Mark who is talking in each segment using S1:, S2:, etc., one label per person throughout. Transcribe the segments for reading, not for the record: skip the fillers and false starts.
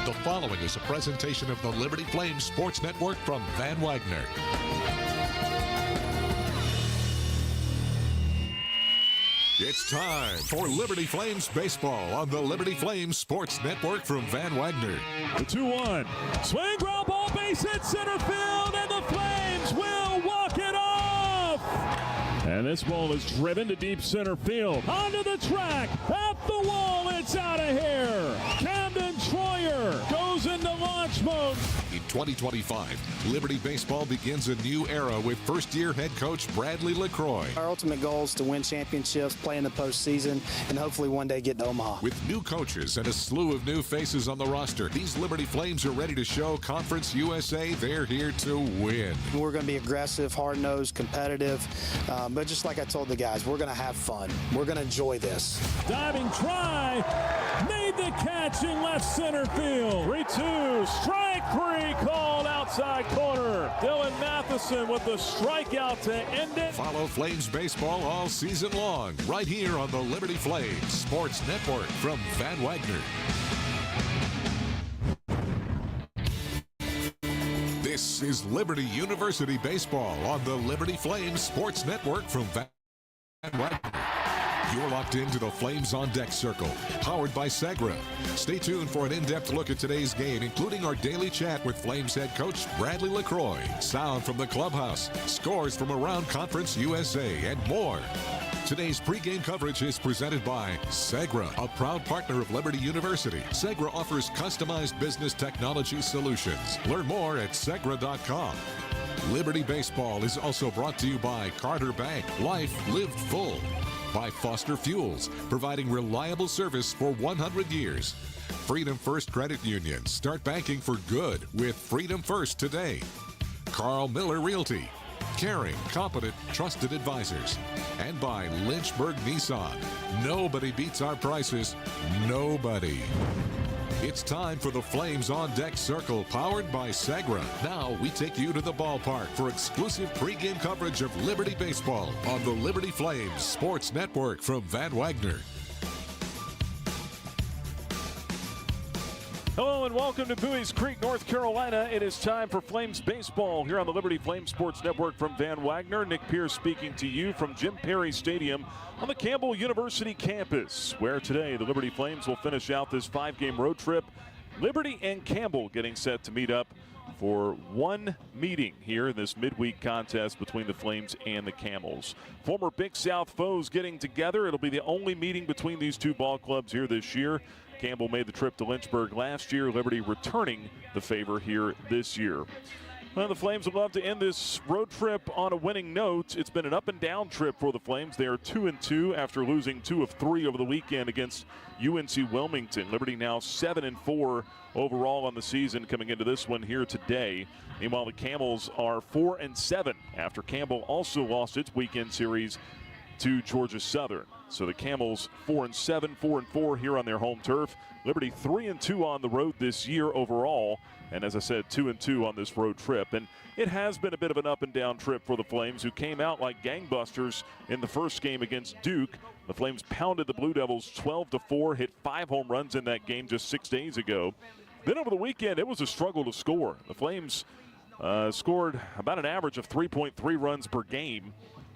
S1: The following is a presentation of the Liberty Flames Sports Network from Van Wagner. It's time for Liberty Flames Baseball on the Liberty Flames Sports Network from Van Wagner.
S2: The 2-1. Swing, ground ball, base hit, center field, and the Flames will walk it off! And this ball is driven to deep center field. Onto the track, at the wall, it's out of here! Camden Troyer goes into launch mode.
S1: In 2025, Liberty Baseball begins a new era with first-year head coach Bradley LaCroix.
S3: Our ultimate goal is to win championships, play in the postseason, and hopefully one day get to Omaha.
S1: With new coaches and a slew of new faces on the roster, these Liberty Flames are ready to show Conference USA they're here to win.
S3: We're going to be aggressive, hard-nosed, competitive, but just like I told the guys, we're going to have fun. We're going to enjoy this.
S2: Diving try, made the catch in left center field. 3-2, strike three called outside corner. Dylan Matheson with the strikeout to end it.
S1: Follow Flames baseball all season long, right here on the Liberty Flames Sports Network from Van Wagner. This is Liberty University Baseball on the Liberty Flames Sports Network from Van Wagner. You're locked into the Flames on Deck Circle, powered by Segra. Stay tuned for an in-depth look at today's game, including our daily chat with Flames head coach Bradley LaCroix, sound from the clubhouse, scores from around Conference USA, and more. Today's pregame coverage is presented by Segra, a proud partner of Liberty University. Segra offers customized business technology solutions. Learn more at Segra.com. Liberty Baseball is also brought to you by Carter Bank, life lived full. By Foster Fuels, providing reliable service for 100 years. Freedom First Credit Union, start banking for good with Freedom First today. Carl Miller Realty, caring, competent, trusted advisors. And by Lynchburg Nissan, nobody beats our prices, nobody. It's time for the Flames on Deck Circle, powered by Segra. Now we take you to the ballpark for exclusive pregame coverage of Liberty Baseball on the Liberty Flames Sports Network from Van Wagner.
S2: Hello and welcome to Bowie's Creek, North Carolina. It is time for Flames Baseball here on the Liberty Flames Sports Network from Van Wagner. Nick Pierce speaking to you from Jim Perry Stadium on the Campbell University campus, where today the Liberty Flames will finish out this 5-game road trip. Liberty and Campbell getting set to meet up for one meeting here in this midweek contest between the Flames and the Camels. Former Big South foes getting together. It'll be the only meeting between these two ball clubs here this year. Campbell made the trip to Lynchburg last year. Liberty returning the favor here this year. Well, the Flames would love to end this road trip on a winning note. It's been an up-and-down trip for the Flames. They are 2-2 after losing 2 of 3 over the weekend against UNC Wilmington. Liberty now 7-4 overall on the season coming into this one here today. Meanwhile, the Camels are 4-7 after Campbell also lost its weekend series to Georgia Southern. So the Camels 4-7, 4-4 here on their home turf. Liberty 3-2 on the road this year overall. And as I said, 2-2 on this road trip. And it has been a bit of an up and down trip for the Flames, who came out like gangbusters in the first game against Duke. The Flames pounded the Blue Devils 12-4, hit 5 home runs in that game just 6 days ago. Then over the weekend, it was a struggle to score. The Flames scored about an average of 3.3 runs per game.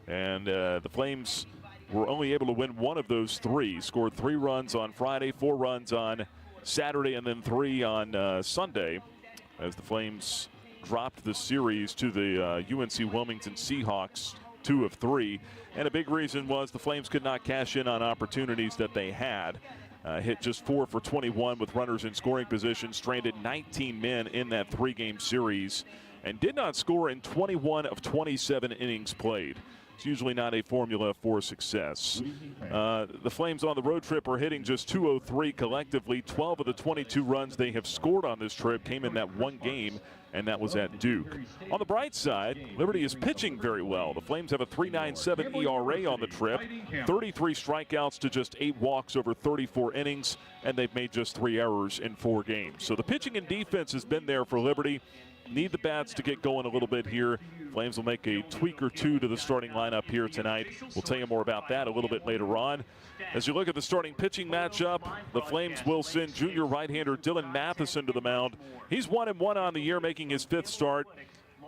S2: And the Flames were only able to win 1 of those 3. Scored 3 runs on Friday, 4 runs on Saturday, and then 3 on Sunday, as the Flames dropped the series to the UNC Wilmington Seahawks 2 of 3. And a big reason was the Flames could not cash in on opportunities that they had. Hit just 4 for 21 with runners in scoring position, stranded 19 men in that 3-game series, and did not score in 21 of 27 innings played. It's usually not a formula for success. The Flames on the road trip are hitting just .203 collectively. 12 of the 22 runs they have scored on this trip came in that one game, and that was at Duke. On the bright side, Liberty is pitching very well. The Flames have a 3.97 ERA on the trip, 33 strikeouts to just 8 walks over 34 innings, and they've made just 3 errors in 4 games. So the pitching and defense has been there for Liberty. Need the bats to get going a little bit here. Flames will make a tweak or two to the starting lineup here tonight. We'll tell you more about that a little bit later on. As you look at the starting pitching matchup, the Flames will send junior right-hander Dylan Matheson to the mound. He's 1-1 on the year, making his 5th start.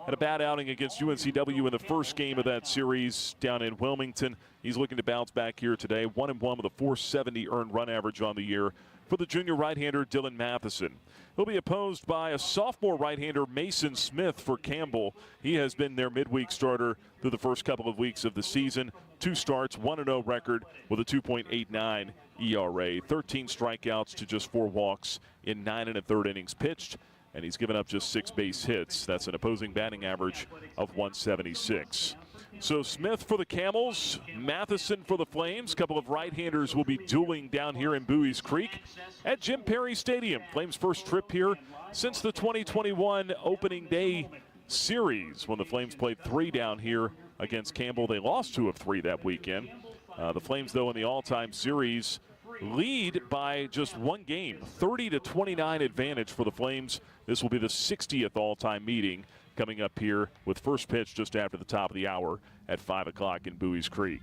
S2: Had a bad outing against UNCW in the first game of that series down in Wilmington. He's looking to bounce back here today. 1-1 with a .470 earned run average on the year for the junior right-hander Dylan Matheson. He'll be opposed by a sophomore right-hander Mason Smith for Campbell. He has been their midweek starter through the first couple of weeks of the season. 2 starts, 1-0 record with a 2.89 ERA. 13 strikeouts to just 4 walks in 9 1/3 innings pitched. And he's given up just 6 base hits. That's an opposing batting average of 176. So Smith for the Camels, Matheson for the Flames. A couple of right-handers will be dueling down here in Bowie's Creek at Jim Perry Stadium. Flames' first trip here since the 2021 opening day series when the Flames played 3 down here against Campbell. They lost 2 of 3 that weekend. The Flames, though, in the all-time series lead by just 1 game, 30-29 advantage for the Flames. This will be the 60th all-time meeting coming up here with first pitch just after the top of the hour at 5 o'clock in Bowie's Creek.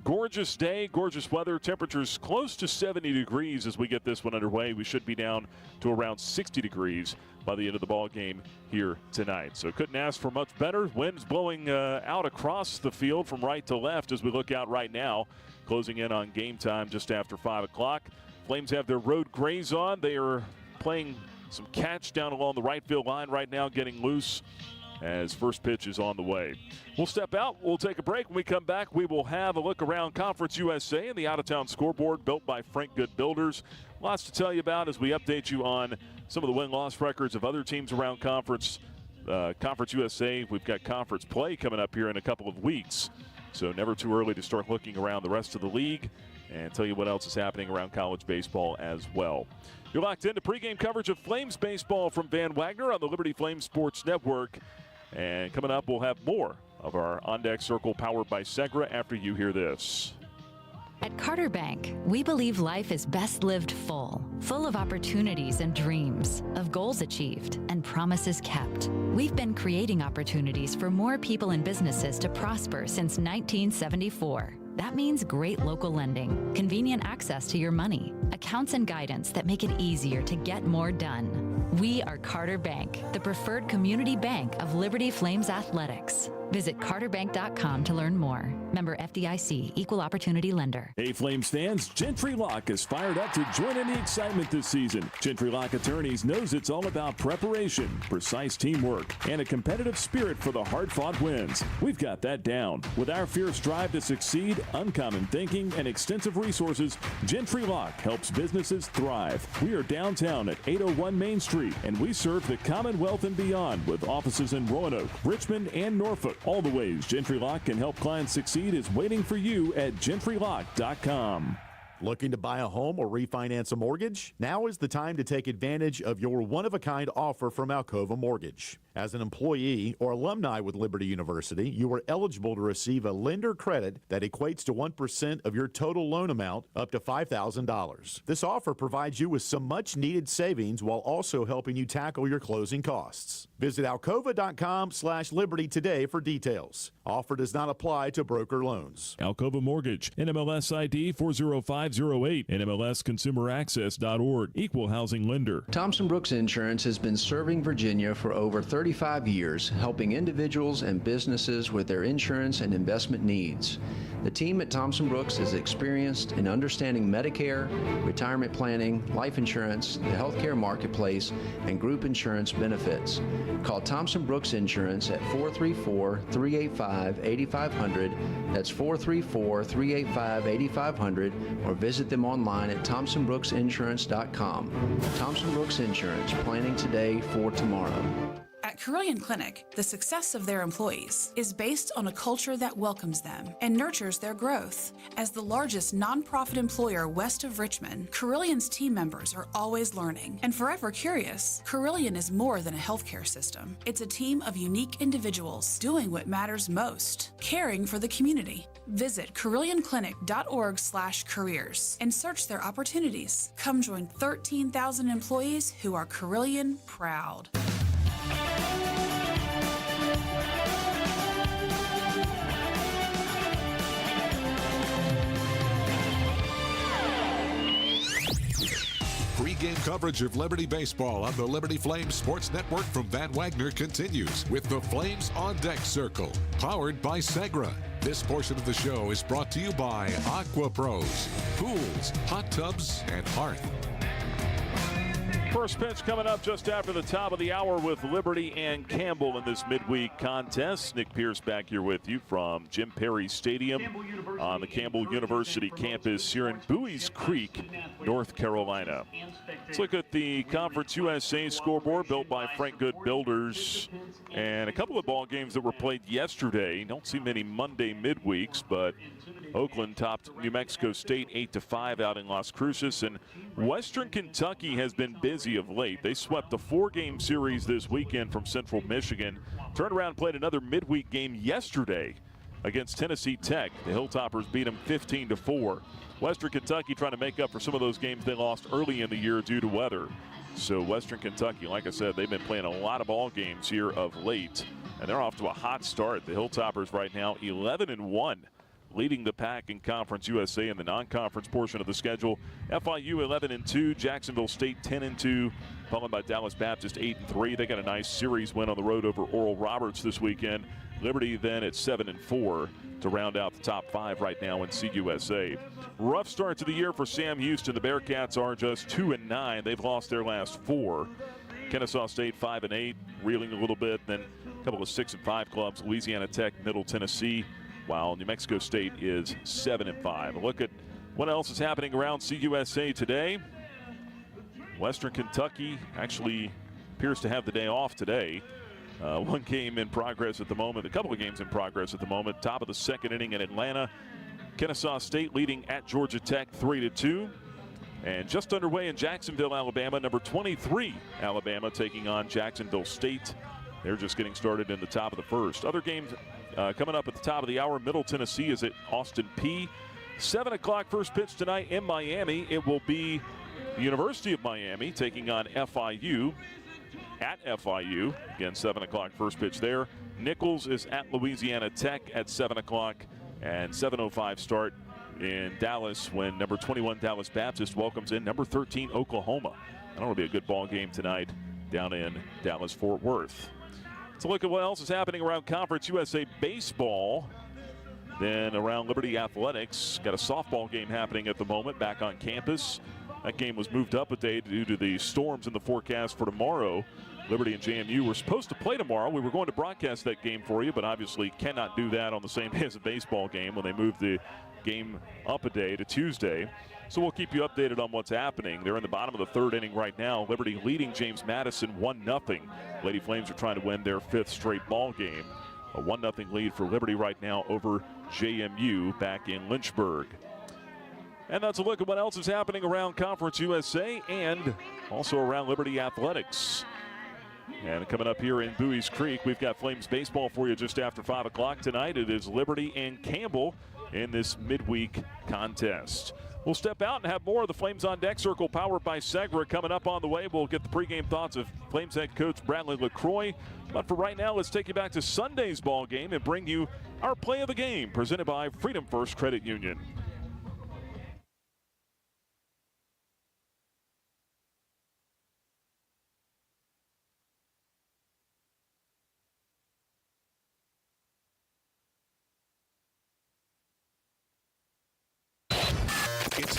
S2: Gorgeous day, gorgeous weather. Temperatures close to 70 degrees as we get this one underway. We should be down to around 60 degrees by the end of the ball game here tonight. So couldn't ask for much better. Winds blowing out across the field from right to left as we look out right now. Closing in on game time just after 5 o'clock. Flames have their road grays on. They are playing some catch down along the right field line right now, getting loose as first pitch is on the way. We'll step out. We'll take a break. When we come back, we will have a look around Conference USA and the out-of-town scoreboard built by Frank Good Builders. Lots to tell you about as we update you on some of the win-loss records of other teams around Conference USA. We've got conference play coming up here in a couple of weeks. So never too early to start looking around the rest of the league and tell you what else is happening around college baseball as well. You're locked into pregame coverage of Flames baseball from Van Wagner on the Liberty Flames Sports Network. And coming up, we'll have more of our On Deck Circle powered by Segra after you hear this.
S4: At Carter Bank, we believe life is best lived full of opportunities and dreams, of goals achieved and promises kept. We've been creating opportunities for more people and businesses to prosper since 1974. That means great local lending, convenient access to your money, accounts and guidance that make it easier to get more done. We are Carter Bank, the preferred community bank of Liberty Flames Athletics. Visit carterbank.com to learn more. Member FDIC, Equal Opportunity Lender.
S5: Hey, Flames fans, Gentry Lock is fired up to join in the excitement this season. Gentry Lock Attorneys knows it's all about preparation, precise teamwork, and a competitive spirit for the hard-fought wins. We've got that down. With our fierce drive to succeed, uncommon thinking, and extensive resources, Gentry Lock helps businesses thrive. We are downtown at 801 Main Street, and we serve the Commonwealth and beyond with offices in Roanoke, Richmond, and Norfolk. All the ways Gentry Lock can help clients succeed is waiting for you at gentrylock.com.
S6: Looking to buy a home or refinance a mortgage? Now is the time to take advantage of your one-of-a-kind offer from Alcova Mortgage. As an employee or alumni with Liberty University, you are eligible to receive a lender credit that equates to 1% of your total loan amount up to $5,000. This offer provides you with some much-needed savings while also helping you tackle your closing costs. Visit alcova.com/liberty today for details. Offer does not apply to broker loans.
S5: Alcova Mortgage, NMLS ID 40508, NMLSconsumeraccess.org, Equal Housing Lender.
S7: Thompson Brooks Insurance has been serving Virginia for over 35 years, helping individuals and businesses with their insurance and investment needs. The team at Thompson Brooks is experienced in understanding Medicare, retirement planning, life insurance, the healthcare marketplace, and group insurance benefits. Call Thompson Brooks Insurance at 434-385-8500. That's 434-385-8500, or visit them online at thompsonbrooksinsurance.com. Thompson Brooks Insurance, planning today for tomorrow.
S8: At Carillion Clinic, the success of their employees is based on a culture that welcomes them and nurtures their growth. As the largest nonprofit employer west of Richmond, Carillion's team members are always learning and forever curious. Carillion is more than a healthcare system. It's a team of unique individuals doing what matters most, caring for the community. Visit carillionclinic.org/careers and search their opportunities. Come join 13,000 employees who are Carillion proud.
S1: Pre-game coverage of Liberty Baseball on the Liberty Flames Sports Network from Van Wagner continues with the Flames on Deck Circle, powered by Segra. This portion of the show is brought to you by Aqua Pros, pools, hot tubs, and hearth.
S2: First pitch coming up just after the top of the hour with Liberty and Campbell in this midweek contest. Nick Pierce back here with you from Jim Perry Stadium on the Campbell University campus here in Bowie's Creek, North Carolina. Let's look at the Conference USA scoreboard built by Frank Good Builders. And a couple of ball games that were played yesterday. Don't see many Monday midweeks, but Oakland topped New Mexico State 8-5 out in Las Cruces, and Western Kentucky has been busy of late. They swept a 4-game series this weekend from Central Michigan. Turned around and played another midweek game yesterday against Tennessee Tech. The Hilltoppers beat them 15-4. Western Kentucky trying to make up for some of those games they lost early in the year due to weather. So Western Kentucky, like I said, they've been playing a lot of ball games here of late, and they're off to a hot start. The Hilltoppers right now 11-1. Leading the pack in Conference USA in the non-conference portion of the schedule. FIU 11-2, Jacksonville State 10-2, followed by Dallas Baptist 8-3. They got a nice series win on the road over Oral Roberts this weekend. Liberty then at 7-4 to round out the top 5 right now in CUSA. Rough start to the year for Sam Houston. The Bearcats are just 2-9. They've lost their last 4. Kennesaw State 5-8, reeling a little bit. Then a couple of 6-5 clubs, Louisiana Tech, Middle Tennessee, while New Mexico State is 7-5. A look at what else is happening around CUSA today. Western Kentucky actually appears to have the day off today. One game in progress at the moment, a couple of games in progress at the moment. Top of the second inning in Atlanta. Kennesaw State leading at Georgia Tech 3-2. And just underway in Jacksonville, Alabama, number 23, Alabama taking on Jacksonville State. They're just getting started in the top of the first. Other games coming up at the top of the hour. Middle Tennessee is at Austin Peay. 7 o'clock first pitch tonight in Miami. It will be the University of Miami taking on FIU at FIU. Again, 7 o'clock first pitch there. Nichols is at Louisiana Tech at 7 o'clock. And 7:05 start in Dallas when number 21 Dallas Baptist welcomes in number 13 Oklahoma. That'll be a good ball game tonight down in Dallas-Fort Worth. Let's look at what else is happening around Conference USA baseball. Then around Liberty Athletics, got a softball game happening at the moment back on campus. That game was moved up a day due to the storms in the forecast for tomorrow. Liberty and JMU were supposed to play tomorrow. We were going to broadcast that game for you, but obviously cannot do that on the same day as a baseball game when they moved the game up a day to Tuesday. So we'll keep you updated on what's happening. They're in the bottom of the third inning right now. Liberty leading James Madison 1-0. Lady Flames are trying to win their 5th straight ball game. A 1-0 lead for Liberty right now over JMU back in Lynchburg. And that's a look at what else is happening around Conference USA and also around Liberty Athletics. And coming up here in Bowie's Creek, we've got Flames baseball for you just after 5 o'clock tonight. It is Liberty and Campbell in this midweek contest. We'll step out and have more of the Flames on Deck Circle powered by Segra coming up on the way. We'll get the pregame thoughts of Flames head coach Bradley LaCroix. But for right now, let's take you back to Sunday's ball game and bring you our play of the game presented by Freedom First Credit Union.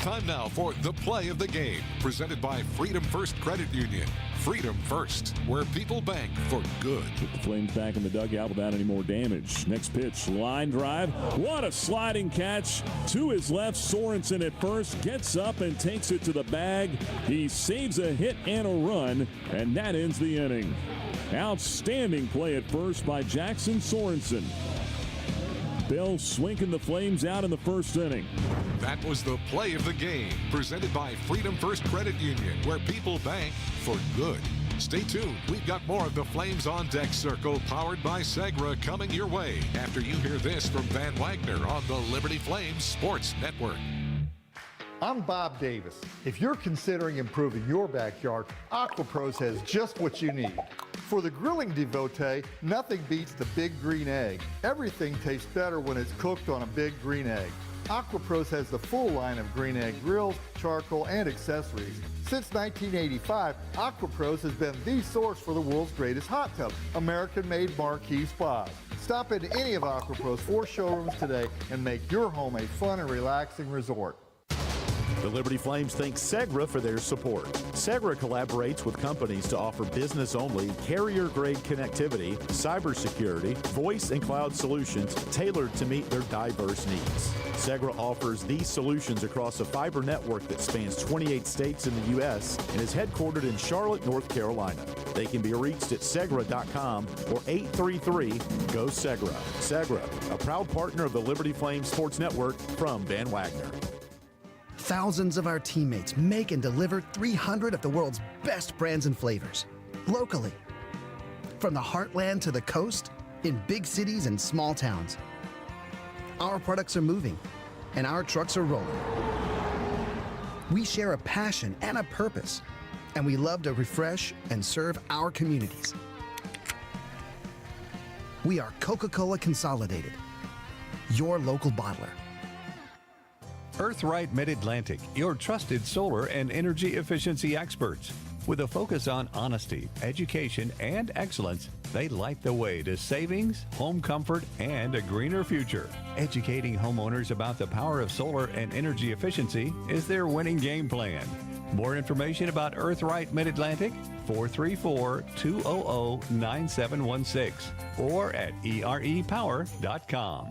S1: time now for the play of the game, presented by Freedom First Credit Union. Freedom First, where people bank for good.
S5: Put the Flames back in the dugout without any more damage. Next pitch, line drive. What a sliding catch. To his left, Sorensen at first gets up and takes it to the bag. He saves a hit and a run, and that ends the inning. Outstanding play at first by Jackson Sorensen. Bell swinking the Flames out in the first inning.
S1: That was the play of the game, presented by Freedom First Credit Union, where people bank for good. Stay tuned. We've got more of the Flames on Deck Circle, powered by Segra, coming your way after you hear this from Van Wagner on the Liberty Flames Sports Network.
S9: I'm Bob Davis. If you're considering improving your backyard, AquaPros has just what you need. For the grilling devotee, nothing beats the big green egg. Everything tastes better when it's cooked on a big green egg. AquaPros has the full line of green egg grills, charcoal, and accessories. Since 1985, AquaPros has been the source for the world's greatest hot tub, American-made marquee spas. Stop into any of AquaPros 4 showrooms today and make your home a fun and relaxing resort.
S6: The Liberty Flames thank Segra for their support. Segra collaborates with companies to offer business-only, carrier-grade connectivity, cybersecurity, voice and cloud solutions tailored to meet their diverse needs. Segra offers these solutions across a fiber network that spans 28 states in the U.S. and is headquartered in Charlotte, North Carolina. They can be reached at Segra.com or 833-GO-SEGRA. Segra, a proud partner of the Liberty Flames Sports Network from Van Wagner.
S10: Thousands of our teammates make and deliver 300 of the world's best brands and flavors, locally. From the heartland to the coast, in big cities and small towns. Our products are moving, and our trucks are rolling. We share a passion and a purpose, and we love to refresh and serve our communities. We are Coca-Cola Consolidated, your local bottler.
S11: Earthright Mid-Atlantic, your trusted solar and energy efficiency experts. With a focus on honesty, education, and excellence, they light the way to savings, home comfort, and a greener future. Educating homeowners about the power of solar and energy efficiency is their winning game plan. More information about Earthright Mid-Atlantic, 434-200-9716 or at erepower.com.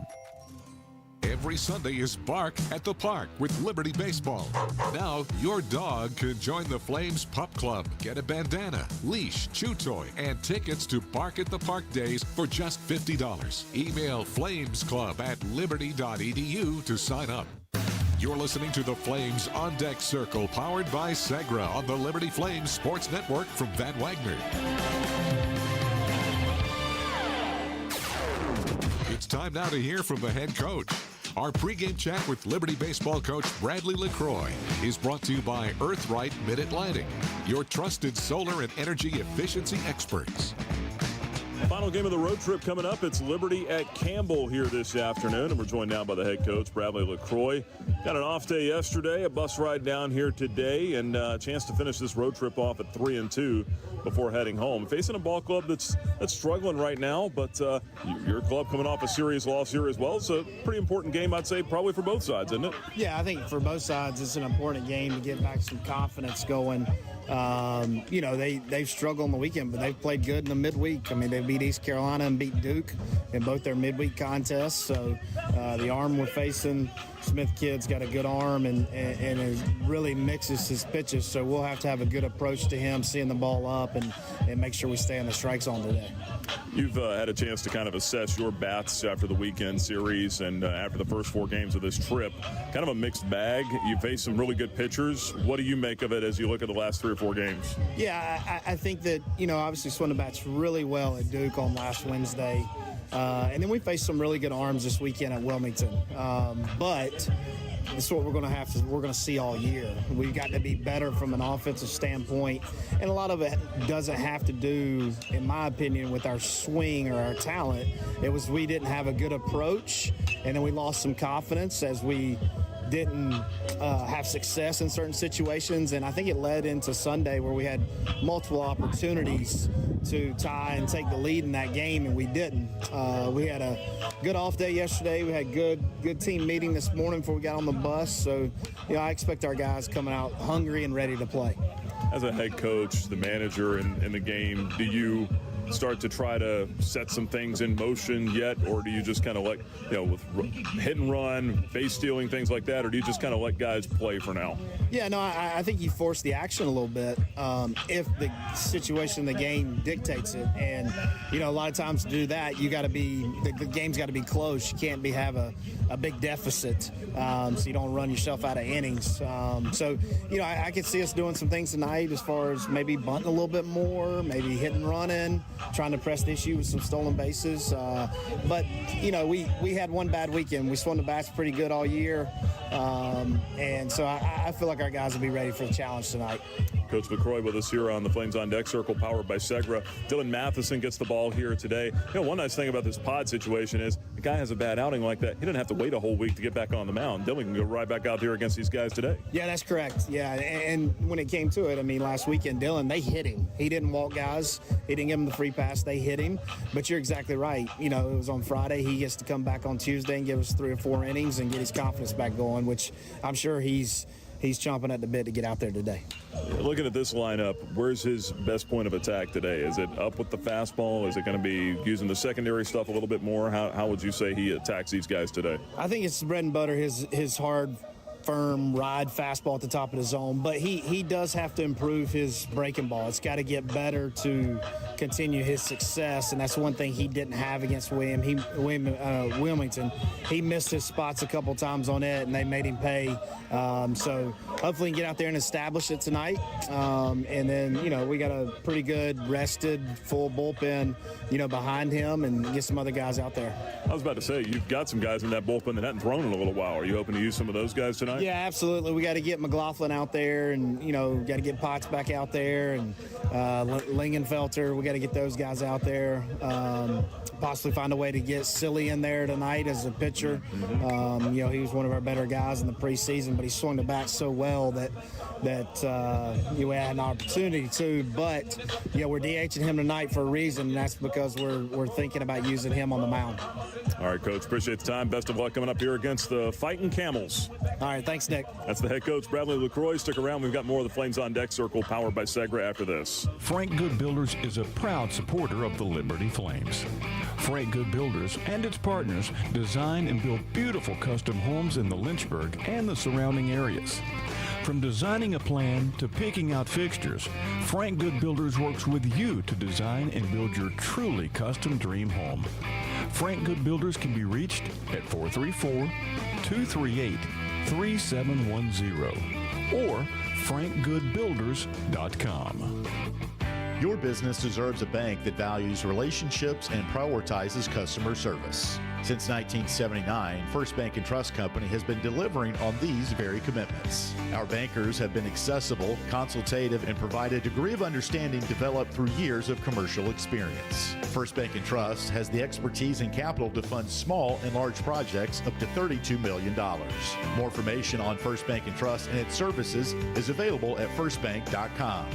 S1: Every Sunday is Bark at the Park with Liberty Baseball. Now, your dog can join the Flames Pup Club. Get a bandana, leash, chew toy, and tickets to Bark at the Park days for just $50. Email flamesclub@liberty.edu to sign up. You're listening to the Flames on Deck Circle, powered by Segra on the Liberty Flames Sports Network from Van Wagner. It's time now to hear from the head coach. Our pregame chat with Liberty Baseball coach Bradley LaCroix is brought to you by Earthright Mid-Atlantic, your trusted solar and energy efficiency experts.
S2: Final game of the road trip coming up. It's Liberty at Campbell here this afternoon, and we're joined now by the head coach, Bradley LaCroix. Got an off day yesterday, a bus ride down here today, and a chance to finish this road trip off at 3-2 before heading home. Facing a ball club that's struggling right now, but your club coming off a series loss here as well. It's a pretty important game, I'd say, probably for both sides, isn't it?
S3: Yeah, I think for both sides, it's an important game to get back some confidence going. They've struggled on the weekend, but they've played good in the midweek. I mean, they beat East Carolina and beat Duke in both their midweek contests. So the arm we're facing, Smith kid's got a good arm and really mixes his pitches. So we'll have to have a good approach to him, seeing the ball up and make sure we stay in the strike zone today.
S2: You've had a chance to kind of assess your bats after the weekend series and after the first 4 games of this trip. Kind of a mixed bag. You faced some really good pitchers. What do you make of it as you look at the last 3 or 4 games?
S3: Yeah, I think that, obviously swung the bats really well at Duke on last Wednesday. And then we faced some really good arms this weekend at Wilmington. But this is what we're going to see all year. We've got to be better from an offensive standpoint. And a lot of it doesn't have to do, in my opinion, with our swing or our talent. It was we didn't have a good approach, and then we lost some confidence as we didn't have success in certain situations, and I think it led into Sunday where we had multiple opportunities to tie and take the lead in that game, and we didn't. We had a good off day yesterday. We had good team meeting this morning before we got on the bus, so I expect our guys coming out hungry and ready to play.
S2: As a head coach, the manager in the game, do you start to try to set some things in motion yet, or do you just kind of let, with hit and run, base stealing, things like that, or do you just kind of let guys play for now?
S3: Yeah, no, I think you force the action a little bit if the situation in the game dictates it. And, a lot of times to do that, the game's got to be close. You can't have a big deficit so you don't run yourself out of innings. I could see us doing some things tonight as far as maybe bunting a little bit more, maybe hit and running, trying to press the issue with some stolen bases. But we had one bad weekend. We swung the bats pretty good all year. And so I feel like our guys will be ready for the challenge tonight.
S2: Coach McCroy with us here on the Flames on Deck Circle, powered by Segra. Dylan Matheson gets the ball here today. One nice thing about this pod situation is the guy has a bad outing like that, he doesn't have to wait a whole week to get back on the mound. Dylan can go right back out there against these guys today. Yeah, that's correct. Yeah, and when it came to it, last weekend, Dylan, they hit him. He didn't walk guys. He didn't give him the free pass. They hit him. But you're exactly right. It was on Friday. He gets to come back on Tuesday and give us 3 or 4 innings and get his confidence back going, which I'm sure he's chomping at the bit to get out there today. Looking at this lineup, where's his best point of attack today? Is it up with the fastball? Is it going to be using the secondary stuff a little bit more? How would you say he attacks these guys today? I think it's bread and butter, his hard, firm ride fastball at the top of the zone, but he does have to improve his breaking ball. It's got to get better to continue his success, and that's one thing he didn't have against Wilmington. He missed his spots a couple times on it, and they made him pay. So hopefully he can get out there and establish it tonight. And then, we got a pretty good rested, full bullpen, behind him, and get some other guys out there. I was about to say, you've got some guys in that bullpen that hadn't thrown in a little while. Are you hoping to use some of those guys tonight? Yeah, absolutely. We got to get McLaughlin out there, and, got to get Potts back out there, and Lingenfelter. We got to get those guys out there. Possibly find a way to get Silly in there tonight as a pitcher. He was one of our better guys in the preseason, but he swung the bat so well that we had an opportunity to. But we're DHing him tonight for a reason, and that's because we're thinking about using him on the mound. All right, Coach. Appreciate the time. Best of luck coming up here against the Fighting Camels. All right, thanks, Nick. That's the head coach, Bradley LaCroix. Stick around. We've got more of the Flames on Deck Circle, powered by Segra, after this.
S12: Frank Good Builders is a proud supporter of the Liberty Flames. Frank Good Builders and its partners design and build beautiful custom homes in the Lynchburg and the surrounding areas. From designing a plan to picking out fixtures, Frank Good Builders works with you to design and build your truly custom dream home. Frank Good Builders can be reached at 434-238-3710 or frankgoodbuilders.com.
S6: Your business deserves a bank that values relationships and prioritizes customer service. Since 1979, First Bank and Trust Company has been delivering on these very commitments. Our bankers have been accessible, consultative, and provide a degree of understanding developed through years of commercial experience. First Bank and Trust has the expertise and capital to fund small and large projects up to $32 million. More information on First Bank and Trust and its services is available at firstbank.com.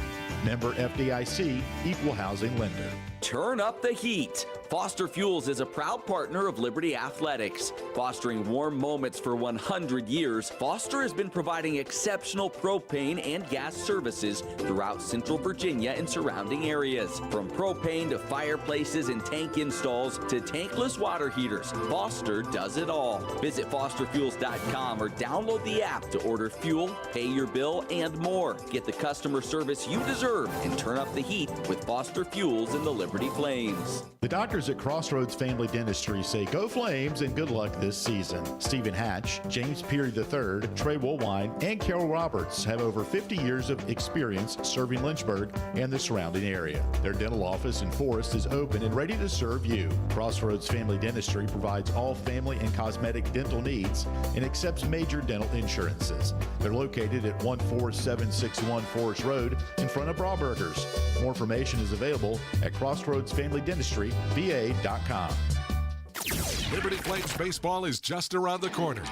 S6: Member FDIC, Equal Housing Lender.
S13: Turn up the heat. Foster Fuels is a proud partner of Liberty Athletics. Fostering warm moments for 100 years, Foster has been providing exceptional propane and gas services throughout Central Virginia and surrounding areas. From propane to fireplaces and tank installs to tankless water heaters, Foster does it all. Visit fosterfuels.com or download the app to order fuel, pay your bill, and more. Get the customer service you deserve and turn up the heat with Foster Fuels and the Liberty Flames.
S6: The doctors at Crossroads Family Dentistry say go Flames and good luck this season. Stephen Hatch, James Peary III, Trey Woolwine, and Carol Roberts have over 50 years of experience serving Lynchburg and the surrounding area. Their dental office in Forest is open and ready to serve you. Crossroads Family Dentistry provides all family and cosmetic dental needs and accepts major dental insurances. They're located at 14761 Forest Road in front of Brauburgers. More information is available at crossroadsfamilydentistryva.com.
S1: Liberty Flames baseball is just around the corner.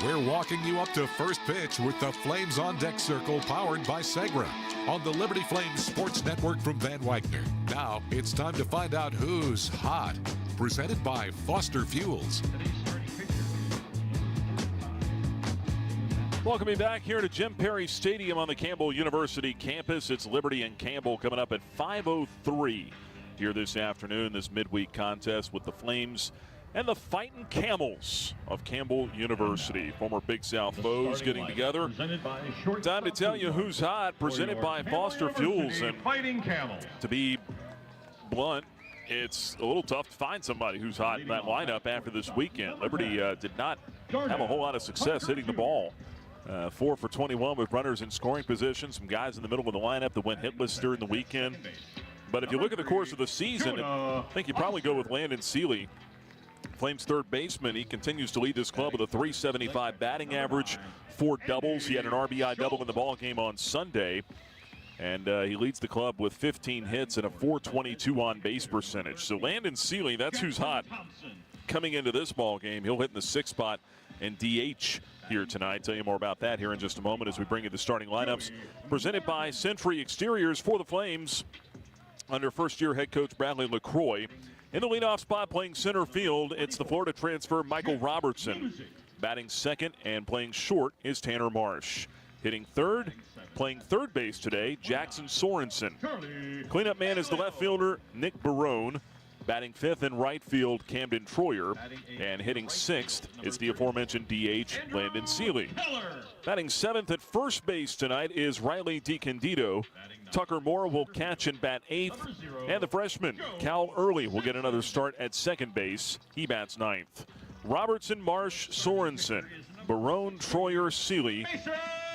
S1: We're walking you up to first pitch with the Flames on Deck Circle, powered by Segra, on the Liberty Flames Sports Network from Van Wagner. Now it's time to find out who's hot. Presented by Foster Fuels.
S2: Welcome back here to Jim Perry Stadium on the Campbell University campus. It's Liberty and Campbell coming up at 5:03 here this afternoon, this midweek contest with the Flames and the Fighting Camels of Campbell University. Former Big South foes getting together. Time to tell you who's hot, presented by Foster Fuels. And to be blunt, it's a little tough to find somebody who's hot in that lineup after this weekend. Liberty did not have a whole lot of success hitting the ball. 4 for 21 with runners in scoring position. Some guys in the middle of the lineup that went hitless during the weekend. But if you look at the course of the season, I think you probably go with Landon Seeley, Flames third baseman. He continues to lead this club with a .375 batting average, 4 doubles. He had an RBI double in the ball game on Sunday. And he leads the club with 15 hits and a .422 on base percentage. So Landon Seeley, that's who's hot coming into this ball game. He'll hit in the 6th spot and DH here tonight. Tell you more about that here in just a moment as we bring you the starting lineups. Presented by Century Exteriors for the Flames under first-year head coach Bradley LaCroix. In the leadoff spot, playing center field, it's the Florida transfer Michael Robertson. Batting second and playing short is Tanner Marsh. Hitting third, playing third base today, Jackson Sorensen. Cleanup man is the left fielder Nick Barone. Batting fifth in right field, Camden Troyer. And hitting sixth is the aforementioned DH, Landon Seeley. Batting seventh at first base tonight is Riley DiCandido. Tucker Moore will catch and bat eighth. And the freshman, Cal Early, will get another start at second base. He bats ninth. Robertson, Marsh, Sorensen, Barone, Troyer, Seeley,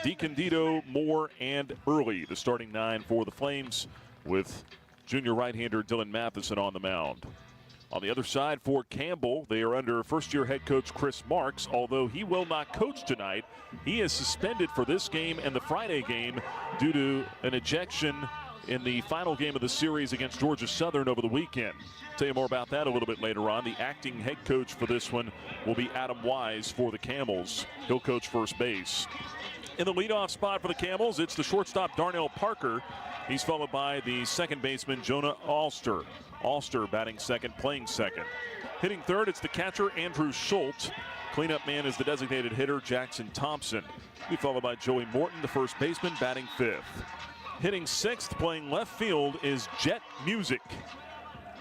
S2: DiCandido, Moore, and Early. The starting 9 for the Flames, with junior right-hander Dylan Matheson on the mound. On the other side for Campbell, they are under first-year head coach Chris Marks. Although he will not coach tonight, he is suspended for this game and the Friday game due to an ejection in the final game of the series against Georgia Southern over the weekend. Tell you more about that a little bit later on. The acting head coach for this one will be Adam Wise for the Camels. He'll coach first base. In the leadoff spot for the Camels, it's the shortstop Darnell Parker. He's followed by the second baseman Jonah Alster. Alster batting second, playing second. Hitting third, it's the catcher Andrew Schultz. Cleanup man is the designated hitter Jackson Thompson. He's followed by Joey Morton, the first baseman, batting fifth. Hitting sixth, playing left field, is Jet Music.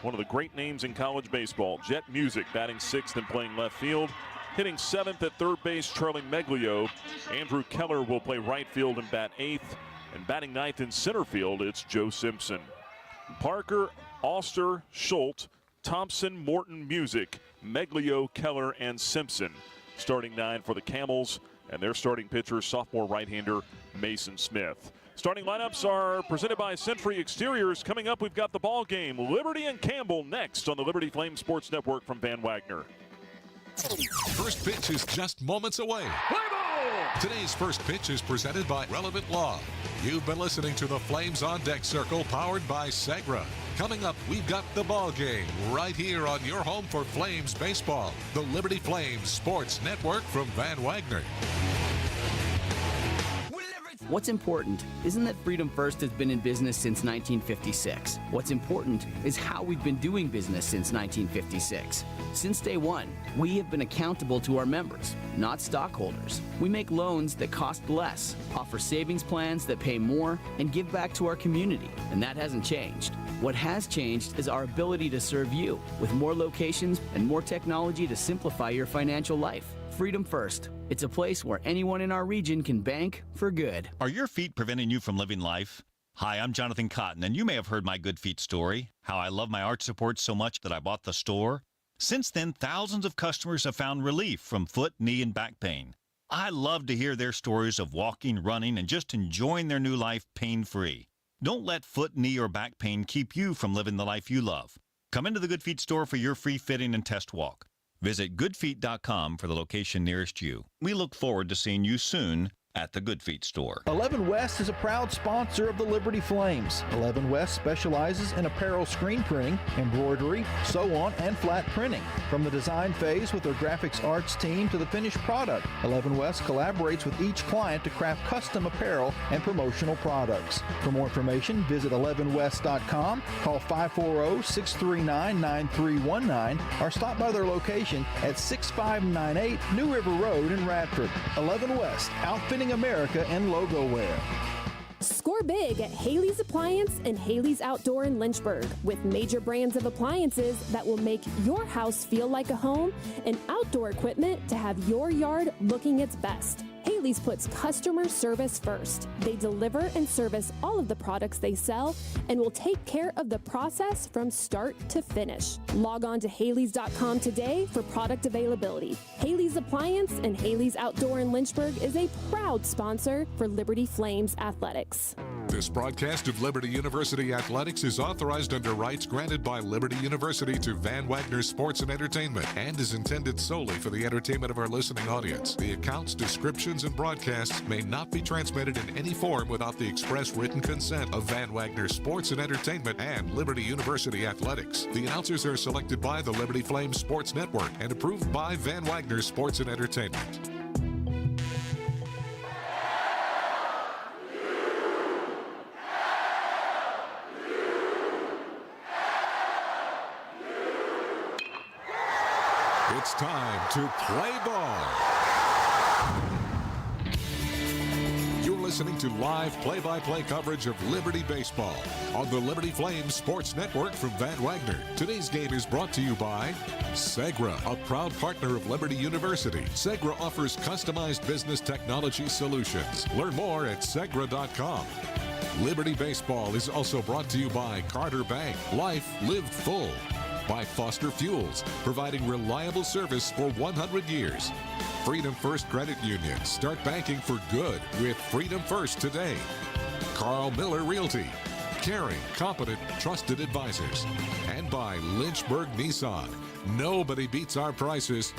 S2: One of the great names in college baseball. Jet Music batting sixth and playing left field. Hitting seventh at third base, Charlie Meglio. Andrew Keller will play right field and bat eighth. And batting ninth in center field, it's Joe Simpson. Parker, Alster, Schultz, Thompson, Morton, Music, Meglio, Keller, and Simpson. Starting 9 for the Camels, and their starting pitcher, sophomore right-hander Mason Smith. Starting lineups are presented by Century Exteriors. Coming up, we've got the ball game. Liberty and Campbell next on the Liberty Flames Sports Network from Van Wagner.
S1: First pitch is just moments away. Today's first pitch is presented by Relevant Law. You've been listening to the Flames on Deck Circle, powered by Segra. Coming up, we've got the ball game right here on your home for Flames baseball, the Liberty Flames Sports Network from Van Wagner.
S14: What's important isn't that Freedom First has been in business since 1956. What's important is how we've been doing business since 1956. Since day one, we have been accountable to our members, not stockholders. We make loans that cost less, offer savings plans that pay more, and give back to our community. And that hasn't changed. What has changed is our ability to serve you with more locations and more technology to simplify your financial life. Freedom First. It's a place where anyone in our region can bank for good.
S15: Are your feet preventing you from living life? Hi, I'm Jonathan Cotton, and you may have heard my Good Feet story, how I love my arch supports so much that I bought the store. Since then, thousands of customers have found relief from foot, knee, and back pain. I love to hear their stories of walking, running, and just enjoying their new life pain-free. Don't let foot, knee, or back pain keep you from living the life you love. Come into the Good Feet store for your free fitting and test walk. Visit goodfeet.com for the location nearest you. We look forward to seeing you soon at the Good Feet store.
S16: 11 West is a proud sponsor of the Liberty Flames. 11 West specializes in apparel screen printing, embroidery, sew-on, and flat printing. From the design phase with their graphics arts team to the finished product, 11 West collaborates with each client to craft custom apparel and promotional products. For more information, visit 11west.com, call 540-639-9319, or stop by their location at 6598 New River Road in Radford. 11 West, outfitting America and logo wear.
S17: Score big at Haley's Appliance and Haley's Outdoor in Lynchburg with major brands of appliances that will make your house feel like a home and outdoor equipment to have your yard looking its best. Haley's puts customer service first. They deliver and service all of the products they sell and will take care of the process from start to finish. Log on to Haley's.com today for product availability. Haley's Appliance and Haley's Outdoor in Lynchburg is a proud sponsor for Liberty Flames Athletics.
S1: This broadcast of Liberty University Athletics is authorized under rights granted by Liberty University to Van Wagner Sports and Entertainment and is intended solely for the entertainment of our listening audience. The accounts, descriptions, and broadcasts may not be transmitted in any form without the express written consent of Van Wagner Sports and Entertainment and Liberty University Athletics. The announcers are selected by the Liberty Flames Sports Network and approved by Van Wagner Sports and Entertainment. It's time to play ball. You're listening to live play-by-play coverage of Liberty Baseball on the Liberty Flames Sports Network from Van Wagner. Today's game is brought to you by Segra, a proud partner of Liberty University. Segra offers customized business technology solutions. Learn more at Segra.com. Liberty Baseball is also brought to you by Carter Bank. Life lived full. By Foster Fuels, providing reliable service for 100 years. Freedom First Credit Union. Start banking for good with Freedom First today. Carl Miller Realty. Caring, competent, trusted advisors. And by Lynchburg Nissan. Nobody beats our prices.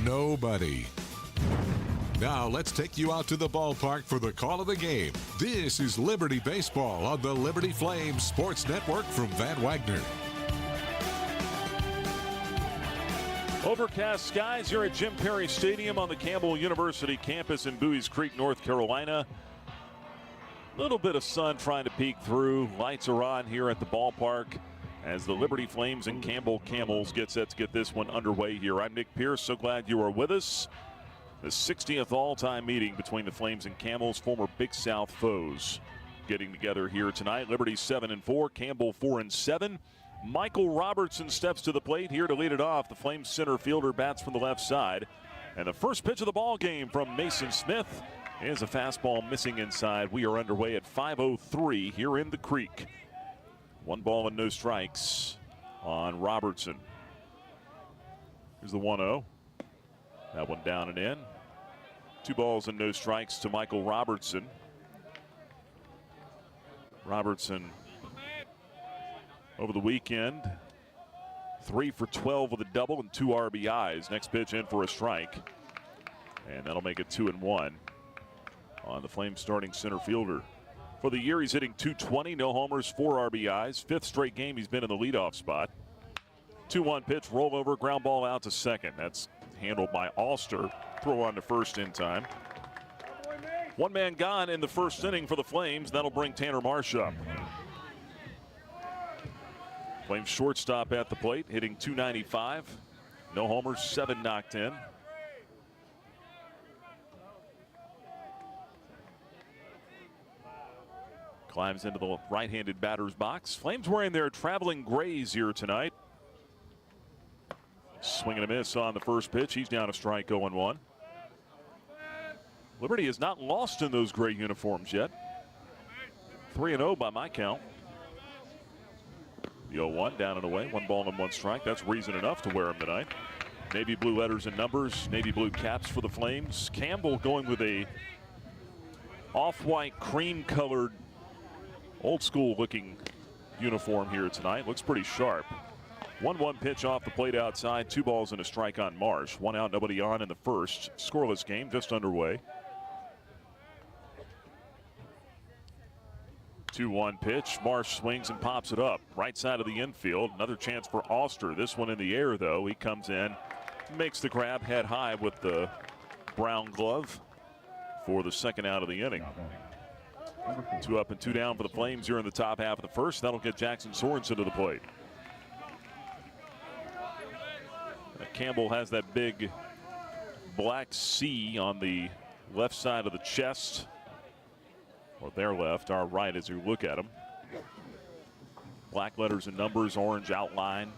S1: Nobody. Now let's take you out to the ballpark for the call of the game. This is Liberty Baseball on the Liberty Flames Sports Network from Van Wagner.
S2: Overcast skies here at Jim Perry Stadium on the Campbell University campus in Bowies Creek, North Carolina. A little bit of sun trying to peek through. Lights are on here at the ballpark as the Liberty Flames and Campbell Camels get set to get this one underway here. I'm Nick Pierce. So glad you are with us. The 60th all-time meeting between the Flames and Camels, former Big South foes, getting together here tonight. Liberty 7-4, Campbell 4-7. Michael Robertson steps to the plate here to lead it off. The Flames center fielder bats from the left side. And the first pitch of the ball game from Mason Smith is a fastball missing inside. We are underway at 5:03 here in the Creek. 1 ball and no strikes on Robertson. Here's the 1-0. That one down and in. 2 balls and no strikes to Michael Robertson. Robertson over the weekend, 3 for 12 with a double and 2 RBIs. Next pitch in for a strike. And that'll make it 2-1 on the Flames starting center fielder. For the year, he's hitting .220, no homers, 4 RBIs. 5th straight game he's been in the leadoff spot. 2-1 pitch, rollover, ground ball out to second. That's handled by Alster. Throw on to first in time. 1 man gone in the first inning for the Flames. That'll bring Tanner Marsh up. Flames shortstop at the plate, hitting .295. No homers, 7 knocked in. Climbs into the right-handed batter's box. Flames wearing their traveling grays here tonight. Swing and a miss on the first pitch. He's down a strike, 0-1. Liberty has not lost in those gray uniforms yet. 3-0 by my count. The 0-1 down and away. 1 ball and 1 strike. That's reason enough to wear them tonight. Navy blue letters and numbers. Navy blue caps for the Flames. Campbell going with a off-white cream colored old school looking uniform here tonight. Looks pretty sharp. 1-1 pitch off the plate outside. 2 balls and a strike on Marsh. 1 out, nobody on in the first. Scoreless game just underway. 2-1 pitch. Marsh swings and pops it up. Right side of the infield. Another chance for Oster. This one in the air, though. He comes in, makes the grab head high with the brown glove for the second out of the inning. 2 up and 2 down for the Flames here in the top half of the first. That'll get Jackson Sorensen to the plate. Campbell has that big black C on the left side of the chest. Or their left, our right as you look at them. Black letters and numbers, orange outline.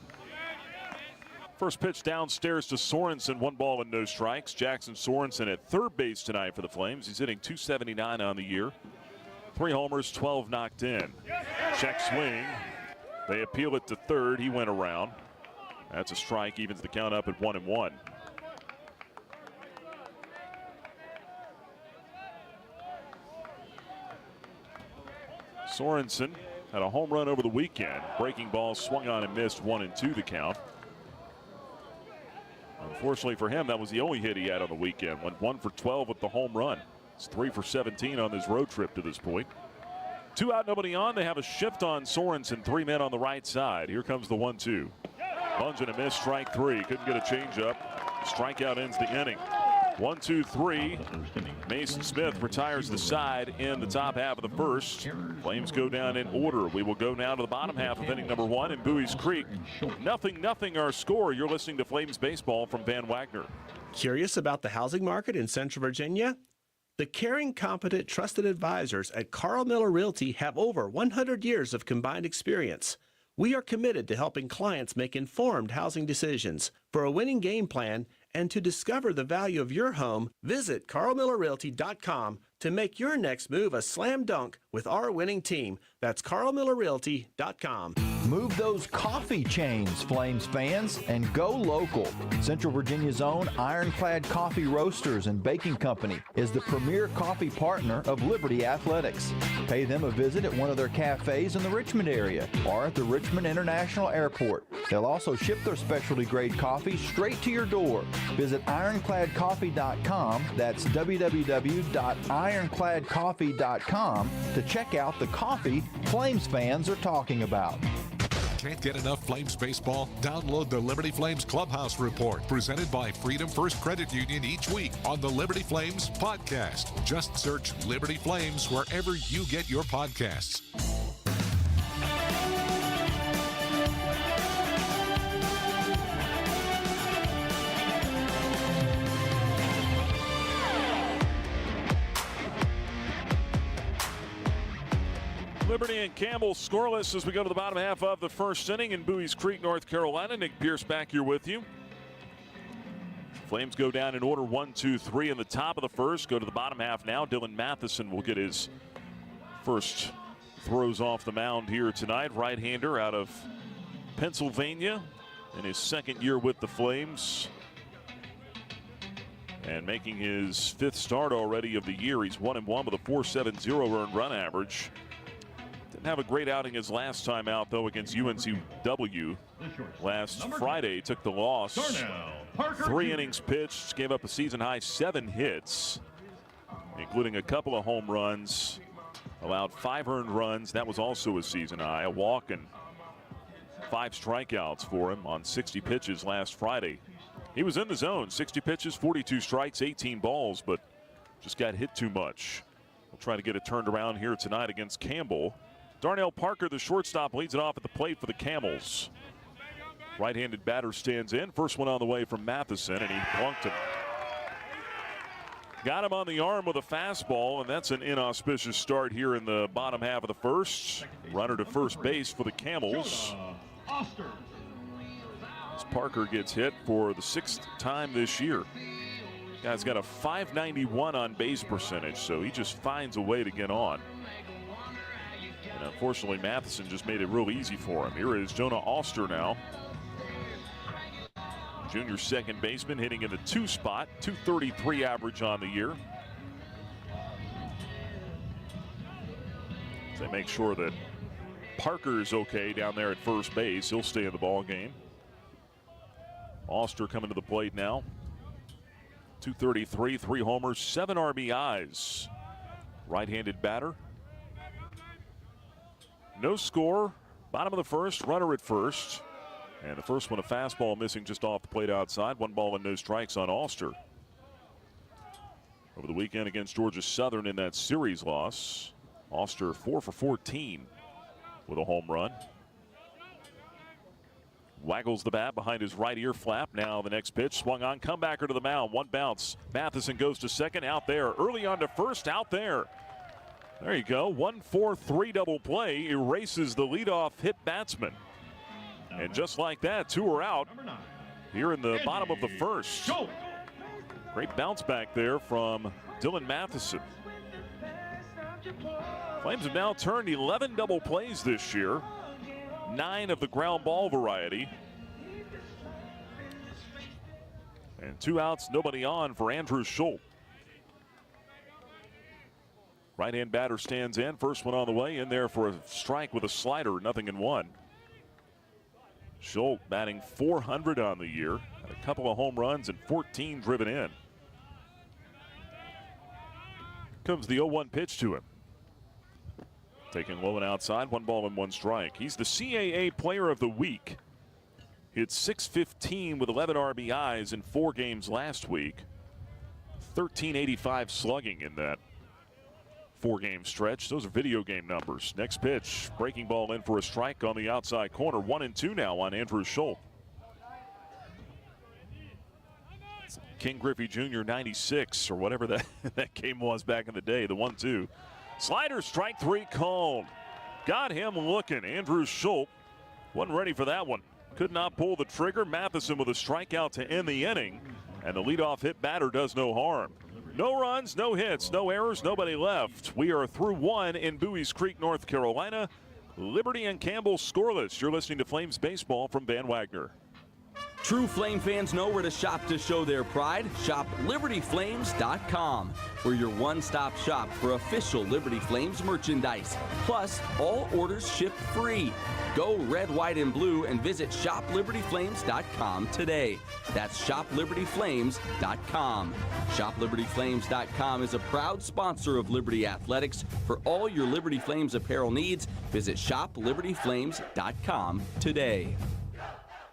S2: First pitch downstairs to Sorensen, 1 ball and no strikes. Jackson Sorensen at third base tonight for the Flames. He's hitting .279 on the year. 3 homers, 12 knocked in. Check swing. They appeal it to third. He went around. That's a strike, evens the count up at 1-1. Sorensen had a home run over the weekend. Breaking ball swung on and missed, 1-2 the count. Unfortunately for him, that was the only hit he had on the weekend. Went 1 for 12 with the home run. It's 3 for 17 on this road trip to this point. 2 out, nobody on. They have a shift on Sorensen. 3 men on the right side. Here comes the 1-2. Lunge and a miss, strike 3. Couldn't get a changeup. Strikeout ends the inning. 1-2-3. Mason Smith retires the side in the top half of the first. Flames go down in order. We will go now to the bottom half of inning number 1 in Bowie's Creek. 0-0 our score. You're listening to Flames Baseball from Van Wagner.
S18: Curious about the housing market in Central Virginia? The caring, competent, trusted advisors at Carl Miller Realty have over 100 years of combined experience. We are committed to helping clients make informed housing decisions. For a winning game plan and to discover the value of your home, visit carlmillerrealty.com to make your next move a slam dunk with our winning team. That's carlmillerrealty.com.
S19: Move those coffee chains, Flames fans, and go local. Central Virginia's own Ironclad Coffee Roasters and Baking Company is the premier coffee partner of Liberty Athletics. Pay them a visit at one of their cafes in the Richmond area or at the Richmond International Airport. They'll also ship their specialty grade coffee straight to your door. Visit ironcladcoffee.com, that's www.ironcladcoffee.com, to check out the coffee Flames fans are talking about.
S1: Can't get enough Flames baseball? Download the Liberty Flames Clubhouse Report, presented by Freedom First Credit Union each week on the Liberty Flames podcast. Just search Liberty Flames wherever you get your podcasts.
S2: Liberty and Campbell scoreless as we go to the bottom half of the first inning in Bowie's Creek, North Carolina. Nick Pierce back here with you. Flames go down in order 1-2-3 in the top of the first. Go to the bottom half now. Dylan Matheson will get his first throws off the mound here tonight. Right-hander out of Pennsylvania in his second year with the Flames. And making his 5th start already of the year. He's 1-1 with a .470 earned run average. Didn't have a great outing his last time out, though, against UNCW last Friday. Took the loss. 3 innings pitched, gave up a season-high 7 hits, including a couple of home runs. Allowed 5 earned runs. That was also a season-high. A walk and 5 strikeouts for him on 60 pitches last Friday. He was in the zone. 60 pitches, 42 strikes, 18 balls, but just got hit too much. We'll try to get it turned around here tonight against Campbell. Darnell Parker, the shortstop, leads it off at the plate for the Camels. Right-handed batter stands in. First one on the way from Matheson, and he plunked him. Got him on the arm with a fastball, and that's an inauspicious start here in the bottom half of the first. Runner to first base for the Camels. As Parker gets hit for the 6th time this year. Guy's got a .591 on base percentage, so he just finds a way to get on. And unfortunately, Matheson just made it real easy for him. Here is Jonah Oster now. Junior second baseman hitting in the 2 spot, .233 average on the year. They make sure that Parker is okay down there at first base. He'll stay in the ball game. Oster coming to the plate now. .233, 3 homers, 7 RBIs. Right-handed batter. No score. Bottom of the first, runner at first. And the first one, a fastball missing just off the plate outside. 1 ball and no strikes on Alster. Over the weekend against Georgia Southern in that series loss, Alster 4 for 14 with a home run. Waggles the bat behind his right ear flap. Now the next pitch swung on. Comebacker to the mound. 1 bounce. Matheson goes to second. Out there. Early on to first. Out there. There you go. 1-4-3 double play. Erases the leadoff hit batsman. And just like that, 2 are out here in the bottom of the first. Great bounce back there from Dylan Matheson. Flames have now turned 11 double plays this year. 9 of the ground ball variety. And 2 outs, nobody on for Andrew Schultz. Right-hand batter stands in. First one on the way, in there for a strike with a slider, 0-1. Schultz batting .400 on the year. Had a couple of home runs and 14 driven in. Comes the 0-1 pitch to him. Taking low and outside, 1 ball and 1 strike. He's the CAA Player of the Week. Hit .615 with 11 RBIs in 4 games last week. 1385 slugging in that 4-game stretch. Those are video game numbers. Next pitch, breaking ball in for a strike on the outside corner. 1-2 now on Andrew Schultz. King Griffey Jr. 96 or whatever that game was back in the day. The 1-2. Slider, strike 3 called. Got him looking. Andrew Schultz wasn't ready for that one. Could not pull the trigger. Matheson with a strikeout to end the inning. And the leadoff hit batter does no harm. No runs, no hits, no errors, nobody left. We are through 1 in Bowie's Creek, North Carolina. Liberty and Campbell scoreless. You're listening to Flames Baseball from Van Wagner.
S13: True Flame fans know where to shop to show their pride. Shop LibertyFlames.com. We're your one-stop shop for official Liberty Flames merchandise. Plus, all orders ship free. Go red, white, and blue and visit ShopLibertyFlames.com today. That's ShopLibertyFlames.com. ShopLibertyFlames.com is a proud sponsor of Liberty Athletics. For all your Liberty Flames apparel needs, visit ShopLibertyFlames.com today.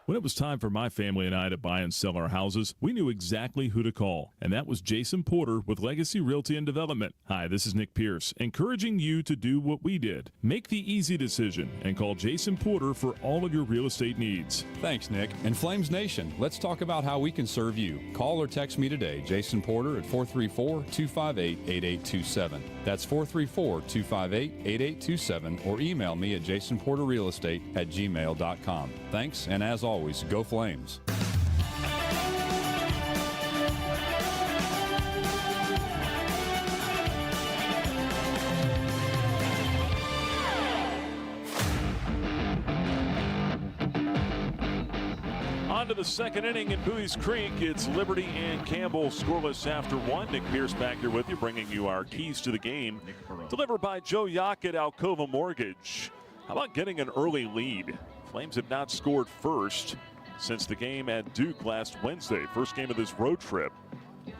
S5: When it was time for my family and I to buy and sell our houses, we knew exactly who to call, and that was Jason Porter with Legacy Realty and Development. Hi, this is Nick Pierce, encouraging you to do what we did. Make the easy decision and call Jason Porter for all of your real estate needs.
S20: Thanks, Nick. And Flames Nation, let's talk about how we can serve you. Call or text me today, Jason Porter, at 434-258-8827. That's 434-258-8827, or email me at jasonporterrealestate@gmail.com. Thanks, and as always, go Flames.
S2: On to the second inning in Bowie's Creek. It's Liberty and Campbell scoreless after 1. Nick Pierce back here with you, bringing you our keys to the game. Delivered by Joe Yock at Alcova Mortgage. How about getting an early lead? Flames have not scored first since the game at Duke last Wednesday. First game of this road trip.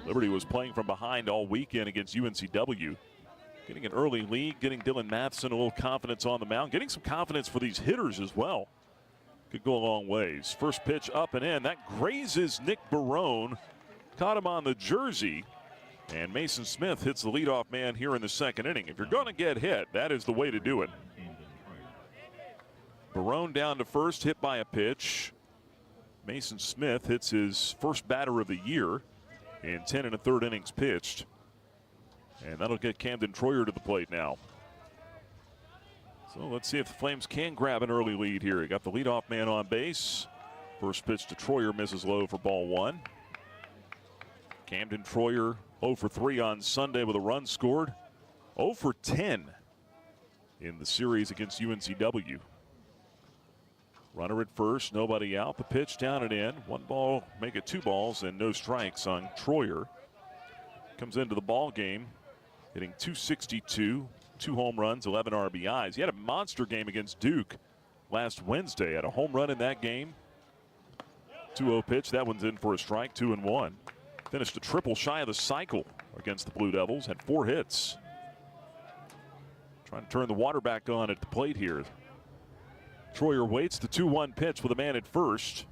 S2: Liberty was playing from behind all weekend against UNCW. Getting an early lead, getting Dylan Matheson a little confidence on the mound, getting some confidence for these hitters as well. Could go a long ways. First pitch up and in. That grazes Nick Barone. Caught him on the jersey. And Mason Smith hits the leadoff man here in the second inning. If you're going to get hit, that is the way to do it. Barone down to first, hit by a pitch. Mason Smith hits his first batter of the year in 10 1/3 innings pitched. And that'll get Camden Troyer to the plate now. So let's see if the Flames can grab an early lead here. He got the leadoff man on base. First pitch to Troyer misses low for ball 1. Camden Troyer 0 for 3 on Sunday with a run scored. 0 for 10 in the series against UNCW. Runner at first, nobody out. The pitch down and in. 1 ball, make it 2 balls, and no strikes on Troyer. Comes into the ball game, hitting .262, 2 home runs, 11 RBIs. He had a monster game against Duke last Wednesday. Had a home run in that game. 2-0 pitch. That one's in for a strike, 2-1. Finished a triple shy of the cycle against the Blue Devils. Had 4 hits. Trying to turn the water back on at the plate here. Troyer waits the 2-1 pitch with a man at first.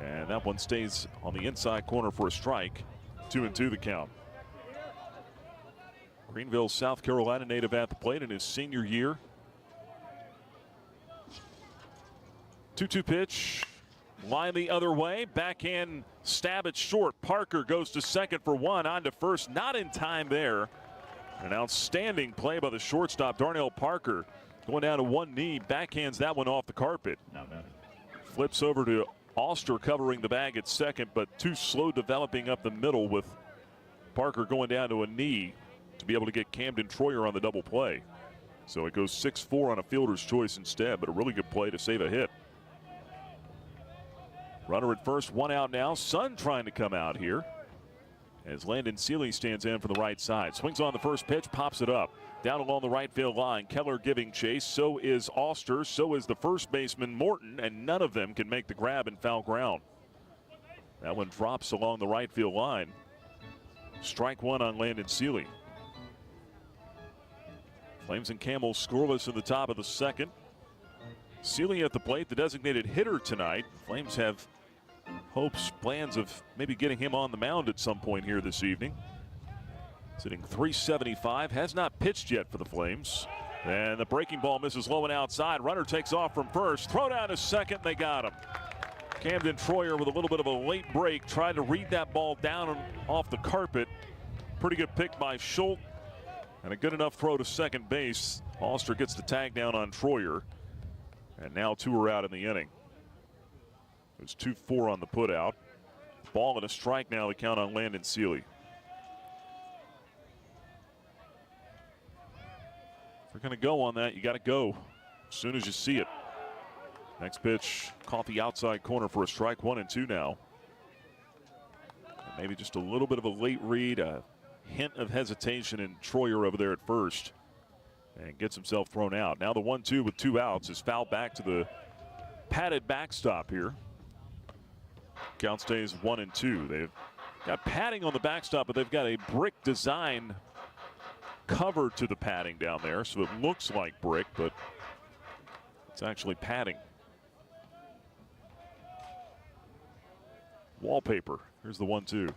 S2: And that one stays on the inside corner for a strike. 2-2 the count. Greenville, South Carolina native at the plate in his senior year. 2-2 pitch. Line the other way. Backhand stab it short. Parker goes to second for one. On to first. Not in time there. An outstanding play by the shortstop, Darnell Parker. Going down to one knee. Backhands that one off the carpet. Flips over to Auster covering the bag at second, but too slow developing up the middle with Parker going down to a knee to be able to get Camden Troyer on the double play. So it goes 6-4 on a fielder's choice instead, but a really good play to save a hit. Runner at first, one out now. Sun trying to come out here as Landon Seeley stands in for the right side. Swings on the first pitch, pops it up. Down along the right field line, Keller giving chase. So is Auster, so is the first baseman Morton, and none of them can make the grab in foul ground. That one drops along the right field line. Strike one on Landon Seeley. Flames and Camels scoreless in the top of the second. Seeley at the plate, the designated hitter tonight. Flames have hopes, plans of maybe getting him on the mound at some point here this evening. Sitting .375, has not pitched yet for the Flames. And the breaking ball misses low and outside. Runner takes off from first. Throw down to second, they got him. Camden Troyer with a little bit of a late break, tried to read that ball down and off the carpet. Pretty good pick by Schultz. And a good enough throw to second base. Auster gets the tag down on Troyer. And now two are out in the inning. It was 2-4 on the putout. Ball and a strike now, the count on Landon Seeley. If you're going to go on that, you got to go as soon as you see it. Next pitch, caught the outside corner for a strike. 1-2 now. And maybe just a little bit of a late read, a hint of hesitation in Troyer over there at first, and gets himself thrown out. Now the 1-2 with two outs is fouled back to the padded backstop here. Count stays 1-2. They've got padding on the backstop, but they've got a brick design cover to the padding down there, so it looks like brick, but it's actually padding. Wallpaper. Here's the 1-2.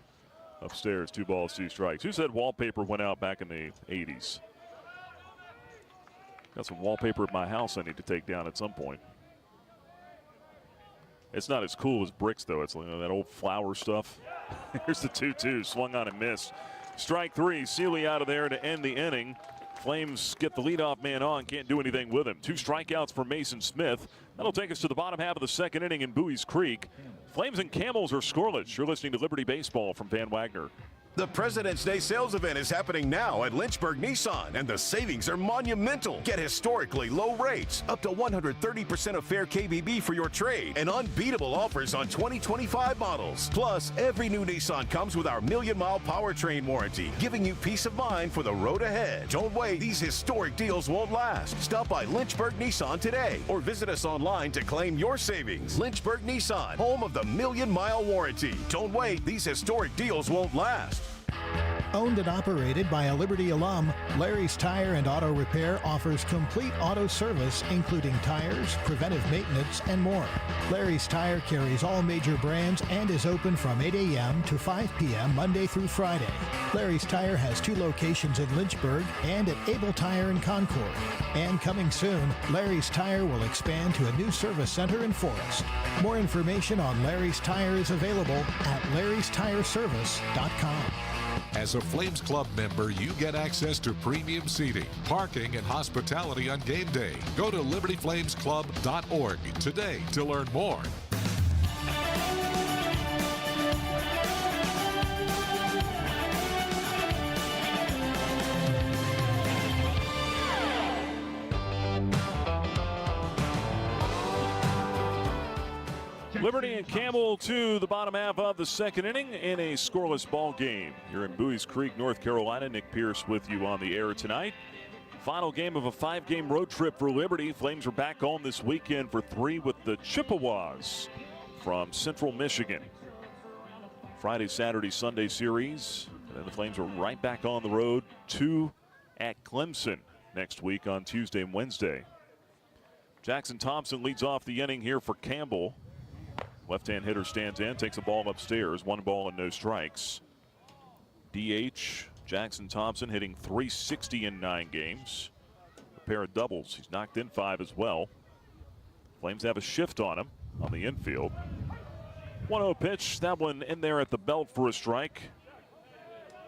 S2: Upstairs, 2 balls, 2 strikes. Who said wallpaper went out back in the 80s? Got some wallpaper at my house I need to take down at some point. It's not as cool as bricks, though. It's like that old flower stuff. Here's the 2-2, swung on and missed. Strike 3, Seeley out of there to end the inning. Flames get the leadoff man on, can't do anything with him. 2 strikeouts for Mason Smith. That'll take us to the bottom half of the second inning in Bowie's Creek. Flames and Camels are scoreless. You're listening to Liberty Baseball from Van Wagner.
S21: The President's Day sales event is happening now at Lynchburg Nissan, and the savings are monumental. Get historically low rates, up to 130% of fair KBB for your trade, and unbeatable offers on 2025 models. Plus, every new Nissan comes with our 1,000,000-mile powertrain warranty, giving you peace of mind for the road ahead. Don't wait, these historic deals won't last. Stop by Lynchburg Nissan today, or visit us online to claim your savings. Lynchburg Nissan, home of the 1,000,000-mile warranty. Don't wait, these historic deals won't last.
S22: Owned and operated by a Liberty alum, Larry's Tire and Auto Repair offers complete auto service, including tires, preventive maintenance, and more. Larry's Tire carries all major brands and is open from 8 a.m. to 5 p.m. Monday through Friday. Larry's Tire has 2 locations in Lynchburg and at Able Tire in Concord. And coming soon, Larry's Tire will expand to a new service center in Forest. More information on Larry's Tire is available at larrystireservice.com.
S1: As a Flames Club member, you get access to premium seating, parking, and hospitality on game day. Go to libertyflamesclub.org today to learn more.
S2: Liberty and Campbell to the bottom half of the second inning in a scoreless ball game. You're in Bowie's Creek, North Carolina. Nick Pierce with you on the air tonight. Final game of a 5-game road trip for Liberty. Flames are back home this weekend for 3 with the Chippewas from Central Michigan. Friday, Saturday, Sunday series. And then the Flames are right back on the road, 2 at Clemson next week on Tuesday and Wednesday. Jackson Thompson leads off the inning here for Campbell. Left-hand hitter stands in, takes a ball upstairs, 1 ball and no strikes. DH, Jackson Thompson hitting .360 in 9 games. A pair of doubles. He's knocked in 5 as well. Flames have a shift on him on the infield. 1-0 pitch, that one in there at the belt for a strike.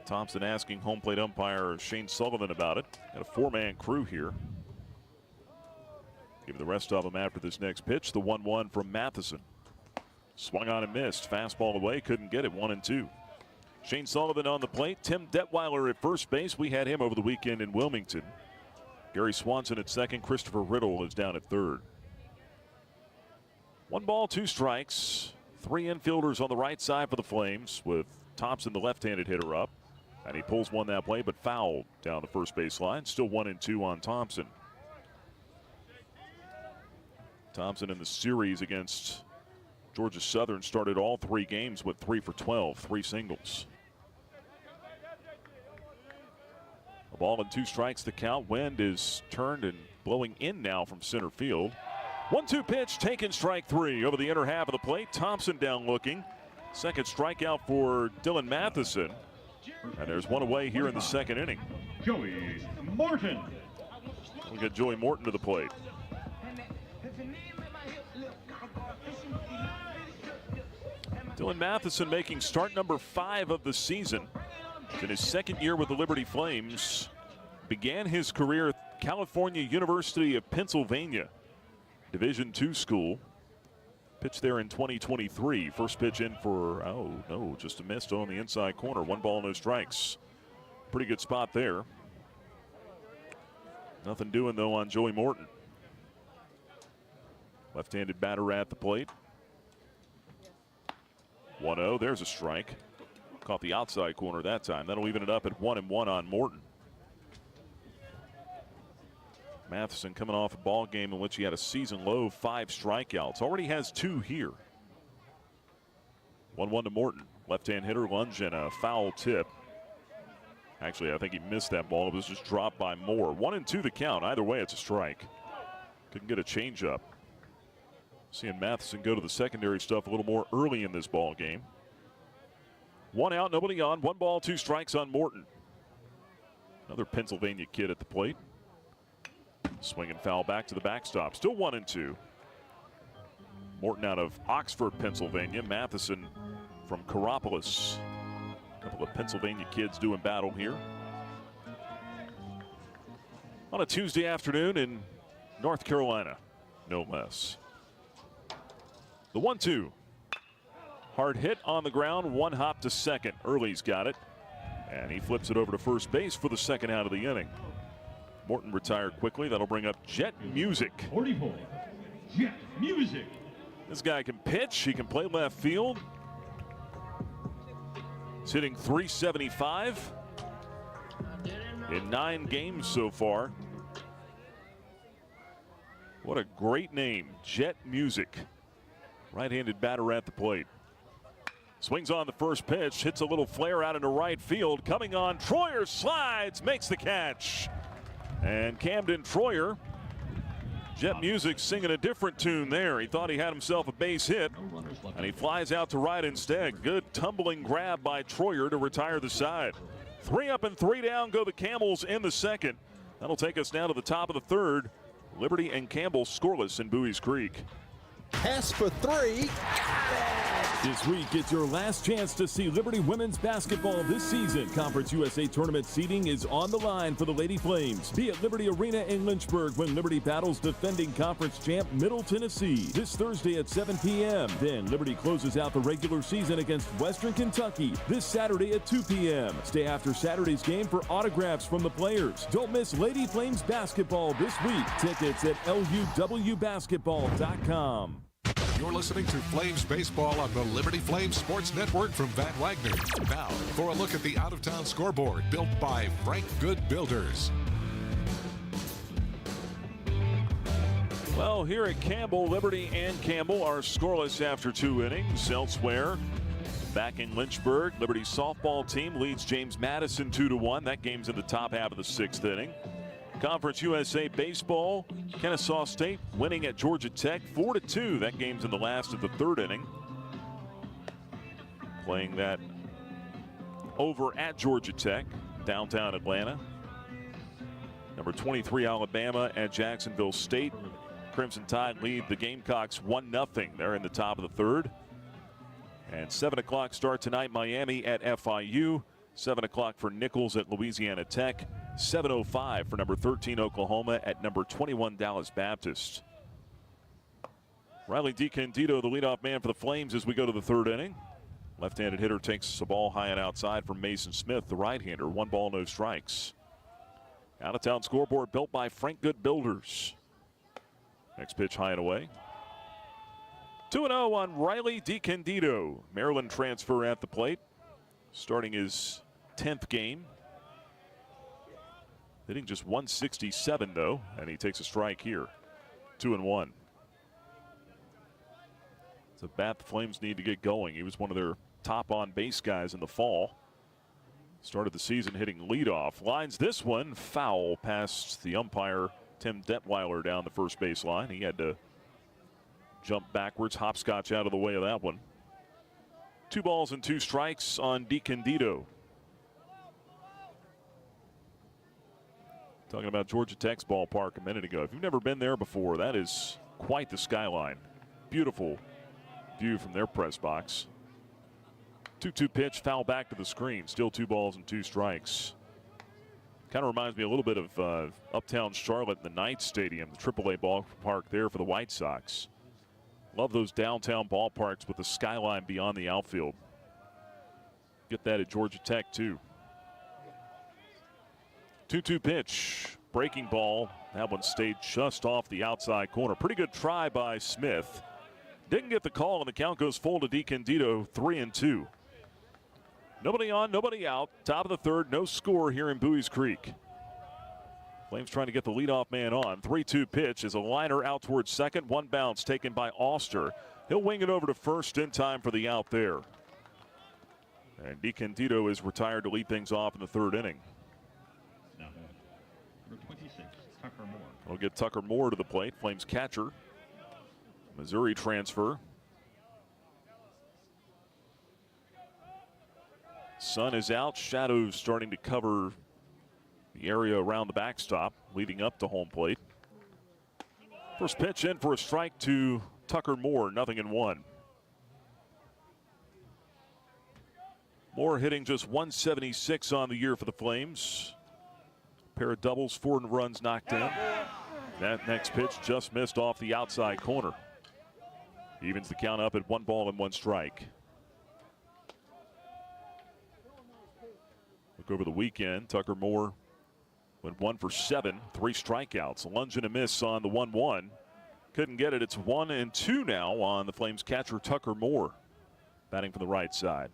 S2: Thompson asking home plate umpire Shane Sullivan about it. Got a 4-man crew here. Give the rest of them after this next pitch. The 1-1 from Matheson. Swung on and missed. Fastball away, couldn't get it. 1-2. Shane Sullivan on the plate. Tim Detweiler at first base. We had him over the weekend in Wilmington. Gary Swanson at second. Christopher Riddle is down at third. 1 ball, 2 strikes. 3 infielders on the right side for the Flames, with Thompson, the left-handed hitter, up. And he pulls one that way, but fouled down the first base line. Still 1-2 on Thompson. Thompson in the series against Georgia Southern started all 3 games with 3 for 12, 3 singles. A ball and 2 strikes to count. Wind is turned and blowing in now from center field. 1-2 pitch, taken, strike 3 over the inner half of the plate. Thompson down looking. Second strikeout for Dylan Matheson. And there's one away here in the second inning.
S4: Joey Morton.
S2: We got Joey Morton to the plate. Dylan Matheson making start number 5 of the season. In his second year with the Liberty Flames. Began his career at California University of Pennsylvania, Division II school. Pitched there in 2023. First pitch in for, oh no, just a miss on the inside corner. 1 ball, no strikes. Pretty good spot there. Nothing doing though on Joey Morton. Left-handed batter at the plate. 1-0, there's a strike. Caught the outside corner that time. That'll even it up at 1-1 on Morton. Matheson coming off a ball game in which he had a season low 5 strikeouts. Already has 2 here. 1-1 to Morton. Left-hand hitter lunge and a foul tip. Actually, I think he missed that ball. It was just dropped by Moore. 1-2 the count. Either way, it's a strike. Couldn't get a changeup. Seeing Matheson go to the secondary stuff a little more early in this ball game. 1 out, nobody on. 1 ball, 2 strikes on Morton. Another Pennsylvania kid at the plate. Swing and foul back to the backstop. Still 1-2. Morton out of Oxford, Pennsylvania. Matheson from Coropolis. A couple of Pennsylvania kids doing battle here. On a Tuesday afternoon in North Carolina, no less. The 1-2. Hard hit on the ground. 1 hop to second. Early's got it. And he flips it over to first base for the second out of the inning. Morton retired quickly. That'll bring up Jet Music.
S4: 40 point. Jet Music.
S2: This guy can pitch. He can play left field. He's hitting .375 in 9 games so far. What a great name, Jet Music. Right-handed batter at the plate. Swings on the first pitch, hits a little flare out into right field. Coming on, Troyer slides, makes the catch. And Camden Troyer, Jet Music singing a different tune there. He thought he had himself a base hit, and he flies out to right instead. Good tumbling grab by Troyer to retire the side. 3 up and 3 down go the Camels in the second. That'll take us now to the top of the third. Liberty and Campbell scoreless in Bowie's Creek.
S7: Pass for 3.
S5: This week, it's your last chance to see Liberty women's basketball this season. Conference USA tournament seeding is on the line for the Lady Flames. Be at Liberty Arena in Lynchburg when Liberty battles defending conference champ Middle Tennessee this Thursday at 7 p.m. Then Liberty closes out the regular season against Western Kentucky this Saturday at 2 p.m. Stay after Saturday's game for autographs from the players. Don't miss Lady Flames basketball this week. Tickets at luwbasketball.com.
S1: You're listening to Flames Baseball on the Liberty Flames Sports Network from Van Wagner. Now, for a look at the out-of-town scoreboard built by Frank Good Builders.
S2: Well, here at Campbell, Liberty and Campbell are scoreless after 2 innings. Elsewhere, back in Lynchburg, Liberty's softball team leads James Madison 2-1. That game's in the top half of the 6th inning. Conference USA Baseball, Kennesaw State winning at Georgia Tech 4-2. That game's in the last of the third inning. Playing that over at Georgia Tech, downtown Atlanta. Number 23 Alabama at Jacksonville State. Crimson Tide lead the Gamecocks 1-0. They're in the top of the third. And 7 o'clock start tonight, Miami at FIU. 7 o'clock for Nichols at Louisiana Tech. 7:05 for number 13 Oklahoma at number 21 Dallas Baptist. Riley DiCandido, the leadoff man for the Flames as we go to the third inning. Left-handed hitter takes a ball high and outside from Mason Smith, the right-hander. 1 ball, no strikes. Out-of-town scoreboard built by Frank Good Builders. Next pitch high and away. 2-0 on Riley DiCandido. Maryland transfer at the plate. Starting his 10th game. Hitting just 167 though, and he takes a strike here. 2-1. It's a bat the Flames need to get going. He was one of their top on base guys in the fall. Started the season hitting leadoff. Lines this one foul past the umpire, Tim Detweiler, down the first base line. He had to jump backwards, hopscotch out of the way of that one. 2 balls and 2 strikes on DiCandido. Talking about Georgia Tech's ballpark a minute ago. If you've never been there before, that is quite the skyline. Beautiful view from their press box. 2-2 pitch, foul back to the screen. Still 2 balls and 2 strikes. Kind of reminds me a little bit of uptown Charlotte, the Knights Stadium, the AAA ballpark there for the White Sox. Love those downtown ballparks with the skyline beyond the outfield. Get that at Georgia Tech too. 2-2 pitch, breaking ball. That one stayed just off the outside corner. Pretty good try by Smith. Didn't get the call, and the count goes full to DiCandido, 3-2. Nobody on, nobody out. Top of the third, no score here in Bowie's Creek. Flames trying to get the leadoff man on. 3-2 pitch is a liner out towards second. 1 bounce taken by Auster. He'll wing it over to first in time for the out there. And DiCandido is retired to lead things off in the third inning.
S4: Number 26, Tucker Moore.
S2: We'll get Tucker Moore to the plate. Flames catcher. Missouri transfer. Sun is out. Shadows starting to cover the area around the backstop leading up to home plate. First pitch in for a strike to Tucker Moore. 0-1. Moore hitting just 176 on the year for the Flames. Pair of doubles, 4 runs knocked in. That next pitch just missed off the outside corner. Evens the count up at 1 ball and 1 strike. Look over the weekend, Tucker Moore went 1 for 7, 3 strikeouts. A lunge and a miss on the 1-1. Couldn't get it. It's 1-2 now on the Flames catcher Tucker Moore, batting from the right side.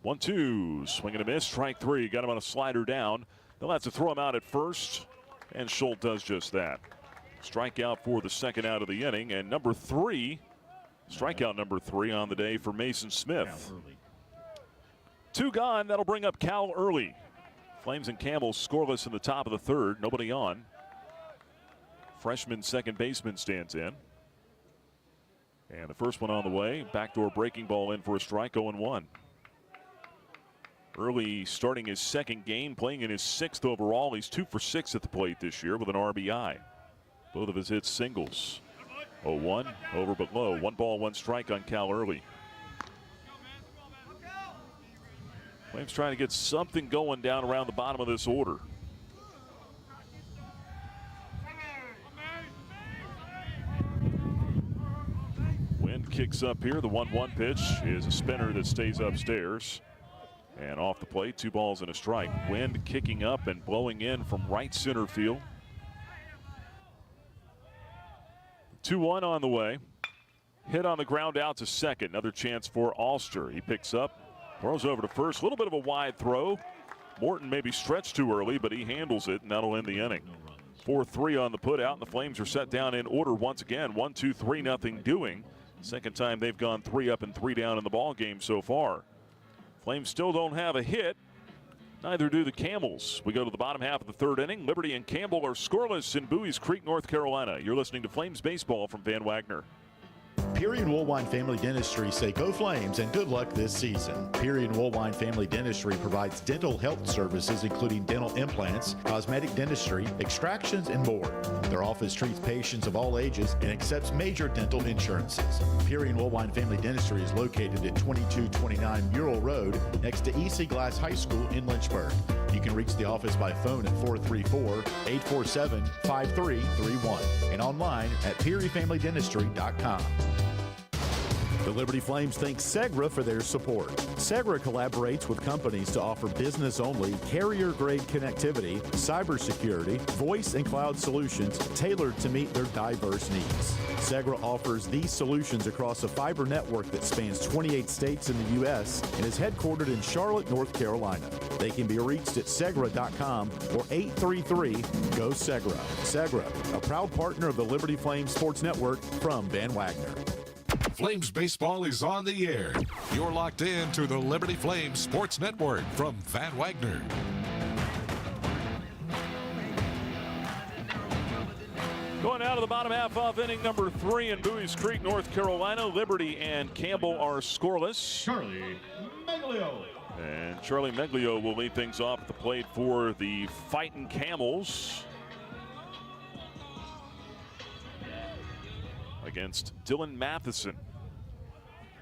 S2: 1-2, swing and a miss, strike 3. Got him on a slider down. They'll have to throw him out at first, and Schultz does just that. Strikeout for the second out of the inning, and number 3, strikeout number 3 on the day for Mason Smith. 2 gone, that'll bring up Cal Early. Flames and Camels scoreless in the top of the third, nobody on. Freshman second baseman stands in. And the first one on the way, backdoor breaking ball in for a strike, 0-1. Early starting his second game, playing in his 6th overall. He's 2 for 6 at the plate this year with an RBI. Both of his hits singles. 0-1, over but low. 1 ball, 1 strike on Cal Early. Flames trying to get something going down around the bottom of this order. Wind kicks up here. The 1-1 pitch is a spinner that stays upstairs. And off the plate, 2 balls and a strike. Wind kicking up and blowing in from right center field. 2-1 on the way. Hit on the ground out to second. Another chance for Auster. He picks up, throws over to first. A little bit of a wide throw. Morton maybe stretched too early, but he handles it, and that'll end the inning. 4-3 on the put out, and the Flames are set down in order once again. 1-2-3, nothing doing. Second time they've gone 3 up and 3 down in the ball game so far. Flames still don't have a hit. Neither do the Camels. We go to the bottom half of the third inning. Liberty and Campbell are scoreless in Bowie's Creek, North Carolina. You're listening to Flames Baseball from Van Wagner.
S6: Peary and Woolwine Family Dentistry say go Flames and good luck this season. Peary and Woolwine Family Dentistry provides dental health services including dental implants, cosmetic dentistry, extractions, and more. Their office treats patients of all ages and accepts major dental insurances. Peary and Woolwine Family Dentistry is located at 2229 Mural Road next to EC Glass High School in Lynchburg. You can reach the office by phone at 434-847-5331 and online at PearyFamilyDentistry.com. The Liberty Flames thank Segra for their support. Segra collaborates with companies to offer business-only, carrier-grade connectivity, cybersecurity, voice and cloud solutions tailored to meet their diverse needs. Segra offers these solutions across a fiber network that spans 28 states in the U.S. and is headquartered in Charlotte, North Carolina. They can be reached at Segra.com or 833-GO-SEGRA. Segra, a proud partner of the Liberty Flames Sports Network from Van Wagner.
S1: Flames baseball is on the air. You're locked in to the Liberty Flames Sports Network from Van Wagner.
S2: Going out of the bottom half of inning number 3 in Bowie's Creek, North Carolina. Liberty and Campbell are scoreless.
S4: Charlie Meglio.
S2: And Charlie Meglio will lead things off at the plate for the Fightin' Camels against Dylan Matheson.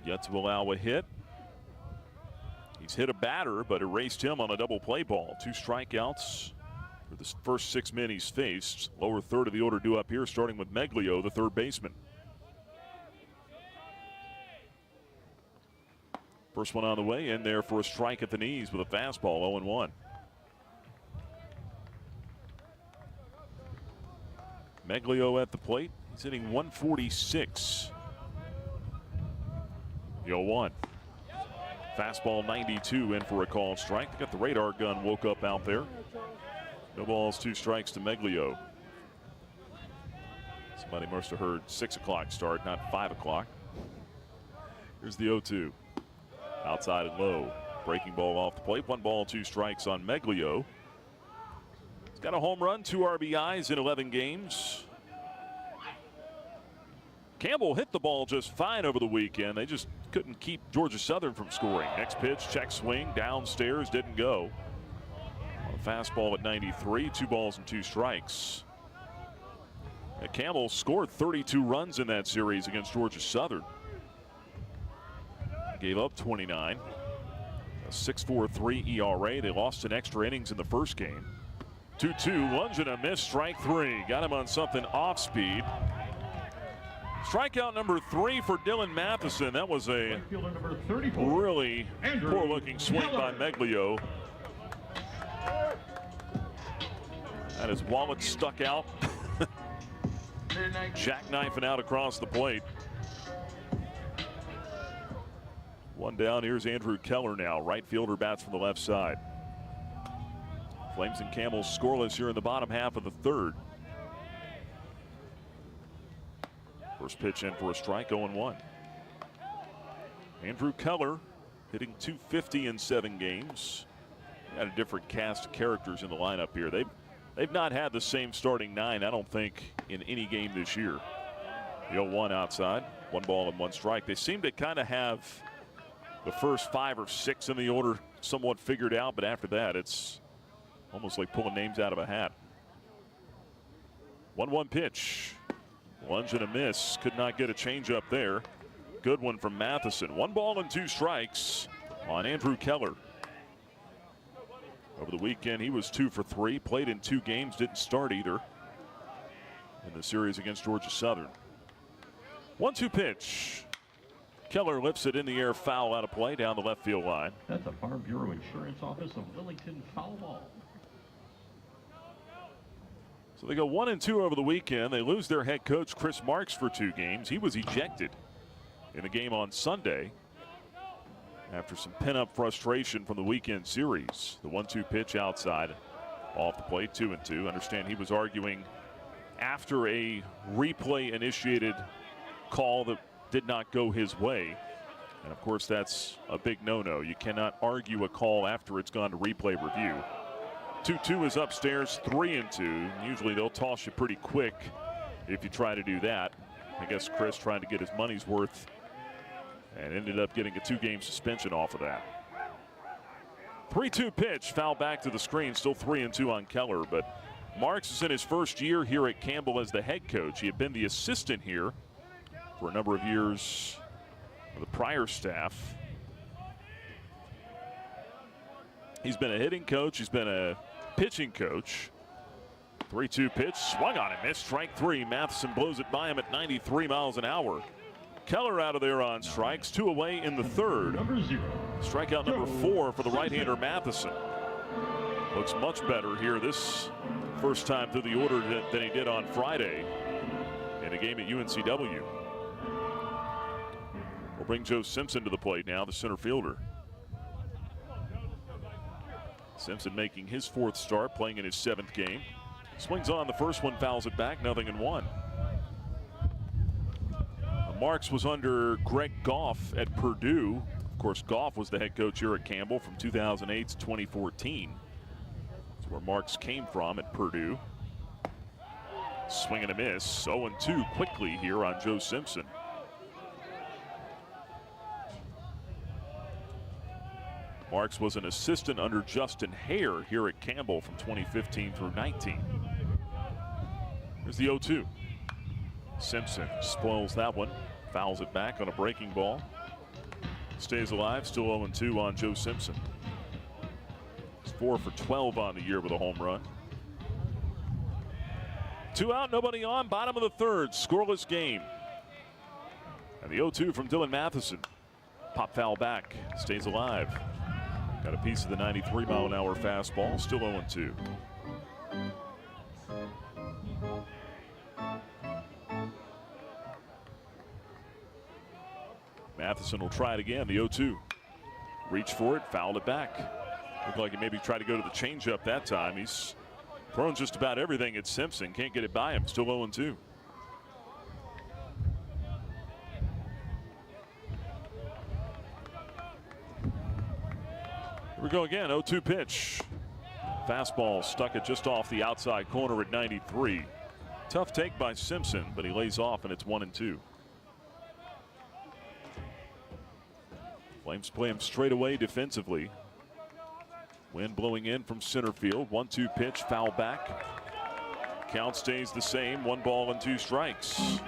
S2: Yet to allow a hit. He's hit a batter, but erased him on a double play ball. 2 strikeouts for the first 6 men he's faced. Lower third of the order due up here, starting with Meglio, the third baseman. First one on the way, in there for a strike at the knees with a fastball, 0-1. Meglio at the plate. He's hitting 146. The 0-1. Fastball 92 in for a called strike. They got the radar gun woke up out there. No balls, 2 strikes to Meglio. Somebody must have heard 6 o'clock start, not 5 o'clock. Here's the 0-2. Outside and low. Breaking ball off the plate. 1 ball, 2 strikes on Meglio. He's got a home run, 2 RBIs in 11 games. Campbell hit the ball just fine over the weekend. They just couldn't keep Georgia Southern from scoring. Next pitch, check swing, downstairs, didn't go. A fastball at 93, 2 balls and 2 strikes. Campbell scored 32 runs in that series against Georgia Southern. Gave up 29. A 6.43 ERA. They lost in extra innings in the first game. 2-2, lunge and a miss, strike 3. Got him on something off speed. Strikeout number 3 for Dylan Matheson. That was a really poor-looking swing by Meglio. And his wallet stuck out. Jackknifing out across the plate. 1 down. Here's Andrew Keller now. Right fielder bats from the left side. Flames and Camels scoreless here in the bottom half of the third. First pitch in for a strike, 0-1. Andrew Keller hitting .250 in 7 games. Got a different cast of characters in the lineup here. They've not had the same starting 9, I don't think, in any game this year. The 0-1 outside, 1 ball and 1 strike. They seem to kind of have the first 5 or 6 in the order somewhat figured out, but after that, it's almost like pulling names out of a hat. 1-1 pitch. Lunge and a miss. Could not get a changeup there. Good one from Matheson. 1 ball and 2 strikes on Andrew Keller. Over the weekend, he was 2 for 3. Played in 2 games. Didn't start either in the series against Georgia Southern. 1-2 pitch. Keller lifts it in the air, foul out of play down the left field line.
S4: That's the Farm Bureau Insurance Office of Willington foul ball.
S2: So they go 1-2 over the weekend. They lose their head coach, Chris Marks, for 2 games. He was ejected in the game on Sunday after some pent-up frustration from the weekend series. The 1-2 pitch outside off the plate, 2-2. Understand he was arguing after a replay-initiated call that did not go his way. And, of course, that's a big no-no. You cannot argue a call after it's gone to replay review. 2-2 is upstairs, 3-2. Usually they'll toss you pretty quick if you try to do that. I guess Chris trying to get his money's worth and ended up getting a 2-game suspension off of that. 3-2 pitch, foul back to the screen, still 3-2 on Keller. But Marks is in his first year here at Campbell as the head coach. He had been the assistant here for a number of years with the prior staff. He's been a hitting coach. He's been a pitching coach. 3-2 pitch, swung on and missed. Strike 3. Matheson blows it by him at 93 miles an hour. Keller out of there on strikes. 2 away in the third. Strikeout number 4 for the right-hander Matheson. Looks much better here this first time through the order than he did on Friday in a game at UNCW. We'll bring Joe Simpson to the plate now, the center fielder. Simpson making his 4th start, playing in his 7th game. Swings on the first one, fouls it back, 0-1. Marks was under Greg Goff at Purdue. Of course, Goff was the head coach here at Campbell from 2008 to 2014. That's where Marks came from at Purdue. Swing and a miss. 0-2 quickly here on Joe Simpson. Marks was an assistant under Justin Hare here at Campbell from 2015 through 19. Here's the 0-2. Simpson spoils that one. Fouls it back on a breaking ball. Stays alive, still 0-2 on Joe Simpson. He's 4 for 12 on the year with a home run. 2 out, nobody on, bottom of the third, scoreless game. And the 0-2 from Dylan Matheson. Pop foul back, stays alive. Got a piece of the 93-mile-an-hour fastball, still 0-2. Matheson will try it again, the 0-2. Reach for it, fouled it back. Looked like he maybe tried to go to the changeup that time. He's thrown just about everything at Simpson. Can't get it by him, still 0-2. Here we go again, 0-2 pitch. Fastball stuck it just off the outside corner at 93. Tough take by Simpson, but he lays off and it's 1-2. Flames play him straight away defensively. Wind blowing in from center field. 1-2 pitch, foul back. Count stays the same, 1 ball and 2 strikes.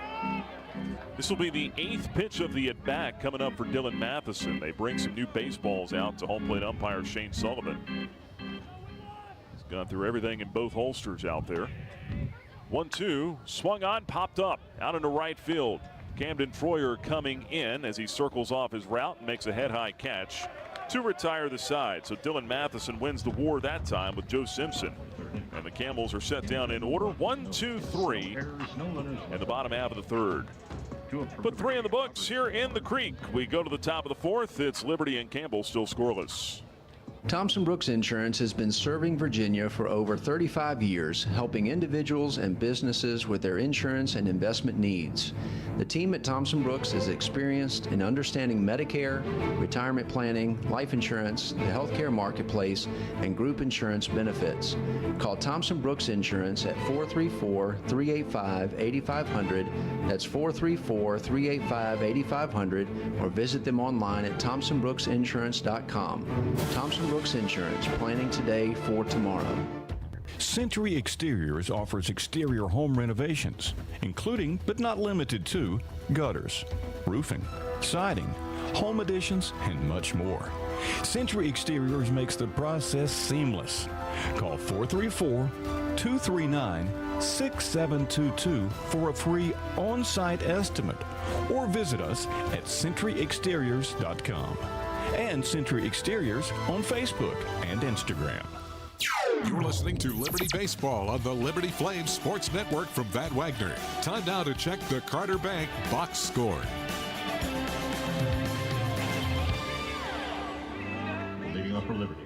S2: This will be the 8th pitch of the at-bat coming up for Dylan Matheson. They bring some new baseballs out to home plate umpire Shane Sullivan. He's gone through everything in both holsters out there. 1-2, swung on, popped up, out into right field. Camden Troyer coming in as he circles off his route and makes a head-high catch to retire the side. So Dylan Matheson wins the war that time with Joe Simpson. And the Camels are set down in order. 1, 2, 3 in the bottom half of the third. Put 3 in the books here in the Creek. We go to the top of the 4th. It's Liberty and Campbell still scoreless.
S8: Thompson Brooks Insurance has been serving Virginia for over 35 years, helping individuals and businesses with their insurance and investment needs. The team at Thompson Brooks is experienced in understanding Medicare, retirement planning, life insurance, the healthcare marketplace, and group insurance benefits. Call Thompson Brooks Insurance at 434-385-8500. That's 434-385-8500, or visit them online at thompsonbrooksinsurance.com. Thompson Brooks Insurance, planning today for tomorrow.
S12: Century Exteriors offers exterior home renovations, including but not limited to gutters, roofing, siding, home additions, and much more. Century Exteriors makes the process seamless. Call 434-239-6722 for a free on-site estimate, or visit us at centuryexteriors.com. and Century Exteriors on Facebook and Instagram.
S1: You're listening to Liberty Baseball on the Liberty Flames Sports Network from Van Wagner. Time now to check the Carter Bank box score.
S4: Leading off for Liberty.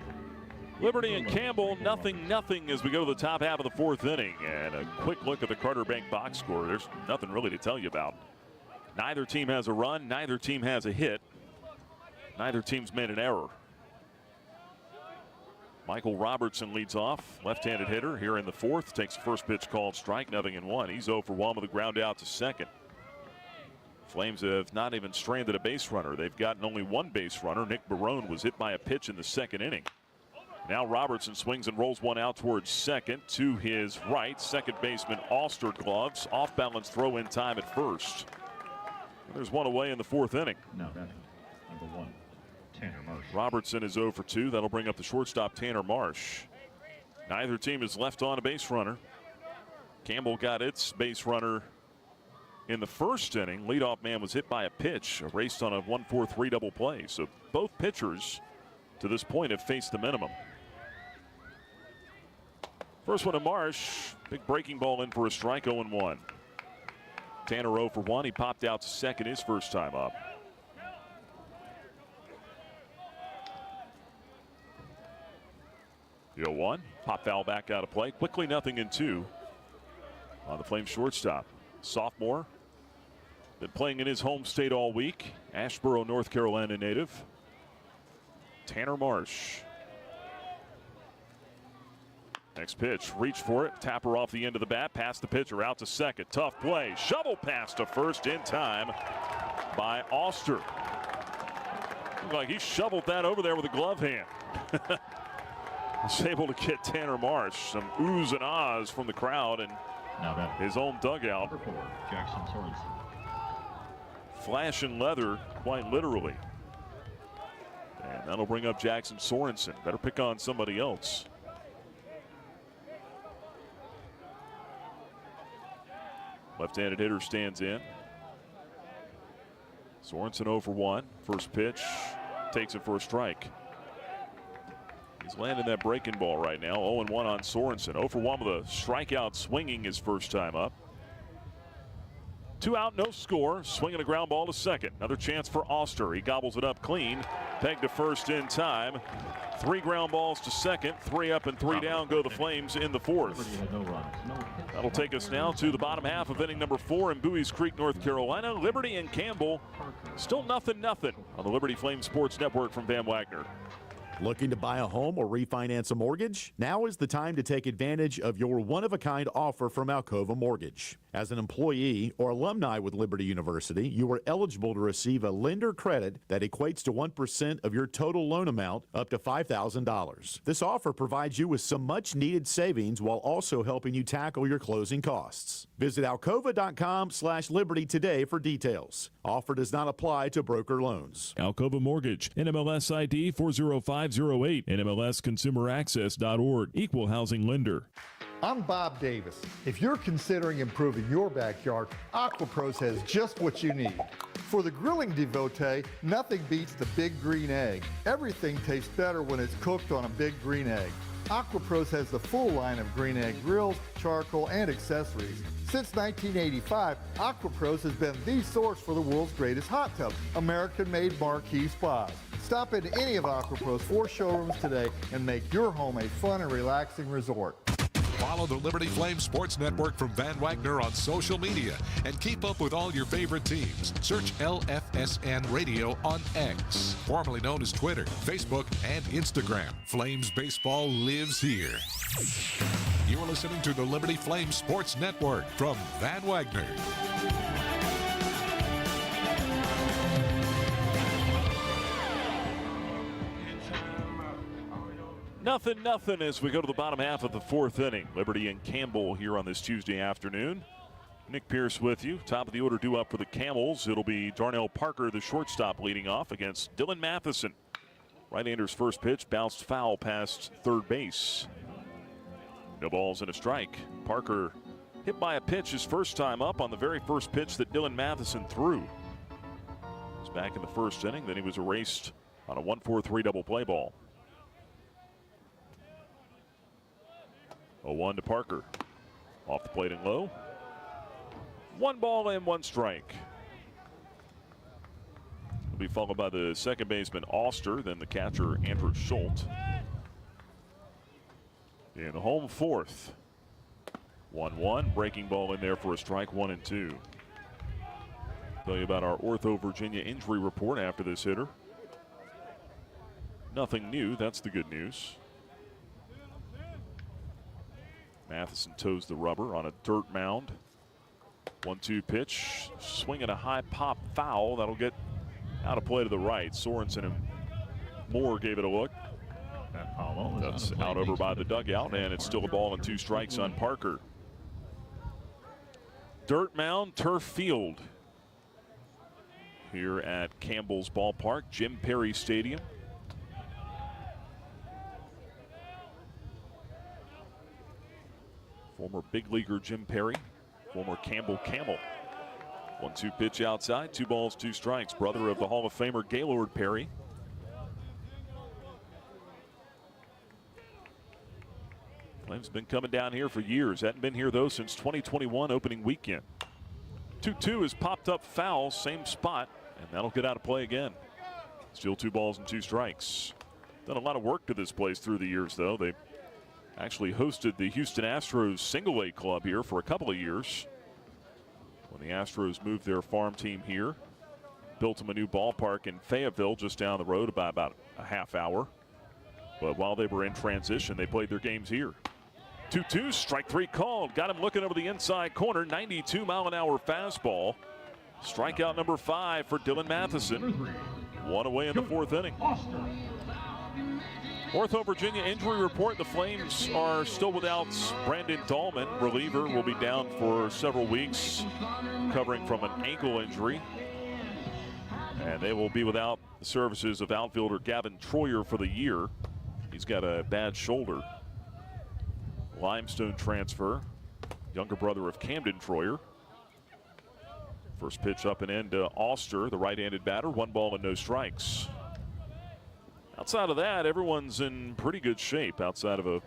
S2: Liberty and Campbell, 0-0 as we go to the top half of the 4th inning. And a quick look at the Carter Bank box score. There's nothing really to tell you about. Neither team has a run, neither team has a hit. Neither team's made an error. Michael Robertson leads off, left-handed hitter here in the fourth. Takes the first pitch called strike, 0-1. He's 0 for 1 with a ground out to second. Flames have not even stranded a base runner. They've gotten only one base runner. Nick Barone was hit by a pitch in the second inning. Now Robertson swings and rolls one out towards second to his right. Second baseman Alster gloves. Off balance throw in time at first. And there's one away in the fourth inning.
S4: Now batting, number 1, Tanner Marsh.
S2: Robertson is 0 for 2. That'll bring up the shortstop Tanner Marsh. Neither team has left on a base runner. Campbell got its base runner in the first inning. Leadoff man was hit by a pitch, erased on a 1-4-3 double play. So both pitchers to this point have faced the minimum. First one to Marsh. Big breaking ball in for a strike, 0-1. Tanner 0 for 1. He popped out to second his first time up. The 0-1. Pop foul back out of play. Quickly 0-2 on the Flames shortstop. Sophomore. Been playing in his home state all week. Asheboro, North Carolina native. Tanner Marsh. Next pitch, reach for it. Tapper off the end of the bat, past the pitcher, out to second. Tough play. Shovel pass to first in time by Alster. Looked like he shoveled that over there with a glove hand. Was able to get Tanner Marsh some oohs and ahs from the crowd and his own dugout.
S4: Number 4, Jackson Sorensen.
S2: Flash and leather, quite literally. And that'll bring up Jackson Sorensen. Better pick on somebody else. Left-handed hitter stands in. Sorensen 0 for 1. First pitch, takes it for a strike. He's landing that breaking ball right now. 0-1 on Sorensen. 0 for 1 with a strikeout, swinging his first time up. 2 out, no score. Swinging a ground ball to second. Another chance for Alster. He gobbles it up clean. Pegged to first in time. 3 ground balls to second. 3 up and 3 down go the Flames in the fourth. That'll take us now to the bottom half of inning number 4 in Buies Creek, North Carolina. Liberty and Campbell still 0-0 on the Liberty Flames Sports Network from Van Wagner.
S6: Looking to buy a home or refinance a mortgage? Now is the time to take advantage of your one-of-a-kind offer from Alcova Mortgage. As an employee or alumni with Liberty University, you are eligible to receive a lender credit that equates to 1% of your total loan amount up to $5,000. This offer provides you with some much-needed savings while also helping you tackle your closing costs. Visit alcova.com/liberty today for details. Offer does not apply to broker loans.
S5: Alcova Mortgage, NMLS ID 40508, NMLSconsumeraccess.org, Equal Housing Lender.
S9: I'm Bob Davis. If you're considering improving your backyard, AquaPros has just what you need. For the grilling devotee, nothing beats the big green egg. Everything tastes better when it's cooked on a big green egg. AquaPros has the full line of green egg grills, charcoal, and accessories. Since 1985, AquaPros has been the source for the world's greatest hot tub, American-made marquee spas. Stop into any of AquaPros 4 showrooms today and make your home a fun and relaxing resort.
S1: Follow the Liberty Flames Sports Network from Van Wagner on social media and keep up with all your favorite teams. Search LFSN Radio on X, formerly known as Twitter, Facebook, and Instagram. Flames baseball lives here. You're listening to the Liberty Flames Sports Network from Van Wagner.
S2: 0-0 as we go to the bottom half of the fourth inning. Liberty and Campbell here on this Tuesday afternoon. Nick Pierce with you. Top of the order due up for the Camels. It'll be Darnell Parker, the shortstop, leading off against Dylan Matheson. Right-hander's first pitch bounced foul past third base. No balls and a strike. Parker hit by a pitch his first time up on the very first pitch that Dylan Matheson threw. He was back in the first inning. Then he was erased on a 1-4-3 double play ball. 0-1 to Parker. Off the plate and low. 1 ball and 1 strike. He'll be followed by the second baseman Alster, then the catcher Andrew Schultz. In the home fourth. 1-1. Breaking ball in there for a strike, 1-2. Tell you about our Ortho Virginia injury report after this hitter. nothing new. That's the good news. Matheson toes the rubber on a dirt mound. 1-2 pitch. Swinging a high pop foul. That'll get out of play to the right. Sorensen and Moore gave it a look. That's out over by the dugout, and it's still a ball and 2 strikes on Parker. Dirt mound, turf field here at Campbell's ballpark, Jim Perry Stadium. Former big leaguer Jim Perry, former Campbell Camel. 1-2 pitch outside, 2 balls, 2 strikes. Brother of the Hall of Famer Gaylord Perry. Flames been coming down here for years. Hadn't been here though since 2021 opening weekend. 2-2 is popped up foul, same spot, and that'll get out of play again. Still 2 balls and 2 strikes. Done a lot of work to this place through the years though. They actually hosted the Houston Astros single A club here for a couple of years. When the Astros moved their farm team here, built them a new ballpark in Fayetteville just down the road by about a half hour. But while they were in transition, they played their games here. 2-2, strike 3 called. Got him looking over the inside corner. 92-mile-an-hour fastball. Strikeout number 5 for Dylan Matheson. 1 away in the 4th inning. Ortho Virginia injury report. The Flames are still without Brandon Dahlman. Reliever will be down for several weeks, covering from an ankle injury. And they will be without the services of outfielder Gavin Troyer for the year. He's got a bad shoulder. Limestone transfer. Younger brother of Camden Troyer. First pitch up and in to Auster, the right-handed batter. 1 ball and no strikes. Outside of that, everyone's in pretty good shape outside of the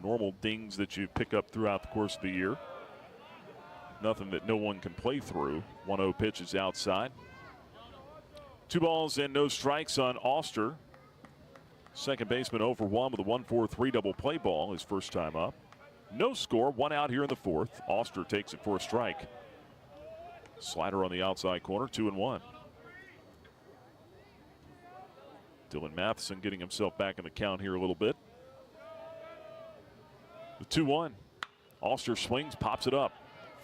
S2: normal dings that you pick up throughout the course of the year. Nothing that no one can play through. 1-0 pitch is outside. 2 balls and no strikes on Auster. Second baseman 0 for 1 with a 1-4-3 double play ball his first time up. No score, 1 out here in the 4th. Auster takes it for a strike. Slider on the outside corner, 2-1. Dylan Matheson getting himself back in the count here a little bit. The 2-1. Auster swings, pops it up.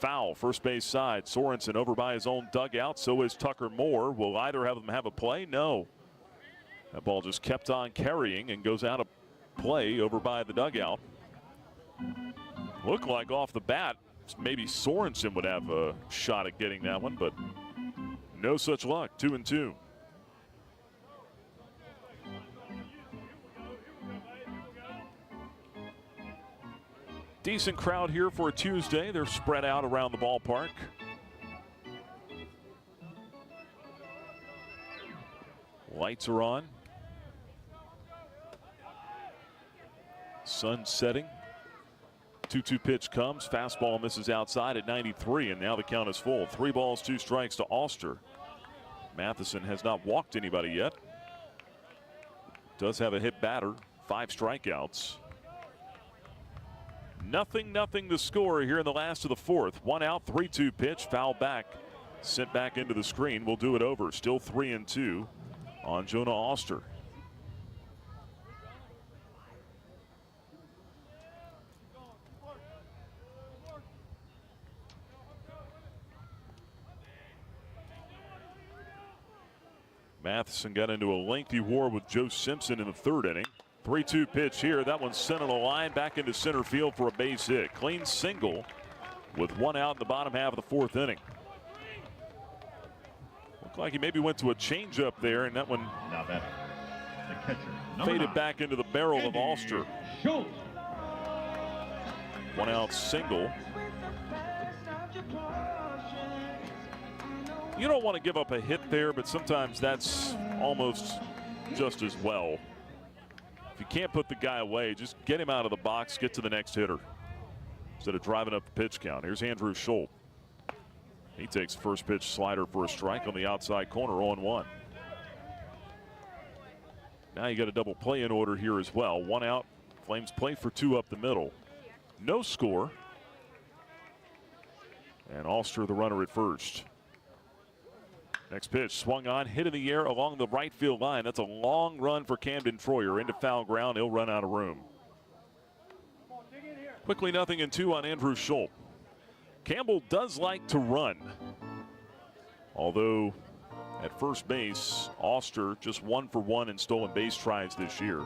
S2: Foul, first base side. Sorensen over by his own dugout. So is Tucker Moore. Will either of them have a play? No. That ball just kept on carrying and goes out of play over by the dugout. Looked like off the bat, maybe Sorensen would have a shot at getting that one, but no such luck. 2-2. Decent crowd here for a Tuesday. They're spread out around the ballpark. Lights are on. Sun setting. 2-2 pitch comes. Fastball misses outside at 93, and now the count is full. 3 balls, 2 strikes to Auster. Matheson has not walked anybody yet. Does have a hit batter. 5 strikeouts. Nothing the score here in the last of the 4th. 1 out, 3-2 pitch, foul back. Sent back into the screen. We'll do it over. Still 3-2 on Jonah Auster. Matheson got into a lengthy war with Joe Simpson in the 3rd inning. 3-2 pitch here. That one's sent on a line back into center field for a base hit. Clean single with 1 out in the bottom half of the 4th inning. Looked like he maybe went to a changeup there, and that one faded back into the barrel of Auster. 1 out single. You don't want to give up a hit there, but sometimes that's almost just as well. If you can't put the guy away, just get him out of the box, get to the next hitter instead of driving up the pitch count. Here's Andrew Schultz. He takes the first pitch slider for a strike on the outside corner, 0-1. Now you got a double play in order here as well. 1 out. Flames play for 2 up the middle. No score. And Auster the runner at first. Next pitch swung on, hit in the air along the right field line. That's a long run for Camden Troyer into foul ground. He'll run out of room. Quickly 0-2 on Andrew Schultz. Campbell does like to run. Although at first base, Oster just 1 for 1 in stolen base tries this year.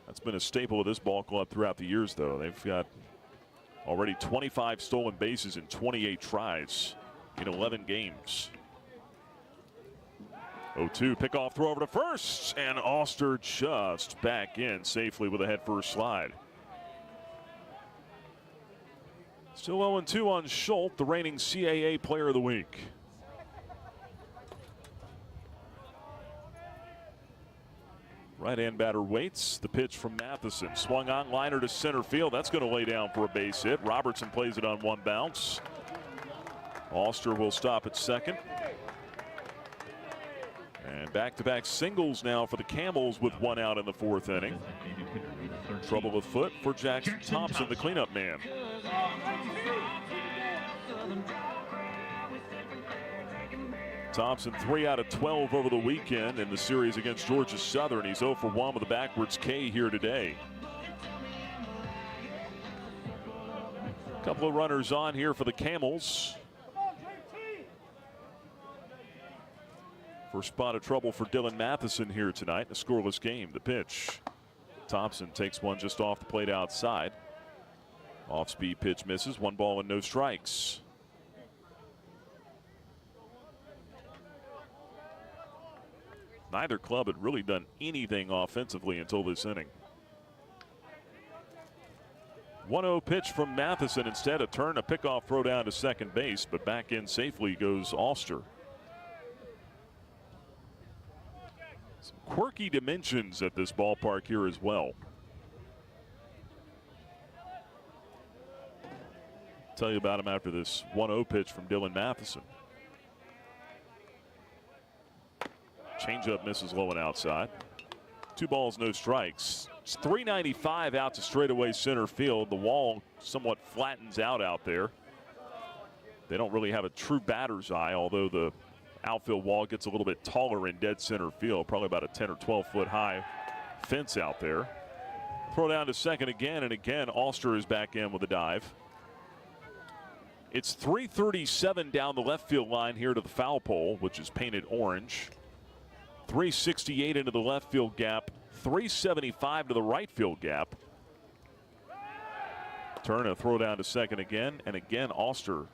S2: That's been a staple of this ball club throughout the years, though. They've got already 25 stolen bases in 28 tries in 11 games. 0-2, pickoff throw over to first, and Oster just back in safely with a head-first slide. Still 0-2 on Schultz, the reigning CAA Player of the Week. Right-hand batter waits. The pitch from Matheson. Swung on, liner to center field. That's going to lay down for a base hit. Robertson plays it on one bounce. Oster will stop at second. And back-to-back singles now for the Camels with 1 out in the 4th inning. Trouble afoot for Jackson Thompson, the cleanup man. Thompson 3 out of 12 over the weekend in the series against Georgia Southern. He's 0 for 1 with a backwards K here today. A couple of runners on here for the Camels. First spot of trouble for Dylan Matheson here tonight in a scoreless game. The pitch. Thompson takes one just off the plate outside. Off-speed pitch misses. 1 ball and no strikes. Neither club had really done anything offensively until this inning. 1-0 pitch from Matheson. Instead, a turn, a pickoff throw down to second base, but back in safely goes Oster. Some quirky dimensions at this ballpark here as well. Tell you about him after this 1-0 pitch from Dylan Matheson. Changeup misses low and outside. 2 balls, no strikes. It's 395 out to straightaway center field. The wall somewhat flattens out there. They don't really have a true batter's eye, although the outfield wall gets a little bit taller in dead center field, probably about a 10 or 12 foot high fence out there. Throw down to second again, and again Oster is back in with a dive. It's 337 down the left field line here to the foul pole, which is painted orange. 368 into the left field gap, 375 to the right field gap. Turn, a throw down to second again, and again Oster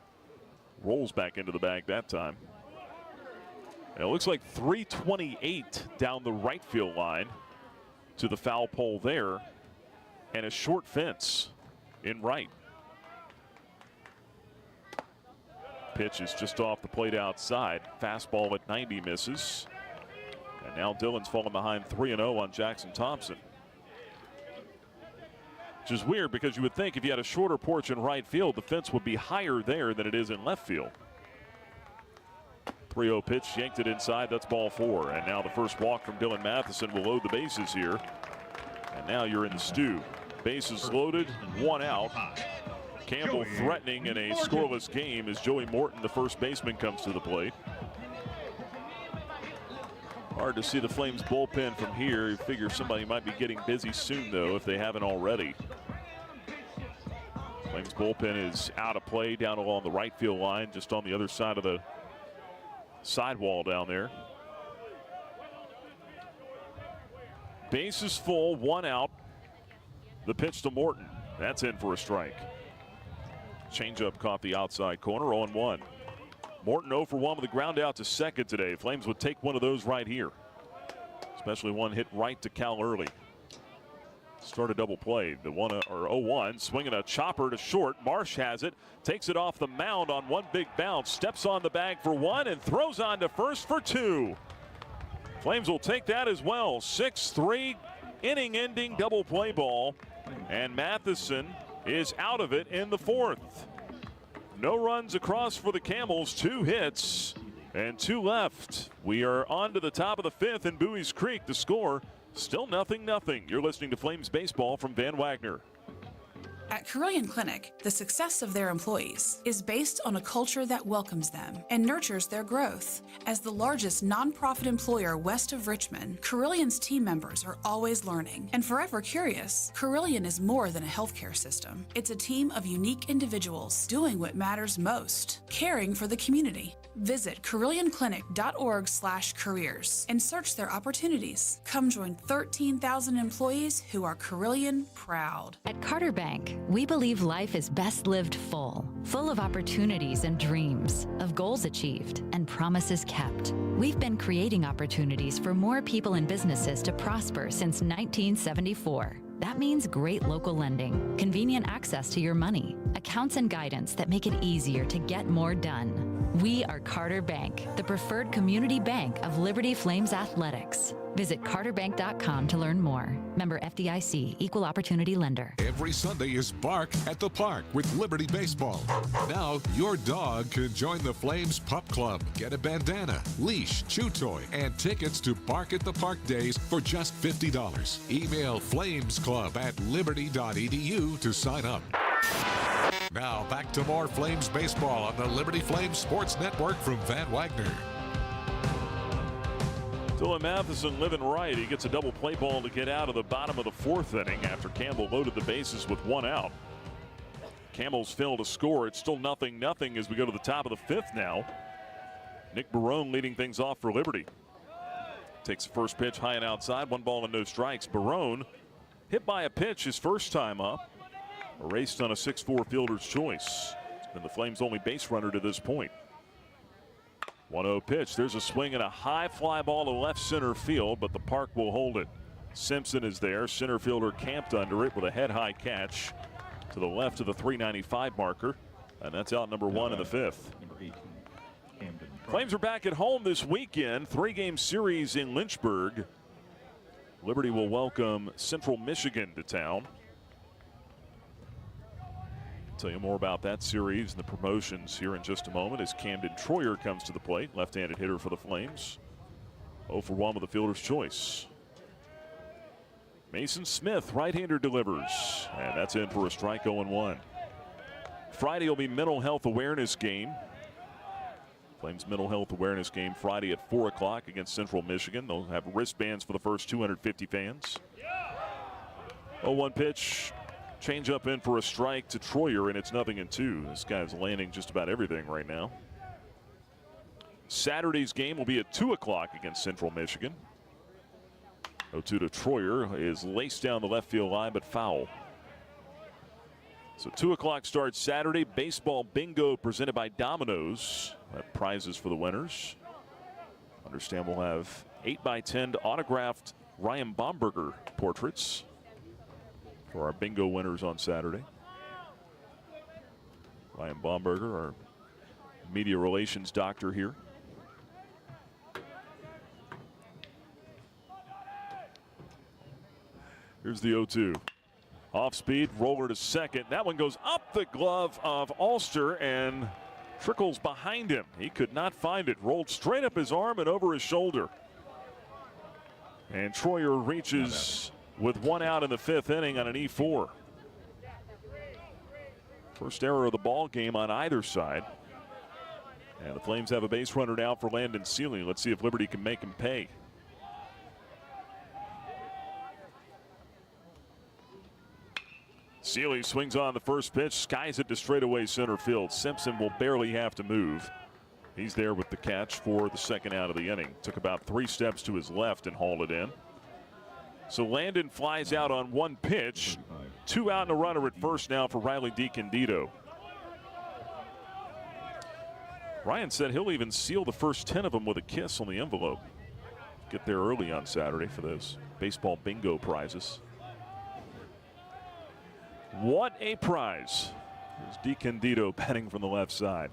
S2: rolls back into the bag that time. And it looks like 328 down the right field line to the foul pole there, and a short fence in right. Pitch is just off the plate outside. Fastball at 90 misses. And now Dylan's falling behind 3-0 on Jackson Thompson. Which is weird because you would think if you had a shorter porch in right field, the fence would be higher there than it is in left field. 3-0 pitch, yanked it inside. That's ball 4. And now the first walk from Dylan Matheson will load the bases here. And now you're in the stew. Bases loaded, 1 out. Campbell threatening in a scoreless game as Joey Morton, the first baseman, comes to the plate. Hard to see the Flames bullpen from here. You figure somebody might be getting busy soon, though, if they haven't already. Flames bullpen is out of play down along the right field line, just on the other side of the sidewall down there. Bases full, 1 out. The pitch to Morton. That's in for a strike. Changeup caught the outside corner, 0-1. Morton 0 for 1 with a ground out to second today. Flames would take one of those right here, especially one hit right to Cal early. Start a double play. The 0-1, swinging a chopper to short. Marsh has it, takes it off the mound on one big bounce, steps on the bag for 1 and throws on to first for 2. Flames will take that as well. 6-3 inning-ending double play ball, and Matheson is out of it in the 4th. No runs across for the Camels, 2 hits and 2 left. We are on to the top of the 5th in Bowie's Creek. The score still 0-0. You're listening to Flames Baseball from Van Wagner.
S10: At Carillion Clinic, the success of their employees is based on a culture that welcomes them and nurtures their growth. As the largest nonprofit employer west of Richmond, Carillion's team members are always learning and forever curious. Carillion is more than a healthcare system. It's a team of unique individuals doing what matters most, caring for the community. Visit carillionclinic.org/careers and search their opportunities. Come join 13,000 employees who are Carillion proud.
S11: At Carter Bank, we believe life is best lived full of opportunities and dreams, of goals achieved and promises kept. We've been creating opportunities for more people and businesses to prosper since 1974. That means great local lending, convenient access to your money, accounts and guidance that make it easier to get more done. We are Carter Bank, the preferred community bank of Liberty Flames Athletics. Visit carterbank.com to learn more. Member FDIC, Equal Opportunity Lender.
S1: Every Sunday is Bark at the Park with Liberty Baseball. Now your dog can join the Flames Pup Club. Get a bandana, leash, chew toy, and tickets to Bark at the Park days for just $50. Email flamesclub@liberty.edu to sign up. Now back to more Flames baseball on the Liberty Flames Sports Network from Van Wagner.
S2: Dylan Matheson living right. He gets a double play ball to get out of the bottom of the fourth inning after Campbell loaded the bases with one out. Camels fail to score. It's still 0-0 as we go to the top of the fifth now. Nick Barone leading things off for Liberty. Takes the first pitch high and outside. 1 ball and no strikes. Barone hit by a pitch his first time up. Erased on a 6-4 fielder's choice. It's been the Flames' only base runner to this point. 1-0 pitch. There's a swing and a high fly ball to left center field, but the park will hold it. Simpson is there. Center fielder camped under it with a head-high catch to the left of the 395 marker. And that's out number 1 in the fifth. Flames are back at home this weekend. 3-game series in Lynchburg. Liberty will welcome Central Michigan to town. Tell you more about that series and the promotions here in just a moment as Camden Troyer comes to the plate. Left-handed hitter for the Flames. 0 for 1 with a fielder's choice. Mason Smith, right-hander, delivers. And that's in for a strike, 0-1. Friday will be mental health awareness game. Flames mental health awareness game Friday at 4 o'clock against Central Michigan. They'll have wristbands for the first 250 fans. 0-1 pitch. Change up in for a strike to Troyer, and it's 0-2. This guy's landing just about everything right now. Saturday's game will be at 2 o'clock against Central Michigan. 0-2 to Troyer is laced down the left field line, but foul. So 2 o'clock starts Saturday. Baseball bingo presented by Domino's. That prizes for the winners. Understand we'll have 8x10 autographed Ryan Bomberger portraits for our bingo winners on Saturday. Ryan Bomberger, our media relations doctor here. Here's the 0-2. Off speed, roller to second. That one goes up the glove of Ulster and trickles behind him. He could not find it. Rolled straight up his arm and over his shoulder. And Troyer reaches with 1 out in the fifth inning on an E4. First error of the ball game on either side. And the Flames have a base runner now for Landon Seeley. Let's see if Liberty can make him pay. Seeley swings on the first pitch, skies it to straightaway center field. Simpson will barely have to move. He's there with the catch for the second out of the inning. Took about 3 steps to his left and hauled it in. So Landon flies out on 1 pitch. 2 out and a runner at first now for Riley DiCandido. Ryan said he'll even seal the first 10 of them with a kiss on the envelope. Get there early on Saturday for those baseball bingo prizes. What a prize. There's DiCandido batting from the left side.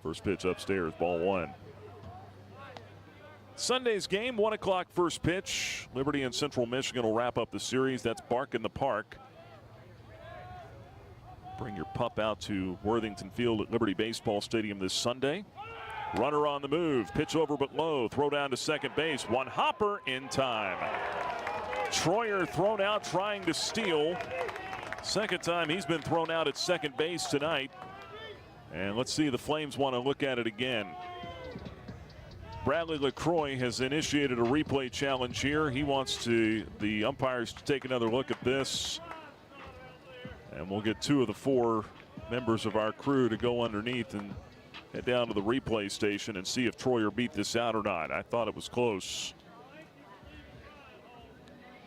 S2: First pitch upstairs, ball 1. Sunday's game, 1 o'clock first pitch. Liberty and Central Michigan will wrap up the series. That's Bark in the Park. Bring your pup out to Worthington Field at Liberty Baseball Stadium this Sunday. Runner on the move. Pitch over but low. Throw down to second base. One hopper in time. Troyer thrown out trying to steal. Second time he's been thrown out at second base tonight. And let's see, the Flames want to look at it again. Bradley LaCroix has initiated a replay challenge here. He wants the umpires to take another look at this. And we'll get 2 of the 4 members of our crew to go underneath and head down to the replay station and see if Troyer beat this out or not. I thought it was close.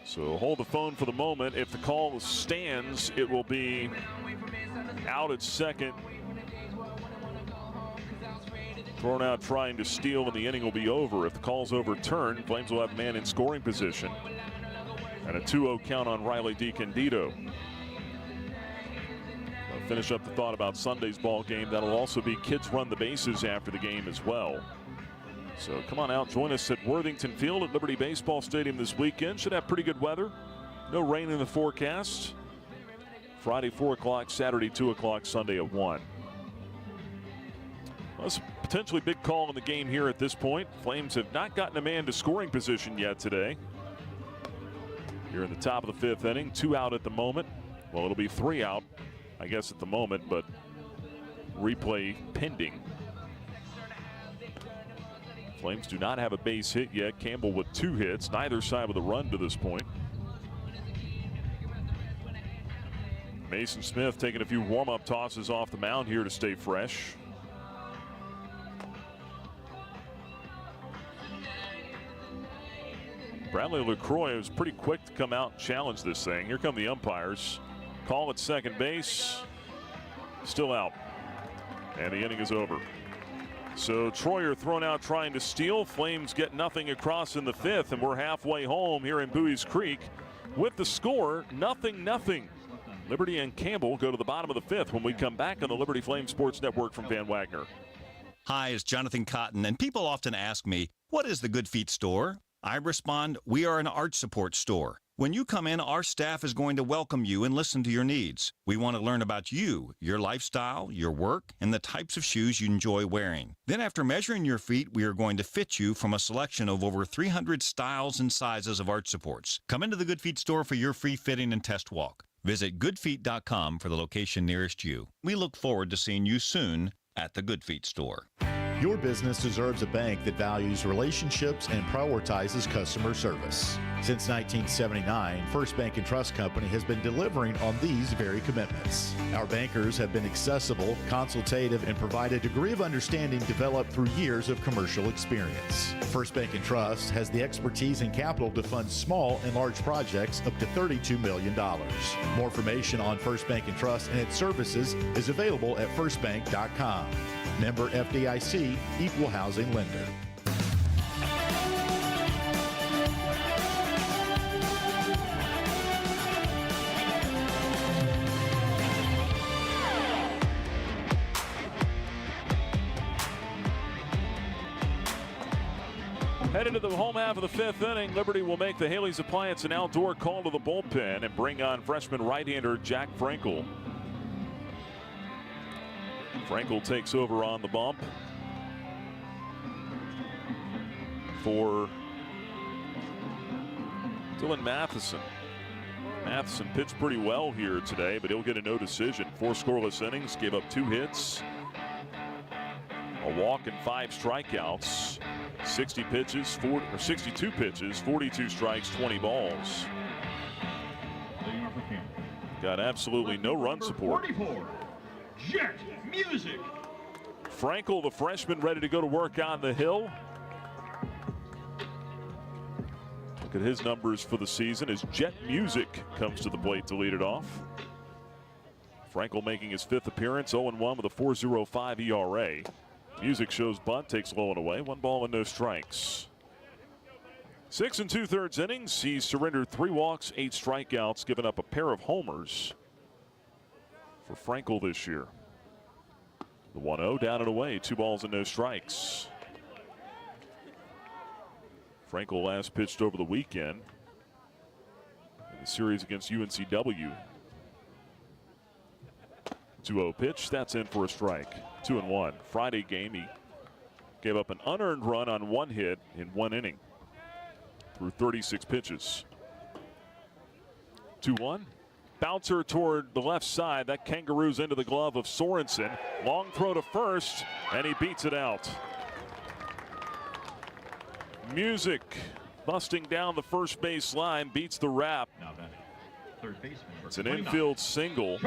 S2: So hold the phone for the moment. If the call stands, it will be out at second. Thrown out trying to steal, and the inning will be over. If the call's overturned, Flames will have a man in scoring position. And a 2-0 count on Riley DiCandido. I'll finish up the thought about Sunday's ball game. That'll also be Kids Run the Bases after the game as well. So come on out, join us at Worthington Field at Liberty Baseball Stadium this weekend. Should have pretty good weather. No rain in the forecast. Friday 4 o'clock, Saturday 2 o'clock, Sunday at 1. Well, it's a potentially big call in the game here at this point. Flames have not gotten a man to scoring position yet today. Here in the top of the 5th inning, 2 out at the moment. Well, it'll be 3 out, I guess, at the moment, but replay pending. Flames do not have a base hit yet. Campbell with 2 hits, neither side with a run to this point. Mason Smith taking a few warm-up tosses off the mound here to stay fresh. Bradley LaCroix was pretty quick to come out and challenge this thing. Here come the umpires. Call at second base. Still out. And the inning is over. So Troyer thrown out trying to steal. Flames get nothing across in the 5th, and we're halfway home here in Bowie's Creek with the score 0-0. Liberty and Campbell go to the bottom of the 5th when we come back on the Liberty Flame Sports Network from Van Wagner.
S15: Hi, it's Jonathan Cotton, and people often ask me, what is the Good Feet store? I respond, we are an arch support store. When you come in, our staff is going to welcome you and listen to your needs. We want to learn about you, your lifestyle, your work, and the types of shoes you enjoy wearing. Then after measuring your feet, we are going to fit you from a selection of over 300 styles and sizes of arch supports. Come into the Good Feet store for your free fitting and test walk. Visit goodfeet.com for the location nearest you. We look forward to seeing you soon at the Good Feet store.
S6: Your business deserves a bank that values relationships and prioritizes customer service. Since 1979, First Bank and Trust Company has been delivering on these very commitments. Our bankers have been accessible, consultative, and provide a degree of understanding developed through years of commercial experience. First Bank and Trust has the expertise and capital to fund small and large projects up to $32 million. More information on First Bank and Trust and its services is available at firstbank.com. Member FDIC, Equal Housing Lender.
S2: Headed to the home half of the 5th inning, Liberty will make the Haley's Appliance an outdoor call to the bullpen and bring on freshman right-hander Jack Frankel. Frankel takes over on the bump for Dylan Matheson. Matheson pitched pretty well here today, but he'll get a no decision. 4 scoreless innings, gave up 2 hits, a walk and 5 strikeouts. 62 pitches, 42 strikes, 20 balls. Got absolutely no run support.
S4: 44, Jet Music.
S2: Frankel, the freshman, ready to go to work on the hill. Look at his numbers for the season as Jet Music comes to the plate to lead it off. Frankel making his 5th appearance, 0-1 with a 4.05 ERA. Music shows bunt, takes low and away. 1 ball and no strikes. 6 2/3 innings. He's surrendered 3 walks, 8 strikeouts, given up a pair of homers for Frankel this year. The 1-0 down and away, 2 balls and no strikes. Frankel last pitched over the weekend in the series against UNCW. 2-0 pitch, that's in for a strike. 2-1. Friday game, he gave up an unearned run on 1 hit in 1 inning through 36 pitches. 2-1. Bouncer toward the left side. That kangaroos into the glove of Sorensen. Long throw to first, and he beats it out. Music busting down the first base line, beats the wrap. It's an infield single.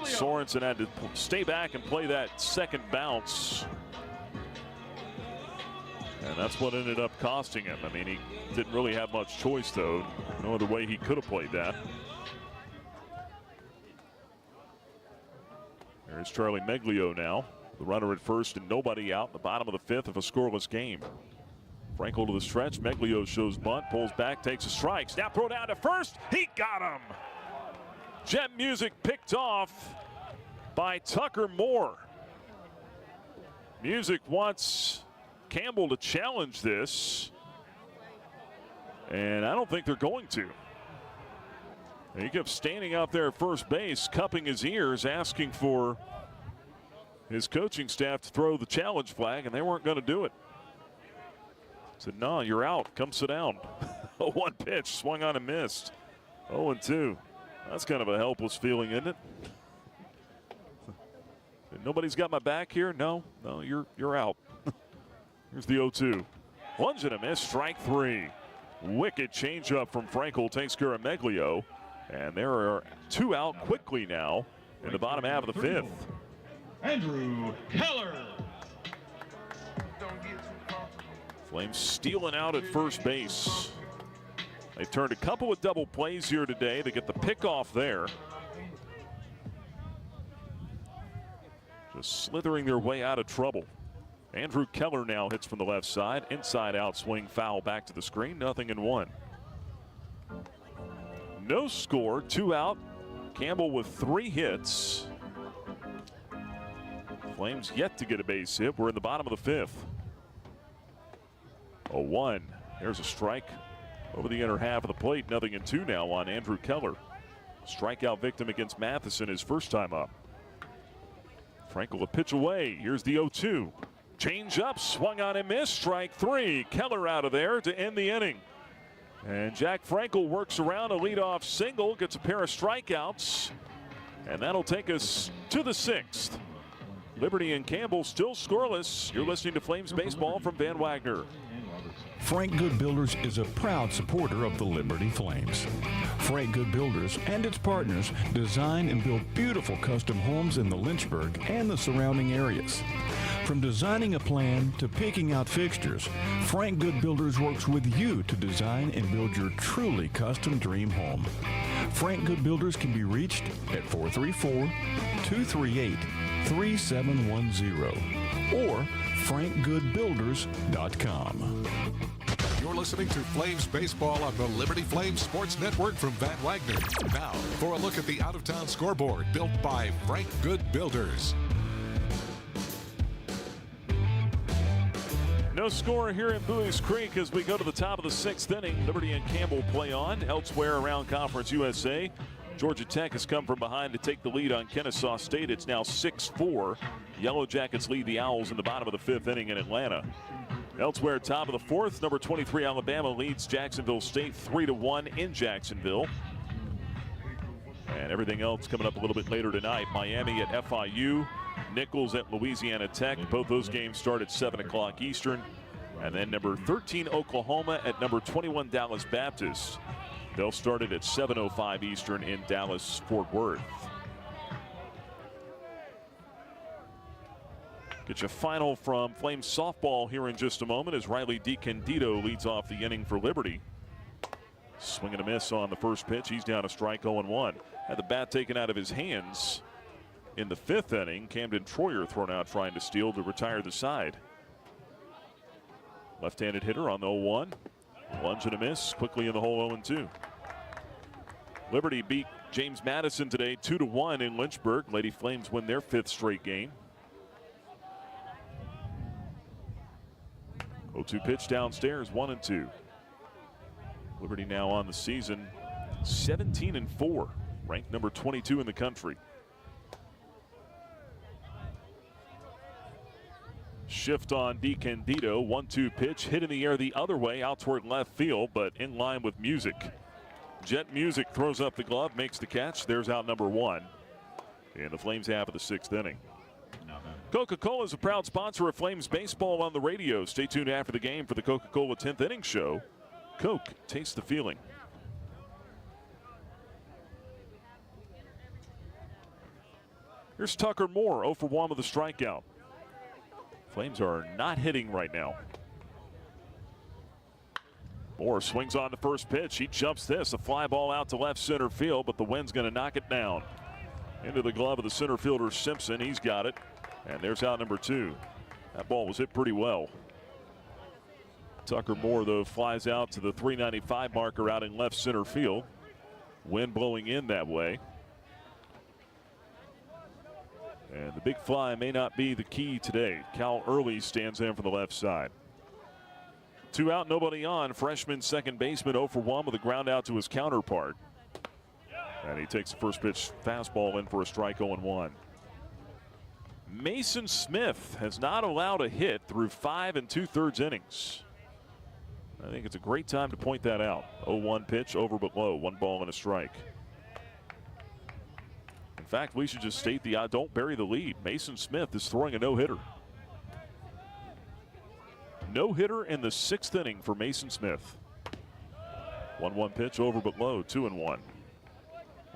S2: Sorensen had to stay back and play that second bounce. And that's what ended up costing him. I mean, he didn't really have much choice, though. No other way he could have played that. There's Charlie Meglio now. The runner at first and nobody out in the bottom of the fifth of a scoreless game. Frankel to the stretch. Meglio shows bunt, pulls back, takes a strike. Snap throw down to first. He got him. Jet Music picked off by Tucker Moore. Music wants Campbell to challenge this, and I don't think they're going to. He kept standing out there at first base, cupping his ears, asking for his coaching staff to throw the challenge flag, and they weren't going to do it. Said, no, you're out. Come sit down. A one pitch, swung on and missed. 0-2. That's kind of a helpless feeling, isn't it? Nobody's got my back here? No, you're out. Here's the 0-2. Lunge and a miss, strike three. Wicked changeup from Frankel takes care of Meglio. And there are two out quickly now in the bottom half of the fifth.
S4: Andrew Keller.
S2: Flames stealing out at first base. They turned a couple of double plays here today to get the pickoff there. Just slithering their way out of trouble. Andrew Keller now hits from the left side. Inside out swing, foul back to the screen. 0-1. No score, two out. Campbell with 3 hits. Flames yet to get a base hit. We're in the bottom of the fifth. 0-1. There's a strike over the inner half of the plate. 0-2 now on Andrew Keller. Strikeout victim against Matheson his first time up. Frankel a pitch away. Here's the 0-2. Change up, swung on and missed. Strike three. Keller out of there to end the inning. And Jack Frankel works around a leadoff single, gets a pair of strikeouts, and that'll take us to the 6th. Liberty and Campbell still scoreless. You're listening to Flames Baseball from Van Wagner.
S12: Frank Good Builders is a proud supporter of the Liberty Flames. Frank Good Builders and its partners design and build beautiful custom homes in the Lynchburg and the surrounding areas. From designing a plan to picking out fixtures, Frank Good Builders works with you to design and build your truly custom dream home. Frank Good Builders can be reached at 434-238-3710 or frankgoodbuilders.com.
S1: You're listening to Flames Baseball on the Liberty Flames Sports Network from Van Wagner. Now, for a look at the out-of-town scoreboard built by Frank Good Builders.
S2: No score here in Bowie's Creek as we go to the top of the 6th inning. Liberty and Campbell play on. Elsewhere around Conference USA, Georgia Tech has come from behind to take the lead on Kennesaw State. It's now 6-4. Yellow Jackets lead the Owls in the bottom of the 5th inning in Atlanta. Elsewhere, top of the 4th, number 23 Alabama leads Jacksonville State 3-1 in Jacksonville. And everything else coming up a little bit later tonight. Miami at FIU. Nichols at Louisiana Tech. Both those games start at 7 o'clock Eastern. And then number 13 Oklahoma at number 21 Dallas Baptist. They'll start it at 7:05 Eastern in Dallas-Fort Worth. Get your final from Flames softball here in just a moment as Riley DiCandido leads off the inning for Liberty. Swing and a miss on the first pitch. He's down a strike, 0-1. Had the bat taken out of his hands in the 5th inning. Camden Troyer thrown out trying to steal to retire the side. Left-handed hitter on the 0-1. Lunge and a miss quickly in the hole, 0-2. Liberty beat James Madison today 2-1 in Lynchburg. Lady Flames win their 5th straight game. 0-2 pitch downstairs, 1-2. Liberty now on the season 17-4, ranked number 22 in the country. Shift on DiCandido, 1-2 pitch, hit in the air the other way, out toward left field, but in line with Music. Jet Music throws up the glove, makes the catch. There's out number 1 in the Flames half of the 6th inning. Coca-Cola is a proud sponsor of Flames baseball on the radio. Stay tuned after the game for the Coca-Cola 10th inning show. Coke, taste the feeling. Here's Tucker Moore, 0 for 1 with a strikeout. Flames are not hitting right now. Moore swings on the first pitch. He jumps this. A fly ball out to left center field, but the wind's going to knock it down. Into the glove of the center fielder Simpson. He's got it. And there's out number 2. That ball was hit pretty well. Tucker Moore, though, flies out to the 395 marker out in left center field. Wind blowing in that way. And the big fly may not be the key today. Cal Early stands in for the left side. 2 out, nobody on. Freshman second baseman 0 for 1 with a ground out to his counterpart. And he takes the first pitch fastball in for a strike, 0-1. Mason Smith has not allowed a hit through 5 2/3 innings. I think it's a great time to point that out. 0-1 pitch, over but low, 1 ball and a strike. In fact, we should just state the don't bury the lead. Mason Smith is throwing a no-hitter. No-hitter in the 6th inning for Mason Smith. 1-1 pitch, over but low, 2-1.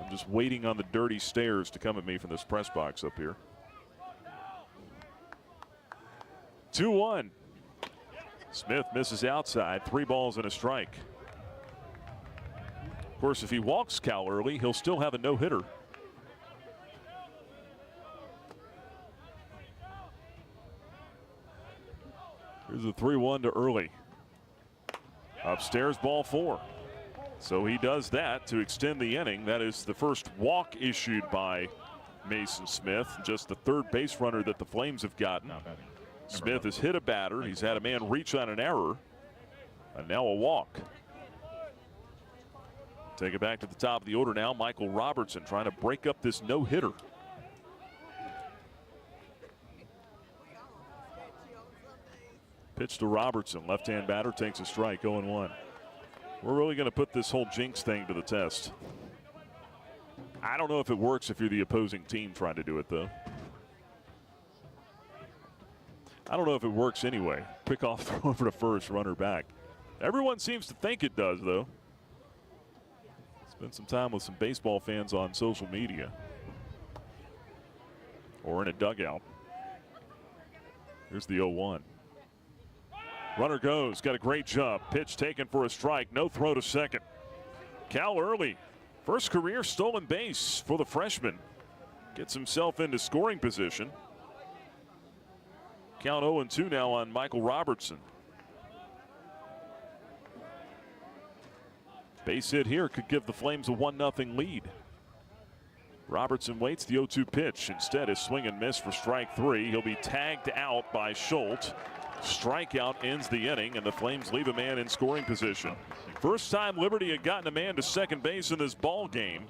S2: I'm just waiting on the dirty stares to come at me from this press box up here. 2-1. Smith misses outside, 3 balls and a strike. Of course, if he walks Cal Early, he'll still have a no-hitter. Here's a 3-1 to Early. Upstairs, ball 4. So he does that to extend the inning. That is the first walk issued by Mason Smith, just the 3rd base runner that the Flames have gotten. Smith has hit a batter. He's had a man reach on an error. And now a walk. Take it back to the top of the order now. Michael Robertson trying to break up this no-hitter. Pitch to Robertson. Left-hand batter takes a strike, 0-1. We're really going to put this whole jinx thing to the test. I don't know if it works if you're the opposing team trying to do it, though. I don't know if it works anyway. Pick off, throw over to first, runner back. Everyone seems to think it does, though. Spent some time with some baseball fans on social media or in a dugout. Here's the 0-1. Runner goes, got a great jump. Pitch taken for a strike, no throw to second. Cal Early, first career stolen base for the freshman. Gets himself into scoring position. Count 0-2 now on Michael Robertson. Base hit here could give the Flames a 1-0 lead. Robertson waits the 0-2 pitch. Instead, his swing and miss for strike 3. He'll be tagged out by Schultz. Strikeout ends the inning, and the Flames leave a man in scoring position. First time Liberty had gotten a man to second base in this ball game,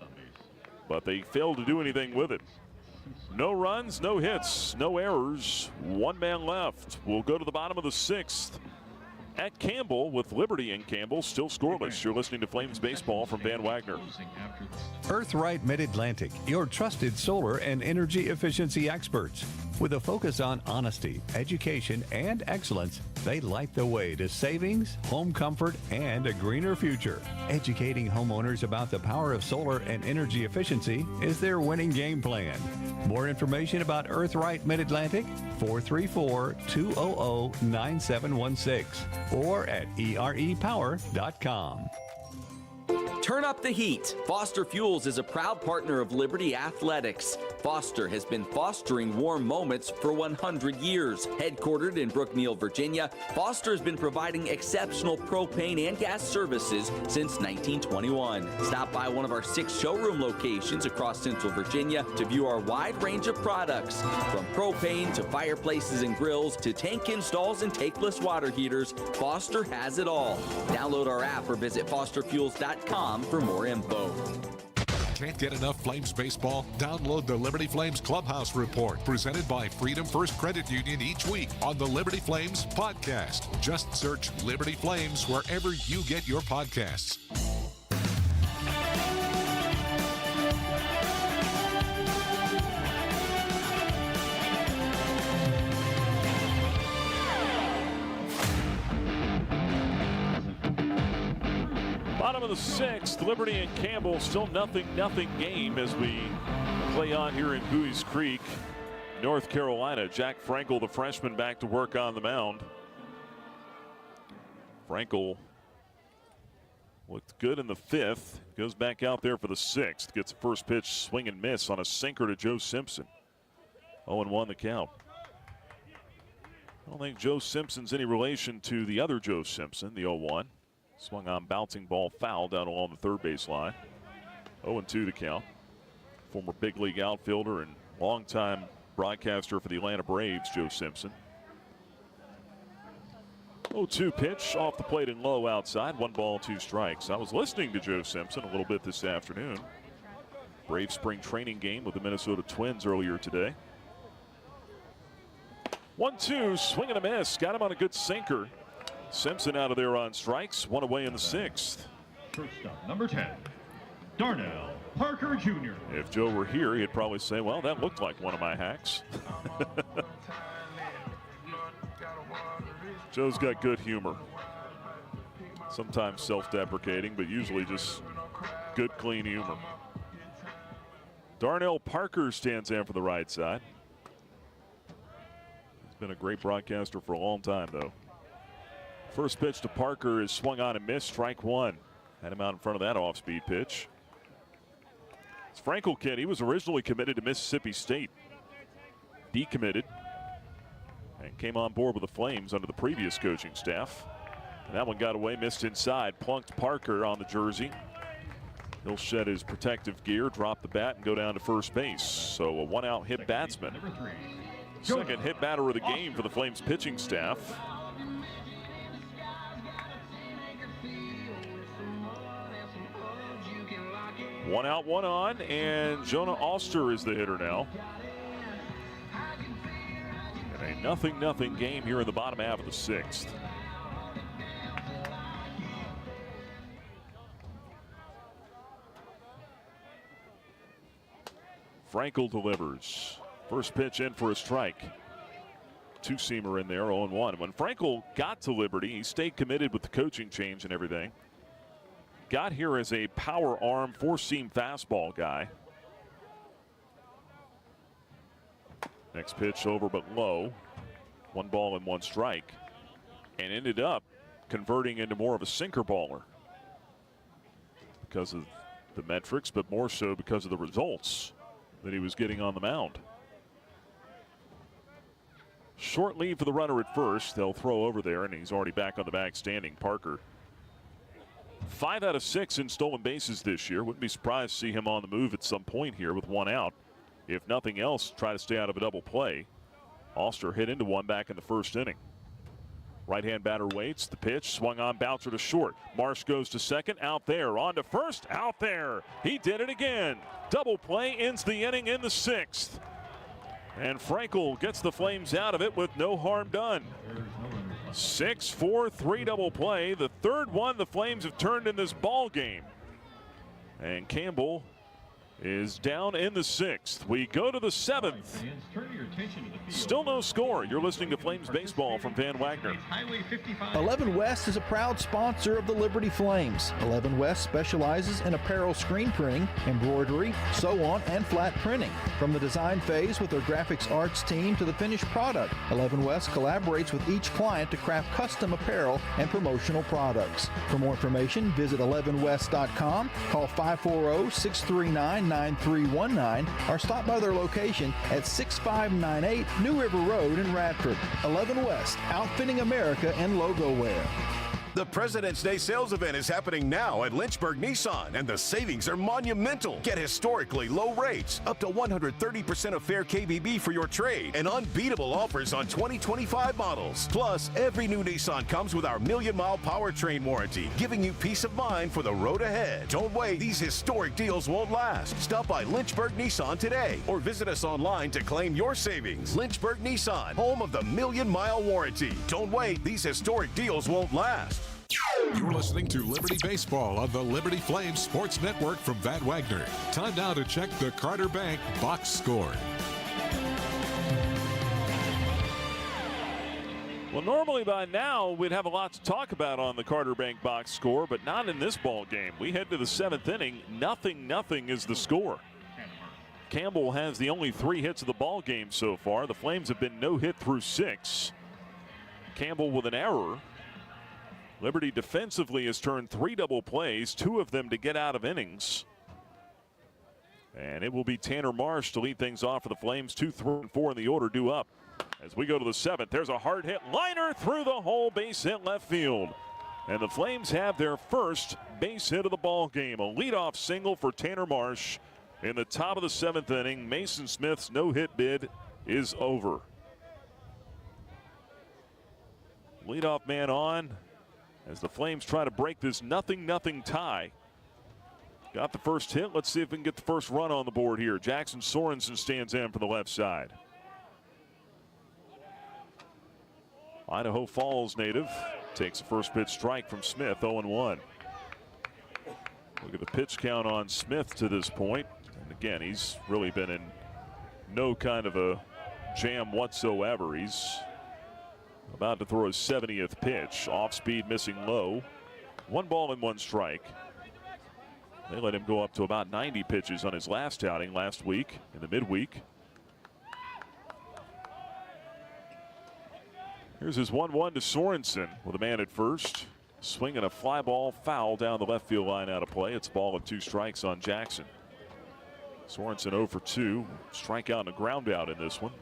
S2: but they failed to do anything with it. No runs, no hits, no errors. 1 man left. We'll go to the bottom of the 6th at Campbell with Liberty and Campbell still scoreless. You're listening to Flames Baseball from Van Wagner.
S12: Earthright Mid-Atlantic, your trusted solar and energy efficiency experts. With a focus on honesty, education, and excellence, they light the way to savings, home comfort, and a greener future. Educating homeowners about the power of solar and energy efficiency is their winning game plan. More information about Earthright Mid-Atlantic, 434-200-9716 or at erepower.com.
S13: Turn up the heat. Foster Fuels is a proud partner of Liberty Athletics. Foster has been fostering warm moments for 100 years. Headquartered in Brookneal, Virginia, Foster has been providing exceptional propane and gas services since 1921. Stop by one of our 6 showroom locations across Central Virginia to view our wide range of products. From propane to fireplaces and grills to tank installs and tankless water heaters, Foster has it all. Download our app or visit fosterfuels.com for more info.
S1: Can't get enough Flames baseball? Download the Liberty Flames Clubhouse Report, presented by Freedom First Credit Union each week on the Liberty Flames podcast. Just search Liberty Flames wherever you get your podcasts.
S2: Bottom of the 6th, Liberty and Campbell still nothing game as we play on here in Buies Creek, North Carolina. Jack Frankel, the freshman, back to work on the mound. Frankel looked good in the 5th. Goes back out there for the 6th. Gets the first pitch, swing and miss on a sinker to Joe Simpson. 0-1 the count. I don't think Joe Simpson's any relation to the other Joe Simpson, the 0-1. Swung on, bouncing ball, foul down along the third base line. 0-2 the count. Former big league outfielder and longtime broadcaster for the Atlanta Braves, Joe Simpson. 0-2 pitch off the plate and low outside. 1 ball, 2 strikes. I was listening to Joe Simpson a little bit this afternoon. Brave spring training game with the Minnesota Twins earlier today. 1-2, swing and a miss. Got him on a good sinker. Simpson out of there on strikes. 1 away in the 6th.
S4: Shortstop, number 10, Darnell Parker Jr.
S2: If Joe were here, he'd probably say, well, that looked like one of my hacks. Joe's got good humor. Sometimes self-deprecating, but usually just good, clean humor. Darnell Parker stands in for the right side. He's been a great broadcaster for a long time, though. First pitch to Parker is swung on and missed. Strike 1. Had him out in front of that off-speed pitch. It's Frankel kid. He was originally committed to Mississippi State. Decommitted. And came on board with the Flames under the previous coaching staff. And that one got away, missed inside. Plunked Parker on the jersey. He'll shed his protective gear, drop the bat, and go down to first base. So a 1-out hit batsman. Second hit batter of the game for the Flames pitching staff. One out, one on, and Jonah Oster is the hitter now. And a 0-0 game here in the bottom half of the 6th. Frankel delivers. First pitch in for a strike. Two-seamer in there, 0-1. When Frankel got to Liberty, he stayed committed with the coaching change and everything. Got here as a power arm, 4-seam fastball guy. Next pitch over but low. 1 ball and 1 strike. And ended up converting into more of a sinker baller. Because of the metrics, but more so because of the results that he was getting on the mound. Short lead for the runner at first. They'll throw over there, and he's already back on the bag standing, Parker. 5 out of 6 in stolen bases this year. Wouldn't be surprised to see him on the move at some point here with 1 out. If nothing else, try to stay out of a double play. Oster hit into one back in the first inning. Right-hand batter waits. The pitch swung on, bouncer to short. Marsh goes to second, out there. On to first, out there. He did it again. Double play ends the inning in the 6th. And Frankel gets the Flames out of it with no harm done. 6-4-3 double play. The third one the Flames have turned in this ball game. And Campbell is down in the 6th. We go to the 7th. Still no score. You're listening to Flames Baseball from Van Wagner.
S16: 11 West is a proud sponsor of the Liberty Flames. 11 West specializes in apparel screen printing, embroidery, sew-on, and flat printing. From the design phase with their graphics arts team to the finished product, 11 West collaborates with each client to craft custom apparel and promotional products. For more information, visit 11west.com, call 540-639-9319, or stop by their location at 6598 New River Road in Radford. 11 West, outfitting America in logo wear.
S21: The President's Day sales event is happening now at Lynchburg Nissan, and the savings are monumental. Get historically low rates, up to 130% of fair KBB for your trade, and unbeatable offers on 2025 models. Plus, every new Nissan comes with our 1,000,000-mile powertrain warranty, giving you peace of mind for the road ahead. Don't wait, these historic deals won't last. Stop by Lynchburg Nissan today, or visit us online to claim your savings. Lynchburg Nissan, home of the 1,000,000-mile warranty. Don't wait, these historic deals won't last.
S1: You're listening to Liberty Baseball on the Liberty Flames Sports Network from Van Wagner. Time now to check the Carter Bank box score.
S2: Well, normally by now we'd have a lot to talk about on the Carter Bank box score, but not in this ball game. We head to the 7th inning. 0-0 is the score. Campbell has the only 3 hits of the ball game so far. The Flames have been no hit through 6. Campbell with an error. Liberty defensively has turned 3 double plays, 2 of them to get out of innings. And it will be Tanner Marsh to lead things off for the Flames. 2, 3, and 4 in the order due up. As we go to the 7th, there's a hard hit liner through the hole, base hit left field. And the Flames have their first base hit of the ball game. A leadoff single for Tanner Marsh in the top of the 7th inning. Mason Smith's no-hit bid is over. Leadoff man on as the Flames try to break this 0-0 tie. Got the first hit. Let's see if we can get the first run on the board here. Jackson Sorensen stands in for the left side. Idaho Falls native takes a first pitch strike from Smith, 0-1. Look at the pitch count on Smith to this point. And again, he's really been in no kind of a jam whatsoever. He's about to throw his 70th pitch. Off speed, missing low. 1 ball and 1 strike. They let him go up to about 90 pitches on his last outing last week in the midweek. Here's his 1-1 to Sorensen with a man at first. Swinging a fly ball foul down the left field line out of play. It's a ball and 2 strikes on Jackson. Sorensen 0 for 2. Strikeout and a ground out in this one.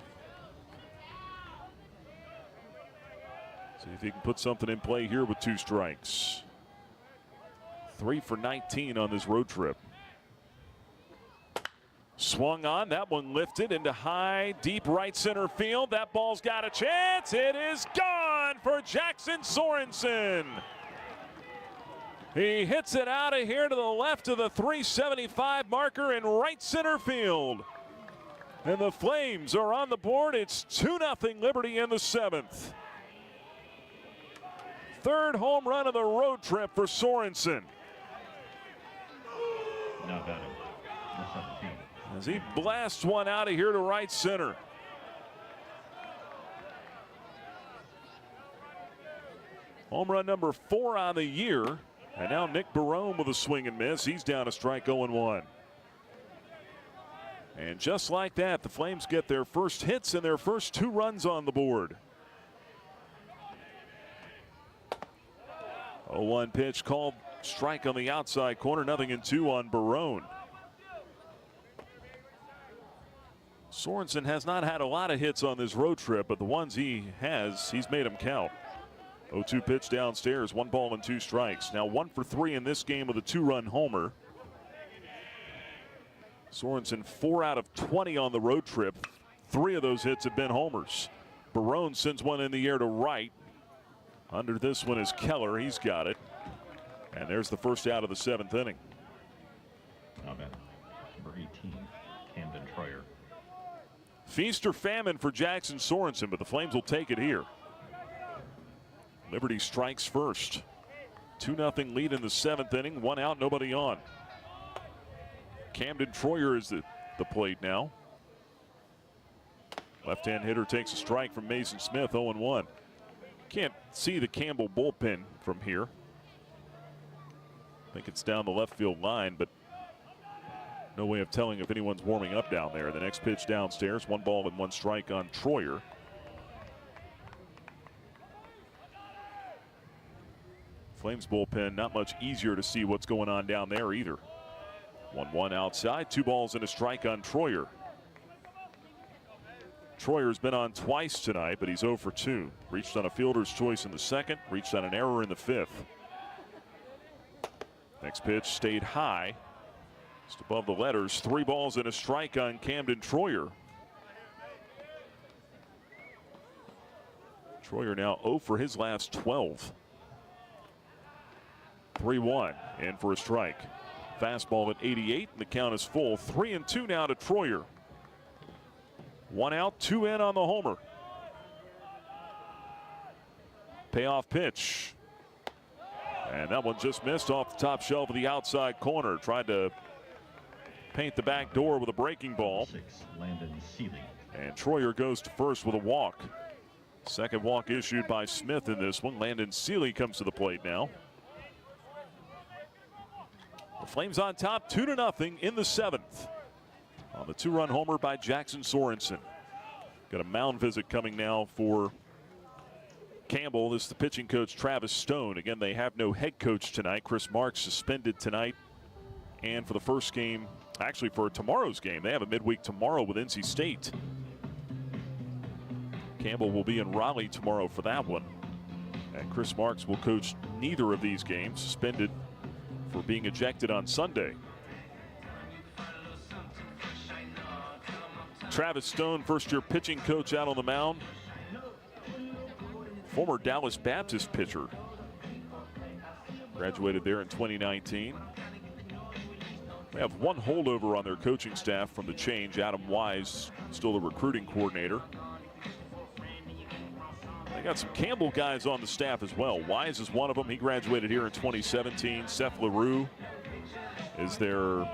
S2: See if he can put something in play here with 2 strikes. 3 for 19 on this road trip. Swung on, that one lifted into high, deep right center field. That ball's got a chance. It is gone for Jackson Sorensen. He hits it out of here to the left of the 375 marker in right center field. And the Flames are on the board. It's 2-0 Liberty in the 7th. 3rd home run of the road trip for Sorensen.
S4: Now batting, the 17th.
S2: As he blasts one out of here to right center. Home run number 4 on the year. And now Nick Barone with a swing and miss. He's down a strike, 0-1. And just like that, the Flames get their first hits and their first 2 runs on the board. 0-1 pitch called strike on the outside corner. 0-2 on Barone. Sorensen has not had a lot of hits on this road trip, but the ones he has, he's made them count. 0-2 pitch downstairs, 1 ball and 2 strikes. Now 1 for 3 in this game with a 2-run homer. Sorensen 4 out of 20 on the road trip. 3 of those hits have been homers. Barone sends one in the air to right. Under this one is Keller. He's got it. And there's the first out of the 7th inning.
S4: Now batting, number 18, Camden Troyer.
S2: Feast or famine for Jackson Sorensen, but the Flames will take it here. Liberty strikes first. 2-0 lead in the 7th inning. 1 out, nobody on. Camden Troyer is the plate now. Left-hand hitter takes a strike from Mason Smith, 0-1. Can't see the Campbell bullpen from here. I think it's down the left field line, but no way of telling if anyone's warming up down there. The next pitch downstairs, 1 ball and 1 strike on Troyer. Flames bullpen, not much easier to see what's going on down there either. 1-1 outside, 2 balls and a strike on Troyer. Troyer's been on twice tonight, but he's 0 for 2. Reached on a fielder's choice in the 2nd, reached on an error in the 5th. Next pitch stayed high. Just above the letters, 3 balls and a strike on Camden Troyer. Troyer now 0 for his last 12. 3-1 in for a strike. Fastball at 88 and the count is full. 3-2 now to Troyer. 1 out, 2 in on the homer. Payoff pitch. And that one just missed off the top shelf of the outside corner. Tried to paint the back door with a breaking ball.
S4: 6, Landon Seeley.
S2: And Troyer goes to first with a walk. Second walk issued by Smith in this one. Landon Seeley comes to the plate now. The Flames on top 2-0 in the 7th. On the 2-run homer by Jackson Sorensen. Got a mound visit coming now for Campbell. This is the pitching coach, Travis Stone. Again, they have no head coach tonight. Chris Marks suspended tonight. And for the first game, actually for tomorrow's game, they have a midweek tomorrow with NC State. Campbell will be in Raleigh tomorrow for that one. And Chris Marks will coach neither of these games, suspended for being ejected on Sunday. Travis Stone, first-year pitching coach out on the mound. Former Dallas Baptist pitcher. Graduated there in 2019. They have one holdover on their coaching staff from the change. Adam Wise, still the recruiting coordinator. They got some Campbell guys on the staff as well. Wise is one of them. He graduated here in 2017. Seth LaRue is their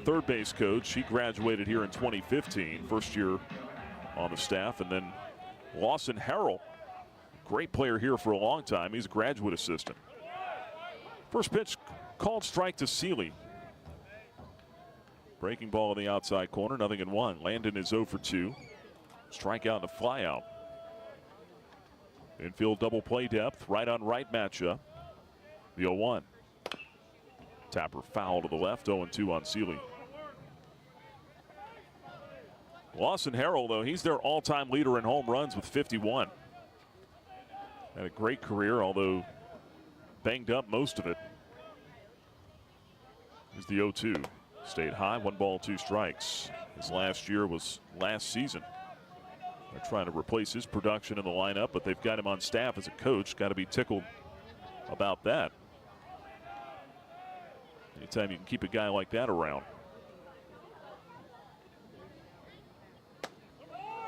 S2: third base coach. He graduated here in 2015. First year on the staff. And then Lawson Harrell, great player here for a long time. He's a graduate assistant. First pitch called strike to Seeley. Breaking ball in the outside corner, 0-1. Landon is 0 for 2. Strikeout and a flyout. Infield double play depth, right on right matchup. The 0-1. Tapper foul to the left, 0-2 on Seeley. Lawson Harrell, though, he's their all-time leader in home runs with 51. Had a great career, although banged up most of it. Here's the 0-2. Stayed high, 1 ball, 2 strikes. His last year was last season. They're trying to replace his production in the lineup, but they've got him on staff as a coach. Got to be tickled about that. Anytime you can keep a guy like that around.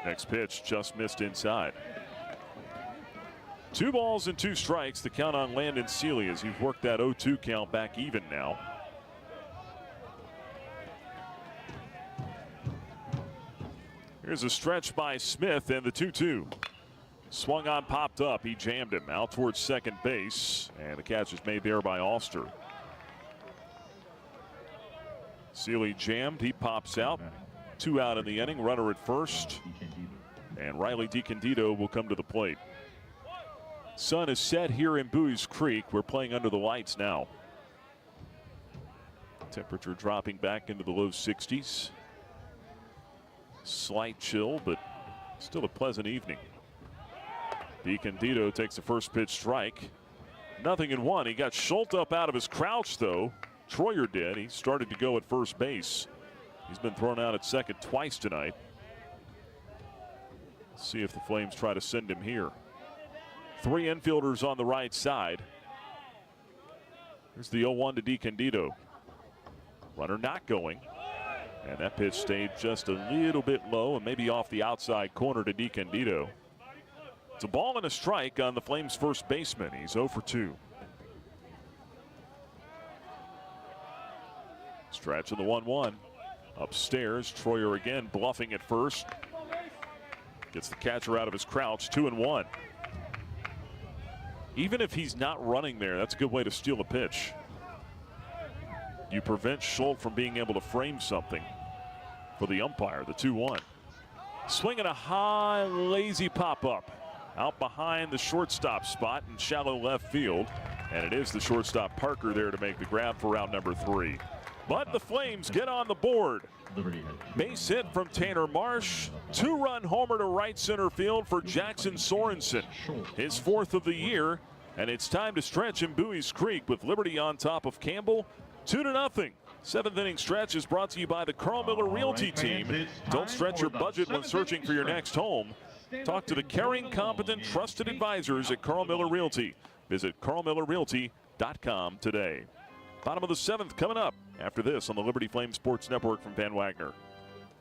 S2: Next pitch just missed inside. 2 balls and 2 strikes. The count on Landon Seeley as he's worked that 0-2 count back even now. Here's a stretch by Smith and the 2-2. Swung on, popped up. He jammed him out towards second base. And the catch is made there by Alster. Seeley jammed. He pops out. 2 out in the inning. Runner at first. And Riley DiCandido will come to the plate. Sun is set here in Buies Creek. We're playing under the lights now. Temperature dropping back into the low 60s. Slight chill, but still a pleasant evening. DiCandido takes the first pitch strike. 0-1. He got Schultz up out of his crouch, though. Troyer did. He started to go at first base. He's been thrown out at second twice tonight. Let's see if the Flames try to send him here. 3 infielders on the right side. Here's the 0-1 to DiCandido. Runner not going. And that pitch stayed just a little bit low and maybe off the outside corner to DiCandido. It's a ball and a strike on the Flames' first baseman. He's 0 for 2. Stretch of the 1-1. Upstairs, Troyer again bluffing at first. Gets the catcher out of his crouch, 2-1. Even if he's not running there, that's a good way to steal a pitch. You prevent Schultz from being able to frame something for the umpire, the 2-1. Swinging a high, lazy pop-up out behind the shortstop spot in shallow left field. And it is the shortstop Parker there to make the grab for round number 3. But the Flames get on the board. Base hit from Tanner Marsh. 2-run homer to right center field for Jackson Sorensen. His 4th of the year. And it's time to stretch in Buies Creek with Liberty on top of Campbell. 2-0. 7th inning stretch is brought to you by the Carl Miller Realty Team. Don't stretch your budget when searching for your next home. Talk to the caring, competent, trusted advisors at Carl Miller Realty. Visit carlmillerrealty.com today. Bottom of the 7th coming up after this on the Liberty Flames Sports Network from Van Wagner.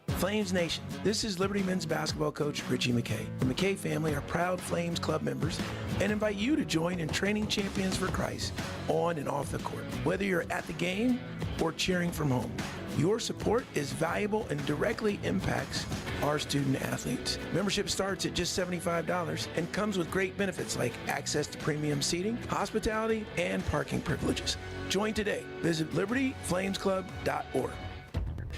S3: Flames Nation, this is Liberty men's basketball coach Richie McKay. The McKay family are proud Flames Club members and invite you to join in training Champions for Christ on and off the court, whether you're at the game or cheering from home. Your support is valuable and directly impacts our student athletes. Membership starts at just $75 and comes with great benefits like access to premium seating, hospitality, and parking privileges. Join today. Visit libertyflamesclub.org.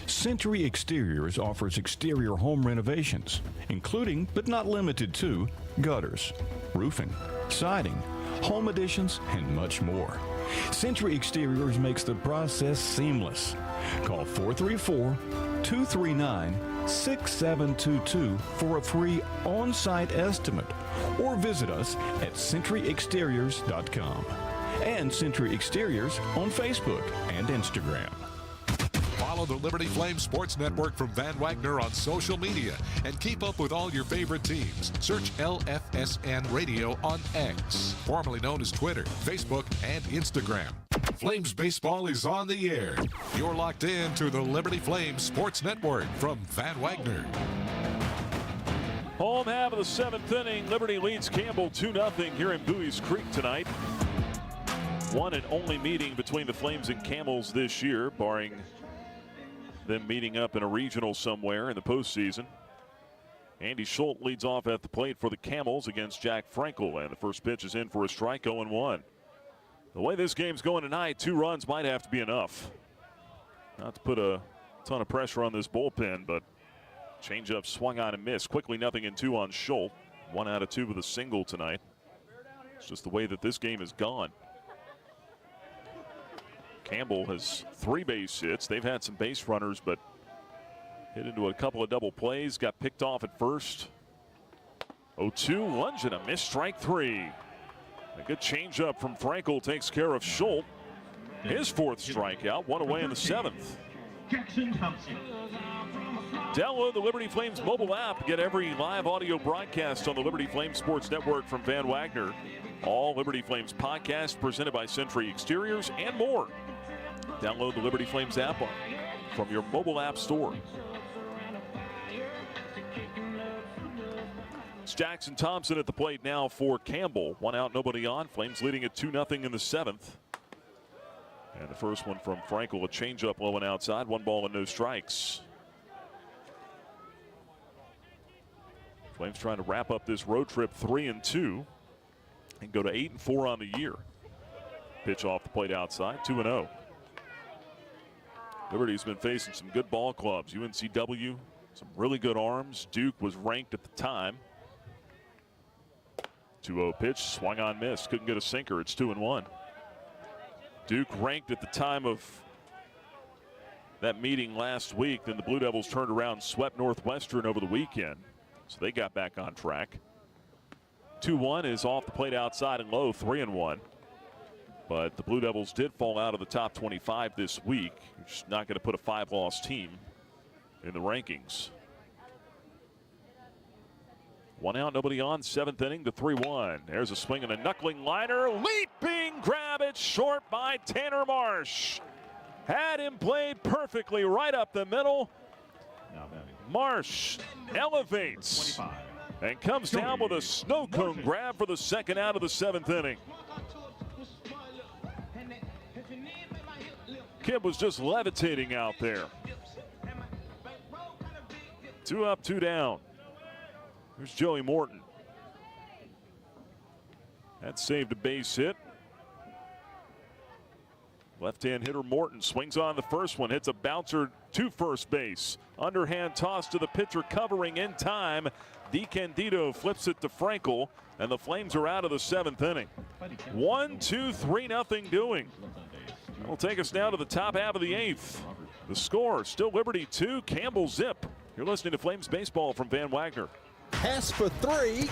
S12: Century Exteriors offers exterior home renovations, including but not limited to gutters, roofing, siding, home additions, and much more. Century Exteriors makes the process seamless. Call 434-239-6722 for a free on-site estimate or visit us at centuryexteriors.com and Century Exteriors on Facebook and Instagram.
S1: Follow the Liberty Flames Sports Network from Van Wagner on social media and keep up with all your favorite teams. Search LFSN Radio on X, formerly known as Twitter, Facebook, and Instagram. Flames baseball is on the air. You're locked in to the Liberty Flames Sports Network from Van Wagner.
S2: Home half of the 7th inning. Liberty leads Campbell 2-0 here in Bowie's Creek tonight. One and only meeting between the Flames and Camels this year, barring them meeting up in a regional somewhere in the postseason. Andy Schultz leads off at the plate for the Camels against Jack Frankel, and the first pitch is in for a strike, 0-1. The way this game's going tonight, 2 runs might have to be enough. Not to put a ton of pressure on this bullpen, but changeup swung on and missed. Quickly 0-2 on Schultz. 1 out of 2 with a single tonight. It's just the way that this game has gone. Campbell has 3 base hits. They've had some base runners, but hit into a couple of double plays. Got picked off at first. 0-2, lunge and a miss, strike 3. A good changeup from Frankel takes care of Schultz. His 4th strikeout, 1 away in the 7th.
S4: Jackson Thompson.
S2: Download the Liberty Flames mobile app. Get every live audio broadcast on the Liberty Flames Sports Network from Van Wagner. All Liberty Flames podcasts presented by Century Exteriors and more. Download the Liberty Flames app from your mobile app store. It's Jackson Thompson at the plate now for Campbell. 1 out, nobody on. Flames leading at 2-0 in the 7th. And the first one from Frankel, a changeup low and outside. 1 ball and no strikes. Flames trying to wrap up this road trip 3-2 and go to 8-4 on the year. Pitch off the plate outside, 2-0. Liberty's been facing some good ball clubs. UNCW, some really good arms. Duke was ranked at the time. 2-0 pitch, swung on, missed. Couldn't get a sinker. It's 2-1. Duke ranked at the time of that meeting last week. Then the Blue Devils turned around and swept Northwestern over the weekend. So they got back on track. 2-1 is off the plate outside and low, 3-1. But the Blue Devils did fall out of the top 25 this week. You're just not going to put a 5-loss team in the rankings. 1 out, nobody on, 7th inning, the 3-1. There's a swing and a knuckling liner. Leaping grab, it short by Tanner Marsh. Had him played perfectly right up the middle. Marsh elevates and comes down with a snow cone grab for the 2nd out of the 7th inning. Kid was just levitating out there. 2 up, 2 down. Here's Joey Morton. That saved a base hit. Left-hand hitter Morton swings on the first one, hits a bouncer to first base. Underhand toss to the pitcher, covering in time. DeCandido flips it to Frankel, and the Flames are out of the 7th inning. 1-2, 3-0 doing. That'll take us now to the top half of the 8th. The score, still Liberty 2, Campbell zip. You're listening to Flames Baseball from Van Wagner.
S7: Pass for 3.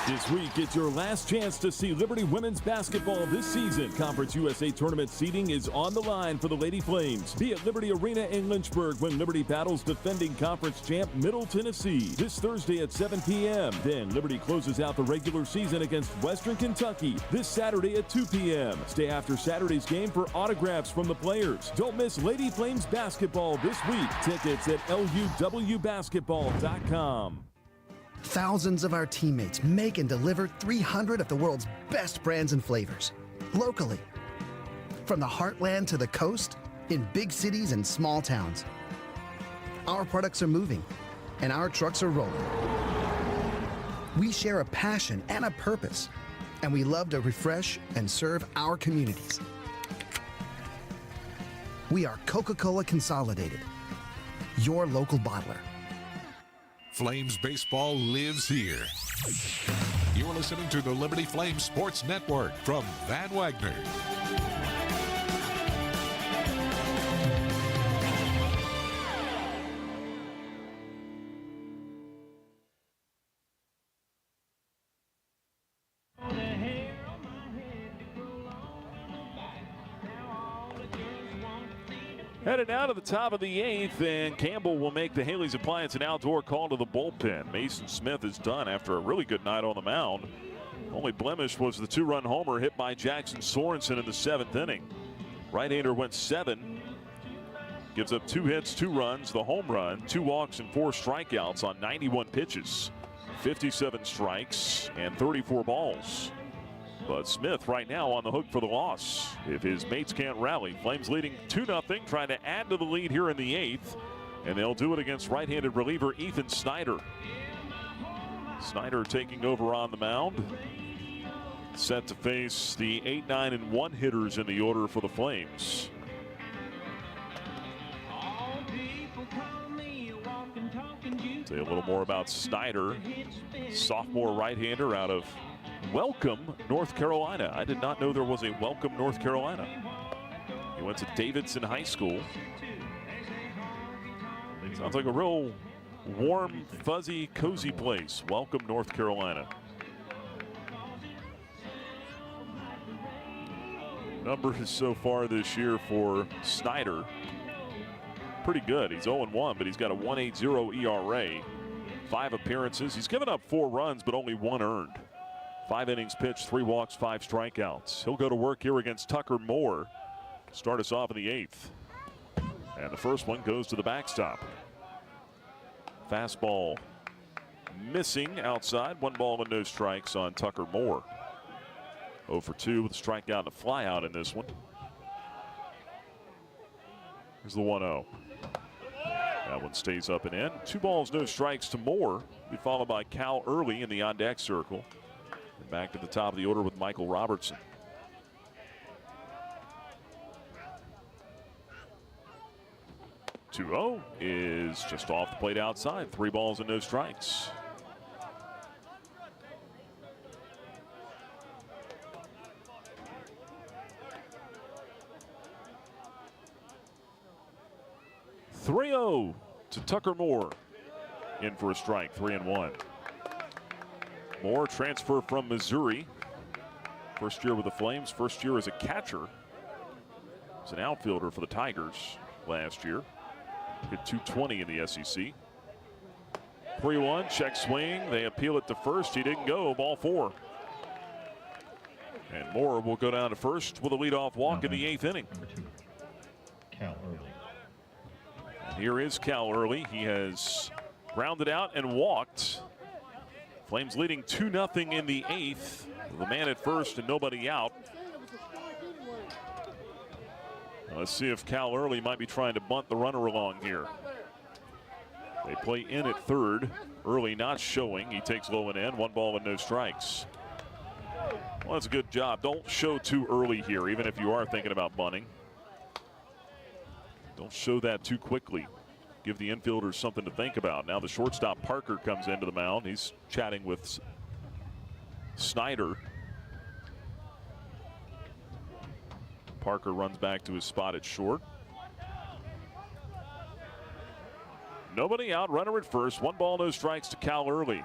S5: This week, it's your last chance to see Liberty women's basketball this season. Conference USA tournament seeding is on the line for the Lady Flames. Be at Liberty Arena in Lynchburg when Liberty battles defending conference champ Middle Tennessee this Thursday at 7 p.m. Then Liberty closes out the regular season against Western Kentucky this Saturday at 2 p.m. Stay after Saturday's game for autographs from the players. Don't miss Lady Flames basketball this week. Tickets at luwbasketball.com.
S14: Thousands of our teammates make and deliver 300 of the world's best brands and flavors, locally. From the heartland to the coast, in big cities and small towns. Our products are moving, and our trucks are rolling. We share a passion and a purpose, and we love to refresh and serve our communities. We are Coca-Cola Consolidated, your local bottler.
S1: Flames baseball lives here. You're listening to the Liberty Flames Sports Network from Van Wagner.
S2: Headed out to the top of the 8th, and Campbell will make the Haley's Appliance and Outdoor call to the bullpen. Mason Smith is done after a really good night on the mound. Only blemish was the 2-run homer hit by Jackson Sorensen in the 7th inning. Right-hander went 7. Gives up 2 hits, 2 runs, the home run, 2 walks, and 4 strikeouts on 91 pitches. 57 strikes and 34 balls. But Smith right now on the hook for the loss if his mates can't rally. Flames leading 2-0, trying to add to the lead here in the 8th. And they'll do it against right-handed reliever Ethan Snyder. Snyder taking over on the mound. Set to face the 8, 9, and 1 hitters in the order for the Flames. Say a little more about Snyder, sophomore right-hander out of Welcome, North Carolina. I did not know there was a Welcome, North Carolina. He went to Davidson High School. Sounds like a real warm, fuzzy, cozy place. Welcome, North Carolina. Numbers so far this year for Snyder, pretty good. He's 0-1, but he's got a 1.80 ERA. 5 appearances. He's given up 4 runs, but only 1 earned. 5 innings pitched, 3 walks, 5 strikeouts. He'll go to work here against Tucker Moore. Start us off in the 8th. And the first one goes to the backstop. Fastball missing outside. 1 ball and no strikes on Tucker Moore. 0 for 2 with a strikeout and a flyout in this one. Here's the 1-0. That one stays up and in. 2 balls, no strikes to Moore. Be followed by Cal Early in the on-deck circle. And back to the top of the order with Michael Robertson. The 2-0 is just off the plate outside. 3 balls and no strikes. (3-0) to Tucker Moore. In for a strike, 3-1. Moore, transfer from Missouri. First year with the Flames, first year as a catcher. As an outfielder for the Tigers last year. Hit 220 in the SEC. 3-1, check swing. They appeal it to first. He didn't go, ball 4. And Moore will go down to first with a leadoff walk in the 8th inning.
S4: Cal Early.
S2: And here is Cal Early. He has grounded out and walked. Flames leading 2-0 in the 8th. The man at first and nobody out. Let's see if Cal Early might be trying to bunt the runner along here. They play in at third. Early not showing. He takes low and in. 1 ball and no strikes. Well, that's a good job. Don't show too early here, even if you are thinking about bunting. Don't show that too quickly. Give the infielders something to think about. Now the shortstop Parker comes into the mound. He's chatting with Snyder. Parker runs back to his spot at short. Nobody out, runner at first. 1 ball, no strikes to Cal Early.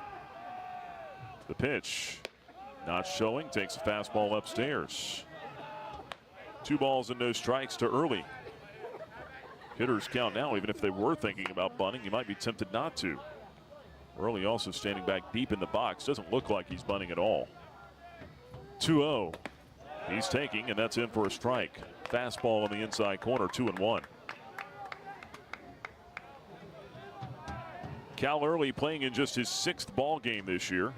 S2: The pitch not showing, takes a fastball upstairs. 2 balls and no strikes to Early. Hitters count now, even if they were thinking about bunting, you might be tempted not to. Early also standing back deep in the box. Doesn't look like he's bunting at all. 2-0. He's taking, and that's in for a strike. Fastball on the inside corner, 2-1. Cal Early playing in just his 6th ball game this year.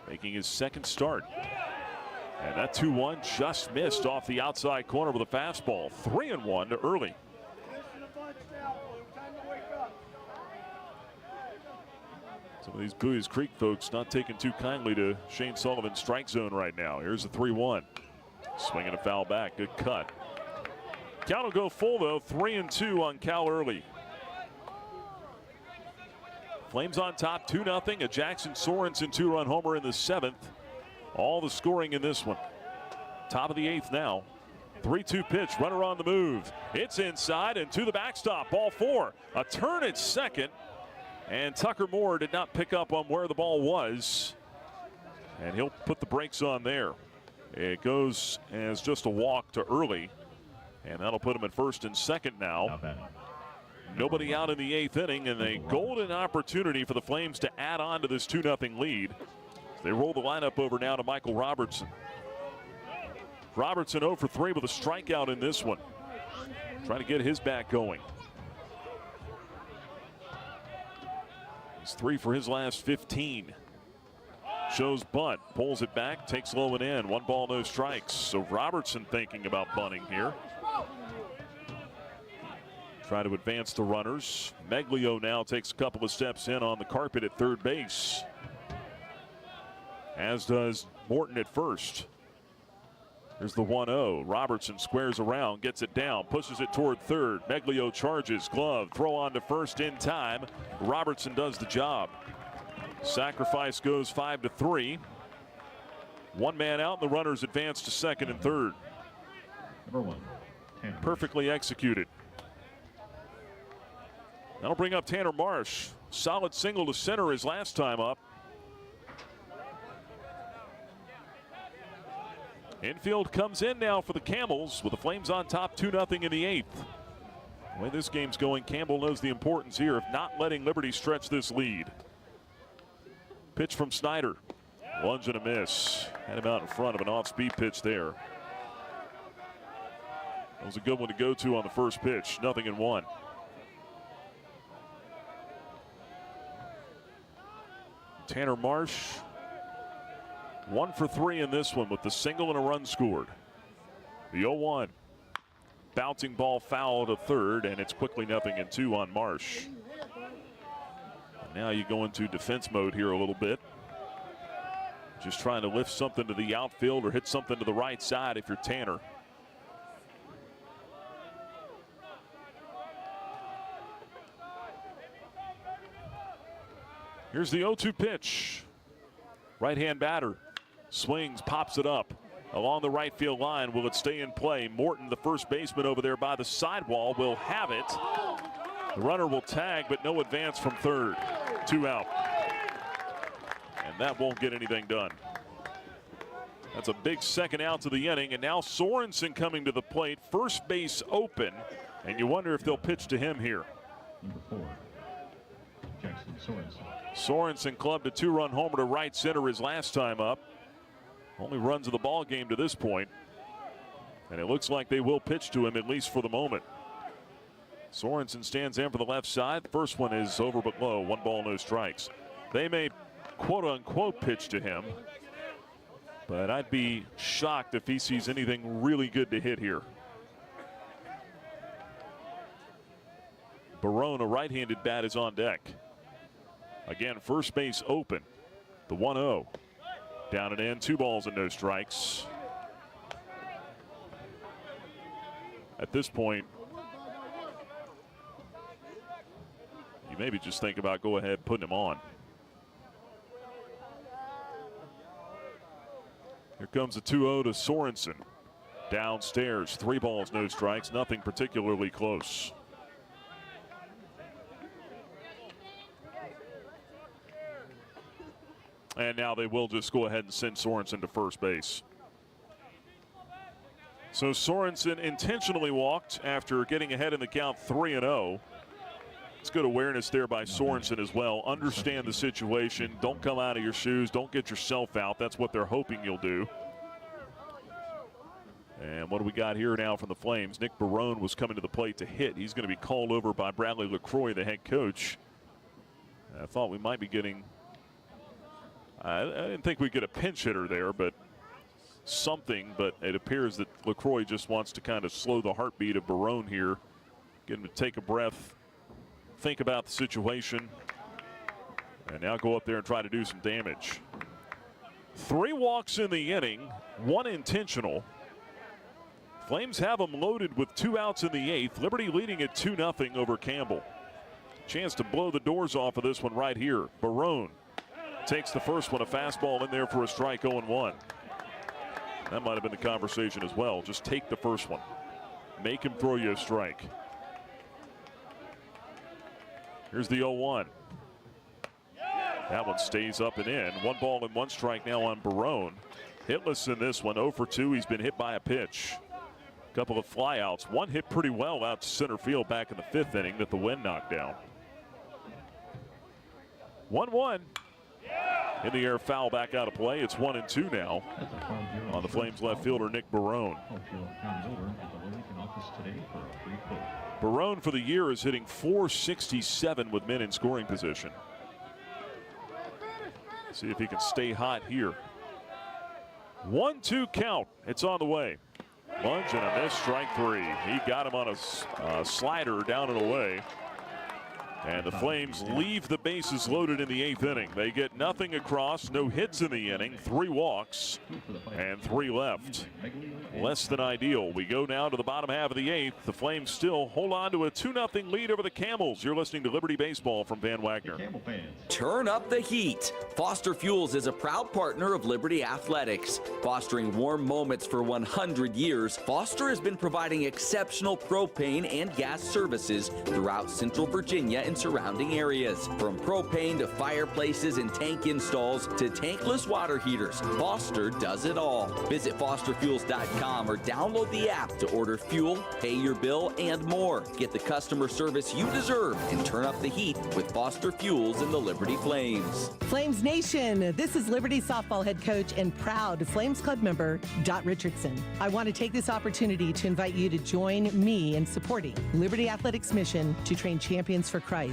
S2: Making his 2nd start. And that 2-1 just missed off the outside corner with a fastball. 3-1 to early. Some of these Buies Creek folks not taking too kindly to Shane Sullivan's strike zone right now. Here's the 3-1. Swinging a foul back. Good cut. Count will go full, though. 3-2 on Cal early. Flames on top, 2-0. A Jackson Sorensen 2-run homer in the 7th. All the scoring in this one. Top of the 8th now. 3-2 pitch, runner on the move. It's inside and to the backstop. Ball 4. A turn at second. And Tucker Moore did not pick up on where the ball was. And he'll put the brakes on there. It goes as just a walk to early. And that'll put him at first and second now. Nobody out in the 8th inning, and a golden opportunity for the Flames to add on to this 2-0 lead. They roll the lineup over now to Michael Robertson. Robertson 0 for 3 with a strikeout in this one. Trying to get his bat going. He's 3 for his last 15. Shows bunt, pulls it back, takes low and in. 1 ball, no strikes. So Robertson thinking about bunting here. Try to advance the runners. Meglio now takes a couple of steps in on the carpet at third base. As does Morton at first. Here's the 1-0. Robertson squares around, gets it down, pushes it toward third. Meglio charges, glove, throw on to first in time. Robertson does the job. Sacrifice goes 5-3. 1 man out, and the runners advance to second and third.
S4: Number 1.
S2: Perfectly executed. That'll bring up Tanner Marsh. Solid single to center his last time up. Infield comes in now for the Camels with the Flames on top 2-0 in the 8th. The way this game's going, Campbell knows the importance here of not letting Liberty stretch this lead. Pitch from Snyder. Lunge and a miss. Had him out in front of an off-speed pitch there. That was a good one to go to on the first pitch. 0-1. Tanner Marsh 1 for 3 in this one with the single and a run scored. The 0-1. Bouncing ball foul to third, and it's quickly 0-2 on Marsh. And now you go into defense mode here a little bit. Just trying to lift something to the outfield or hit something to the right side if you're Tanner. Here's the 0-2 pitch. Right-hand batter. Swings, pops it up along the right field line. Will it stay in play? Morton, the first baseman over there by the sidewall, will have it. The runner will tag, but no advance from third. 2 out. And that won't get anything done. That's a big second out to the inning, and now Sorensen coming to the plate. First base open, and you wonder if they'll pitch to him here.
S4: Number 4, Jackson Sorensen.
S2: Sorensen clubbed a 2-run homer to right center his last time up. Only runs of the ball game to this point. And it looks like they will pitch to him, at least for the moment. Sorensen stands in for the left side. First one is over but low. 1 ball, no strikes. They may quote-unquote pitch to him, but I'd be shocked if he sees anything really good to hit here. Barone, a right-handed bat, is on deck. Again, first base open. The 1-0. Down and in, 2 balls and no strikes. At this point, you maybe just think about go ahead putting him on. Here comes the 2-0 to Sorensen. Downstairs, 3 balls, no strikes, nothing particularly close. And now they will just go ahead and send Sorensen to first base. So Sorensen intentionally walked after getting ahead in the count 3-0. It's good awareness there by Sorensen as well. Understand the situation. Don't come out of your shoes. Don't get yourself out. That's what they're hoping you'll do. And what do we got here now from the Flames? Nick Barone was coming to the plate to hit. He's going to be called over by Bradley LaCroix, the head coach. I thought we might be getting... I didn't think we'd get a pinch hitter there, but something, but it appears that LaCroix just wants to kind of slow the heartbeat of Barone here. Get him to take a breath, think about the situation, and now go up there and try to do some damage. 3 walks in the inning, 1 intentional. Flames have them loaded with 2 outs in the 8th. Liberty leading at 2-0 over Campbell. Chance to blow the doors off of this one right here. Barone takes the first one, a fastball in there for a strike, 0-1. That might have been the conversation as well. Just take the first one. Make him throw you a strike. Here's the 0-1. That one stays up and in. 1 ball and 1 strike now on Barone. Hitless in this one, 0 for 2. He's been hit by a pitch. Couple of flyouts. One hit pretty well out to center field back in the 5th inning that the wind knocked down. 1-1. In the air, foul back out of play. It's 1-2 now on the Flames left fielder Nick Barone. Barone for the year is hitting .467 with men in scoring position. See if he can stay hot here. 1-2 count. It's on the way. Lunge and a miss, strike 3. He got him on a slider down and away. And the Flames leave the bases loaded in the 8th inning. They get nothing across, no hits in the inning, 3 walks, and 3 left. Less than ideal. We go now to the bottom half of the 8th. The Flames still hold on to a 2-0 lead over the Camels. You're listening to Liberty Baseball from Van Wagner.
S13: Turn up the heat. Foster Fuels is a proud partner of Liberty Athletics. Fostering warm moments for 100 years, Foster has been providing exceptional propane and gas services throughout Central Virginia and surrounding areas. From propane to fireplaces and tank installs to tankless water heaters, Foster does it all. Visit fosterfuels.com or download the app to order fuel, pay your bill, and more. Get the customer service you deserve and turn up the heat with Foster Fuels and the Liberty Flames.
S17: Flames Nation, this is Liberty softball head coach and proud Flames Club member, Dot Richardson. I want to take this opportunity to invite you to join me in supporting Liberty Athletics' mission to train champions for Christ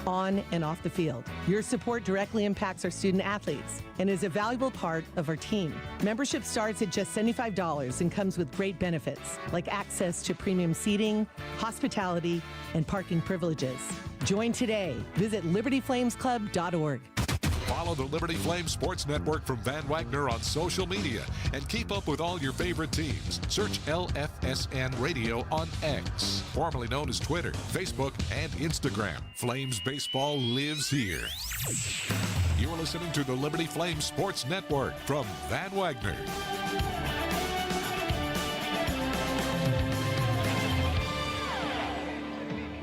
S17: on and off the field. Your support directly impacts our student athletes and is a valuable part of our team. Membership starts at just $75 and comes with great benefits like access to premium seating, hospitality, and parking privileges. Join today. Visit libertyflamesclub.org.
S1: Follow the Liberty Flames Sports Network from Van Wagner on social media and keep up with all your favorite teams. Search LFSN Radio on X, formerly known as Twitter, Facebook, and Instagram. Flames baseball lives here. You're listening to the Liberty Flames Sports Network from Van Wagner.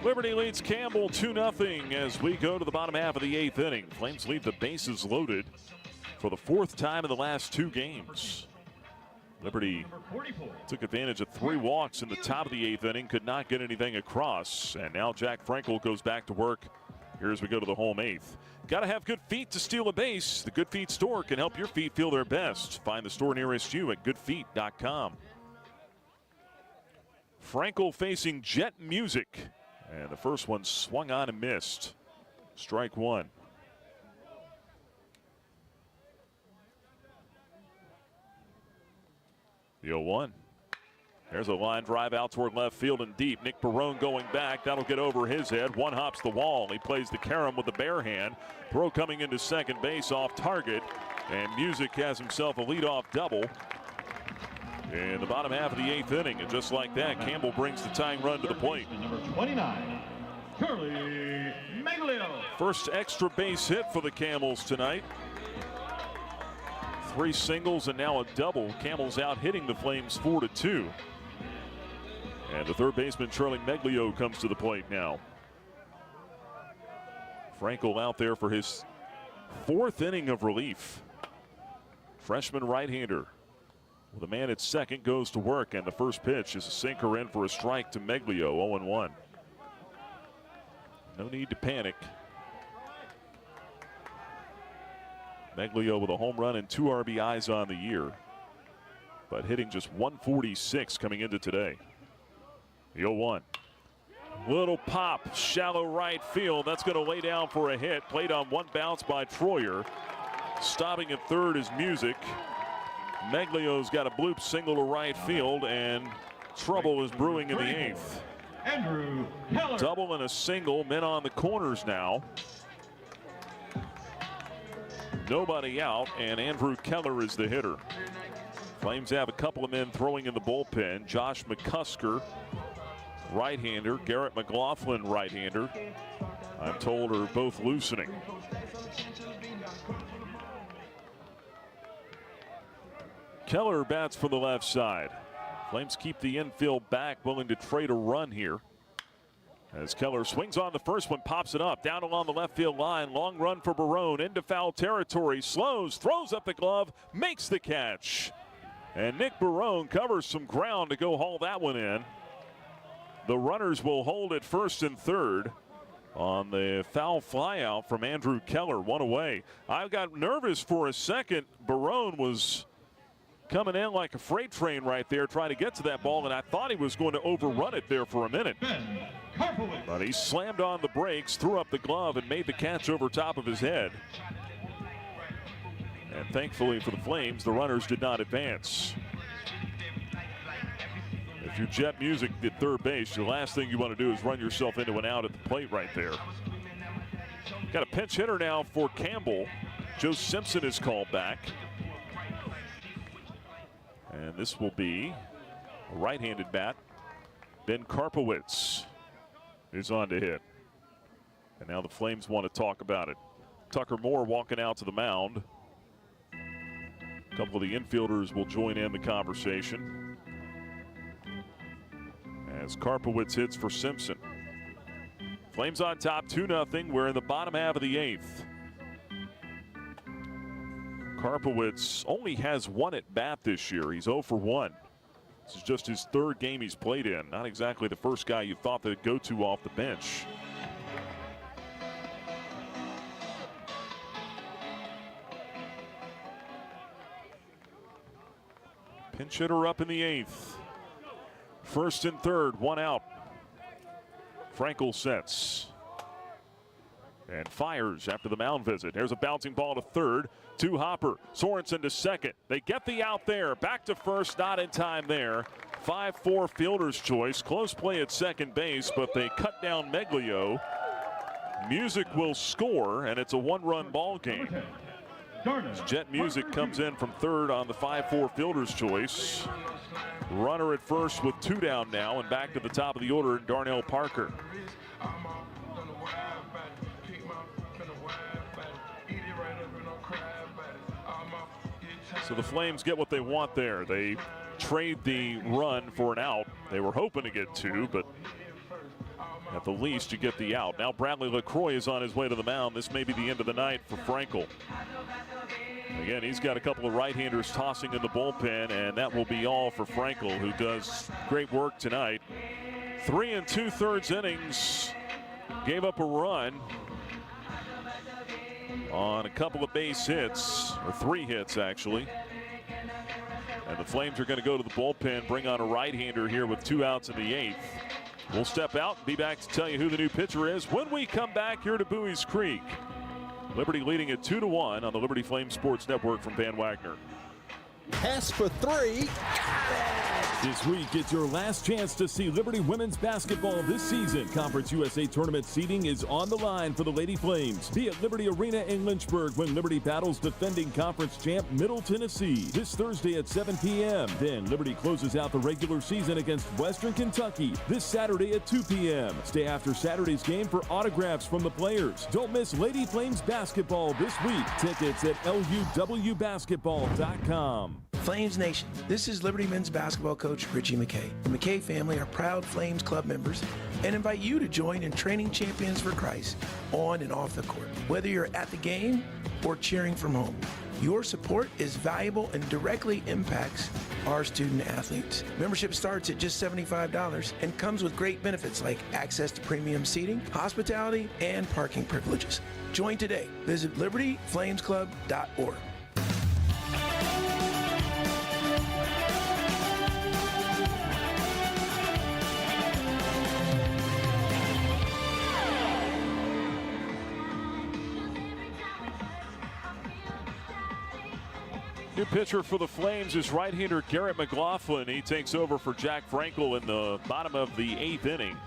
S2: Liberty leads Campbell 2-0 as we go to the bottom half of the 8th inning. Flames leave the bases loaded for the 4th time in the last 2 games. Liberty took advantage of 3 walks in the top of the 8th inning, could not get anything across. And now Jack Frankel goes back to work here as we go to the home 8th. Got to have good feet to steal a base. The Good Feet store can help your feet feel their best. Find the store nearest you at goodfeet.com. Frankel facing Jet Music. And the first one swung on and missed. Strike 1. The 0-1. There's a line drive out toward left field and deep. Nick Barone going back. That'll get over his head. One hops the wall. He plays the carom with the bare hand. Throw coming into second base off target. And Music has himself a leadoff double in the bottom half of the 8th inning. And just like that, Campbell brings the tying run to the plate.
S4: Number 29, Curly Meglio.
S2: First extra base hit for the Camels tonight. 3 singles and now a double. Camels out hitting the Flames 4-2. And the third baseman, Charlie Meglio, comes to the plate now. Frankel out there for his 4th inning of relief. Freshman right-hander. Well, the man at second goes to work, and the first pitch is a sinker in for a strike to Meglio, 0-1. No need to panic. Meglio with a home run and 2 RBIs on the year, but hitting just 146 coming into today. The 0-1. Little pop, shallow right field. That's going to lay down for a hit. Played on one bounce by Troyer. Stopping at third is Music. Meglio's got a bloop single to right field, and trouble is brewing in the 8th.
S4: Andrew Keller.
S2: Double and a single, men on the corners now. Nobody out, and Andrew Keller is the hitter. Flames have a couple of men throwing in the bullpen. Josh McCusker, right-hander. Garrett McLaughlin, right-hander. I'm told are both loosening. Keller bats for the left side. Flames keep the infield back, willing to trade a run here. As Keller swings on the first one, pops it up, down along the left field line. Long run for Barone, into foul territory. Slows, throws up the glove, makes the catch. And Nick Barone covers some ground to go haul that one in. The runners will hold at first and third on the foul flyout from Andrew Keller, one away. I got nervous for a second. Barone was coming in like a freight train right there, trying to get to that ball, and I thought he was going to overrun it there for a minute. But he slammed on the brakes, threw up the glove, and made the catch over top of his head. And thankfully for the Flames, the runners did not advance. If you're Jet Music at third base, the last thing you want to do is run yourself into an out at the plate right there. Got a pinch hitter now for Campbell. Joe Simpson is called back. And this will be a right-handed bat. Ben Karpowitz is on to hit. And now the Flames want to talk about it. Tucker Moore walking out to the mound. A couple of the infielders will join in the conversation as Karpowitz hits for Simpson. Flames on top 2-0. We're in the bottom half of the 8th. Karpowitz only has one at bat this year. He's 0 for 1. This is just his third game he's played in. Not exactly the first guy you thought they'd go to off the bench. Pinch hitter up in the 8th. First and third, one out. Frankel sets and fires after the mound visit. There's a bouncing ball to third. To Hopper. Sorensen to second. They get the out there. Back to first, not in time there. 5-4 fielder's choice. Close play at second base, but they cut down Meglio. Music will score, and it's a one-run ball game. Jet Music comes in from third on the 5-4 fielder's choice. Runner at first with 2 down now, and back to the top of the order, Darnell Parker. So the Flames get what they want there. They trade the run for an out. They were hoping to get 2, but at the least you get the out. Now Bradley LaCroix is on his way to the mound. This may be the end of the night for Frankel. Again, he's got a couple of right-handers tossing in the bullpen, and that will be all for Frankel, who does great work tonight. 3 2/3 innings. Gave up a run on a couple of base hits, or 3 hits actually. And the Flames are going to go to the bullpen, bring on a right-hander here with 2 outs in the 8th. We'll step out and be back to tell you who the new pitcher is when we come back here to Bowie's Creek. Liberty leading at 2-1 on the Liberty Flames Sports Network from Van Wagner.
S7: Pass for 3.
S5: This week, it's your last chance to see Liberty women's basketball this season. Conference USA tournament seeding is on the line for the Lady Flames. Be at Liberty Arena in Lynchburg when Liberty battles defending conference champ Middle Tennessee this Thursday at 7 p.m. Then Liberty closes out the regular season against Western Kentucky this Saturday at 2 p.m. Stay after Saturday's game for autographs from the players. Don't miss Lady Flames basketball this week. Tickets at luwbasketball.com.
S3: Flames Nation, this is Liberty men's basketball coach Richie McKay. The McKay family are proud Flames Club members and invite you to join in training champions for Christ on and off the court. Whether you're at the game or cheering from home, your support is valuable and directly impacts our student athletes. Membership starts at just $75 and comes with great benefits like access to premium seating, hospitality, and parking privileges. Join today. Visit libertyflamesclub.org.
S2: New pitcher for the Flames is right-hander Garrett McLaughlin. He takes over for Jack Frankel in the bottom of the 8th inning.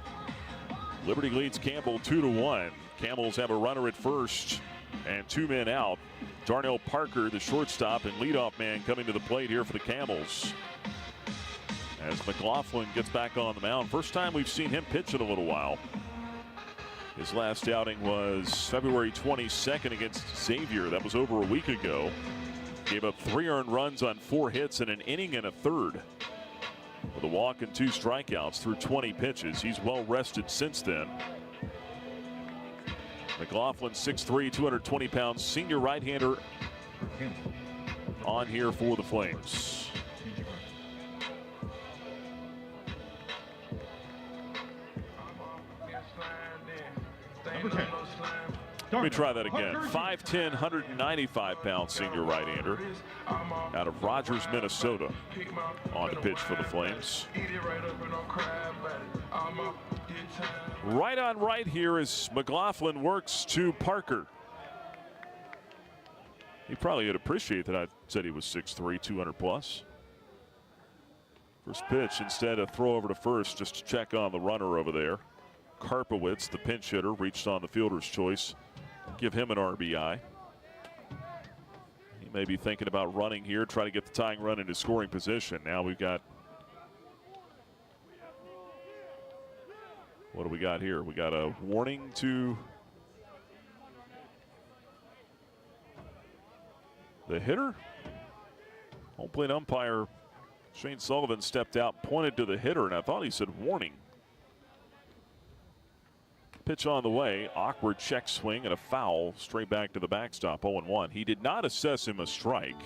S2: Liberty leads Campbell 2-1. Camels have a runner at first and 2 men out. Darnell Parker, the shortstop and leadoff man, coming to the plate here for the Camels. As McLaughlin gets back on the mound. First time we've seen him pitch in a little while. His last outing was February 22nd against Xavier. That was over a week ago. Gave up 3 earned runs on 4 hits in an inning and a third. With a walk and 2 strikeouts through 20 pitches. He's well rested since then. McLaughlin, 6'3", 220 pounds, senior right-hander on here for the Flames. Let me try that again. 5'10", 195-pound senior right-hander out of Rogers, Minnesota, on the pitch for the Flames. Right on right here as McLaughlin works to Parker. He probably would appreciate that I said he was 6'3", 200 plus. First pitch, instead a throw over to first just to check on the runner over there. Karpowitz, the pinch hitter, reached on the fielder's choice. Give him an RBI. He may be thinking about running here, try to get the tying run into scoring position. Now we've got, what do we got here? We got a warning to the hitter. Home plate umpire Shane Sullivan stepped out, pointed to the hitter, and I thought he said warning. Pitch on the way, awkward check swing and a foul straight back to the backstop, 0-1. He did not assess him a strike.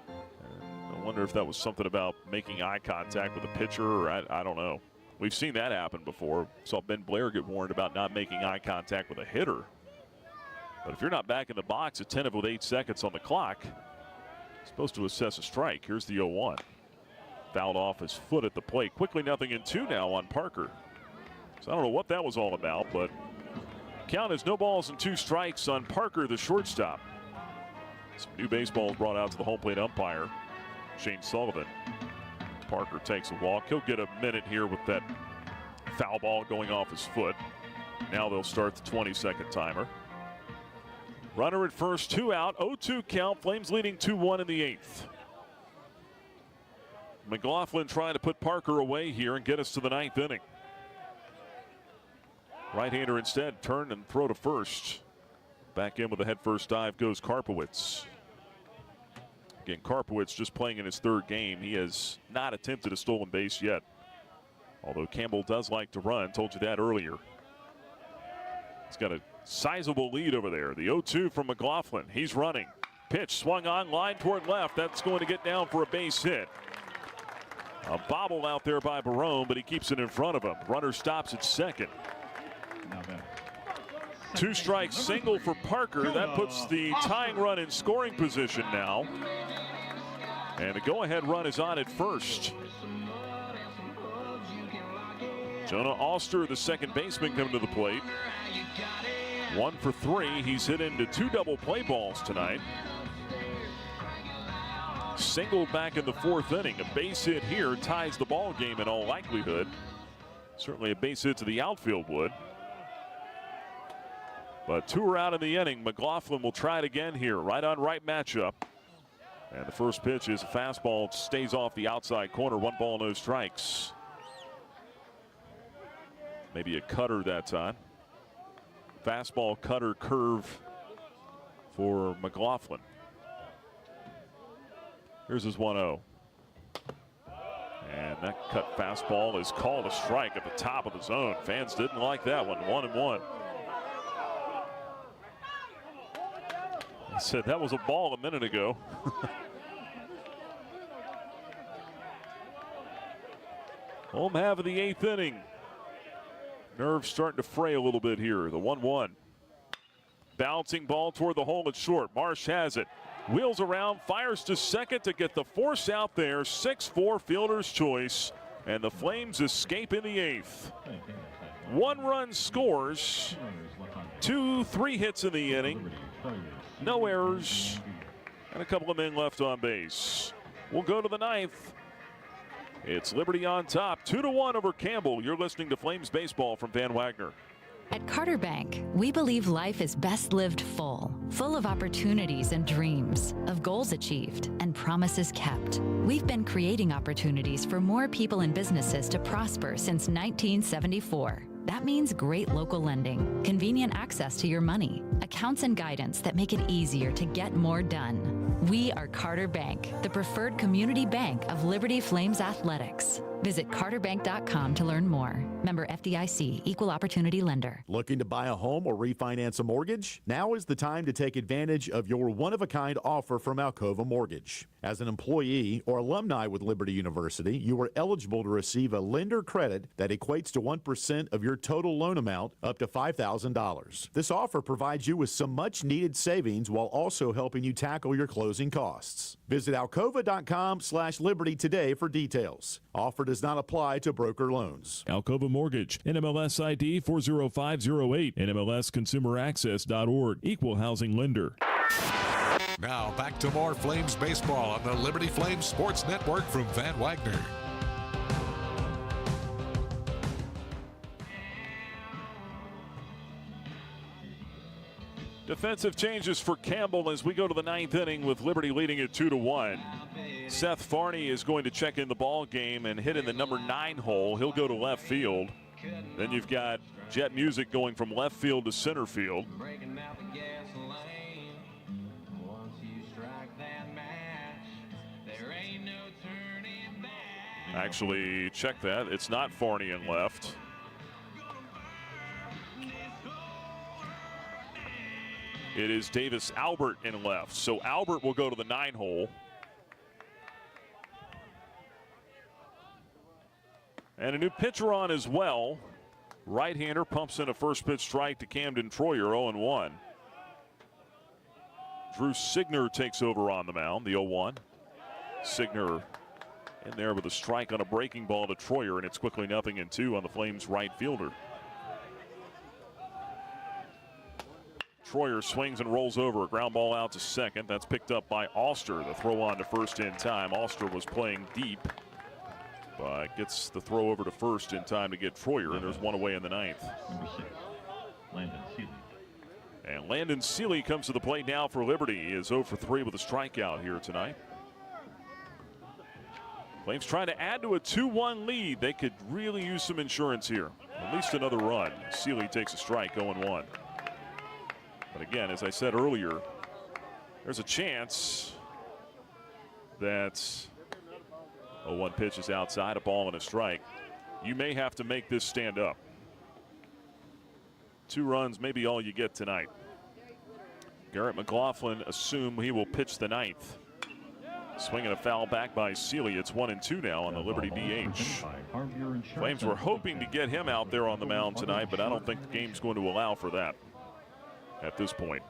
S2: I wonder if that was something about making eye contact with the pitcher, or I don't know. We've seen that happen before. Saw Ben Blair get warned about not making eye contact with a hitter. But if you're not back in the box at 10 with 8 seconds on the clock, you're supposed to assess a strike. Here's the 0-1. Fouled off his foot at the plate. Quickly 0-2 now on Parker. So I don't know what that was all about, but count is no balls and 2 strikes on Parker, the shortstop. Some new baseballs brought out to the home plate umpire, Shane Sullivan. Parker takes a walk. He'll get a minute here with that foul ball going off his foot. Now they'll start the 20-second timer. Runner at first, 2 out, 0-2 count. Flames leading 2-1 in the 8th. McLaughlin trying to put Parker away here and get us to the 9th inning. Right-hander instead, turn and throw to first. Back in with a head-first dive goes Karpowitz. Again, Karpowitz just playing in his 3rd game. He has not attempted a stolen base yet. Although Campbell does like to run, told you that earlier. He's got a sizable lead over there. The 0-2 from McLaughlin. He's running. Pitch swung on, line toward left. That's going to get down for a base hit. A bobble out there by Barone, but he keeps it in front of him. Runner stops at second. 2 strikes, single for Parker. That puts the tying run in scoring position now. And the go-ahead run is on at first. Jonah Alster, the second baseman, coming to the plate. 1 for 3. He's hit into 2 double play balls tonight. Single back in the 4th inning. A base hit here ties the ball game in all likelihood. Certainly a base hit to the outfield would. But 2 are out in the inning. McLaughlin will try it again here. Right on right matchup. And the first pitch is a fastball. Stays off the outside corner. 1 ball, no strikes. Maybe a cutter that time. Fastball, cutter, curve for McLaughlin. Here's his 1-0. And that cut fastball is called a strike at the top of the zone. Fans didn't like that one. 1-1. I said that was a ball a minute ago. Home half of the 8th inning. Nerves starting to fray a little bit here. The 1-1. Bouncing ball toward the hole at short. Marsh has it. Wheels around, fires to second to get the force out there. 6-4 fielder's choice. And the Flames escape in the 8th. 1 run scores. 2, 3 hits in the inning. No errors. And a couple of men left on base. We'll go to the ninth. It's Liberty on top, 2-1 over Campbell. You're listening to Flames Baseball from Van Wagner.
S11: At Carter Bank, we believe life is best lived full of opportunities and dreams, of goals achieved and promises kept. We've been creating opportunities for more people and businesses to prosper since 1974. That means great local lending, convenient access to your money, accounts and guidance that make it easier to get more done. We are Carter Bank, the preferred community bank of Liberty Flames Athletics. Visit carterbank.com to learn more. Member FDIC, Equal Opportunity Lender.
S6: Looking to buy a home or refinance a mortgage? Now is the time to take advantage of your one-of-a-kind offer from Alcova Mortgage. As an employee or alumni with Liberty University, you are eligible to receive a lender credit that equates to 1% of your total loan amount up to $5,000. This offer provides you with some much-needed savings while also helping you tackle your closing costs. Visit alcova.com/liberty today for details. Offer does not apply to broker loans.
S5: Alcova Mortgage, NMLS ID 40508, NMLSconsumeraccess.org, Equal Housing Lender.
S1: Now back to more Flames baseball on the Liberty Flames Sports Network from Van Wagner.
S2: Defensive changes for Campbell as we go to the ninth inning with Liberty leading it 2-1. Seth Farney is going to check in the ball game and hit in the number 9 hole. He'll go to left field. Then you've got Jet Music going from left field to center field. Actually, check that. It's not Farney in left. It is Davis Albert in left. So Albert will go to the 9 hole. And a new pitcher on as well. Right-hander pumps in a first pitch strike to Camden Troyer, 0-1. Drew Signer takes over on the mound, the 0-1. Signer in there with a strike on a breaking ball to Troyer, and it's quickly 0-2 on the Flames right fielder. Troyer swings and rolls over, a ground ball out to second. That's picked up by Alster. The throw on to first in time. Alster was playing deep, but gets the throw over to first in time to get Troyer, and there's one away in the ninth.
S4: Number 6, Landon Seeley.
S2: And Landon Seeley comes to the plate now for Liberty. He is 0 for 3 with a strikeout here tonight. Flames trying to add to a 2-1 lead. They could really use some insurance here. At least another run. Seeley takes a strike, 0-1. But again, as I said earlier, there's a chance that 0-1 pitch is outside, a ball and a strike. You may have to make this stand up. 2 runs may be all you get tonight. Garrett McLaughlin assume he will pitch the ninth. Swinging a foul back by Seeley. It's 1-2 now on the Liberty DH. Flames were hoping to get him out there on the mound tonight, but I don't think the game's going to allow for that at this point.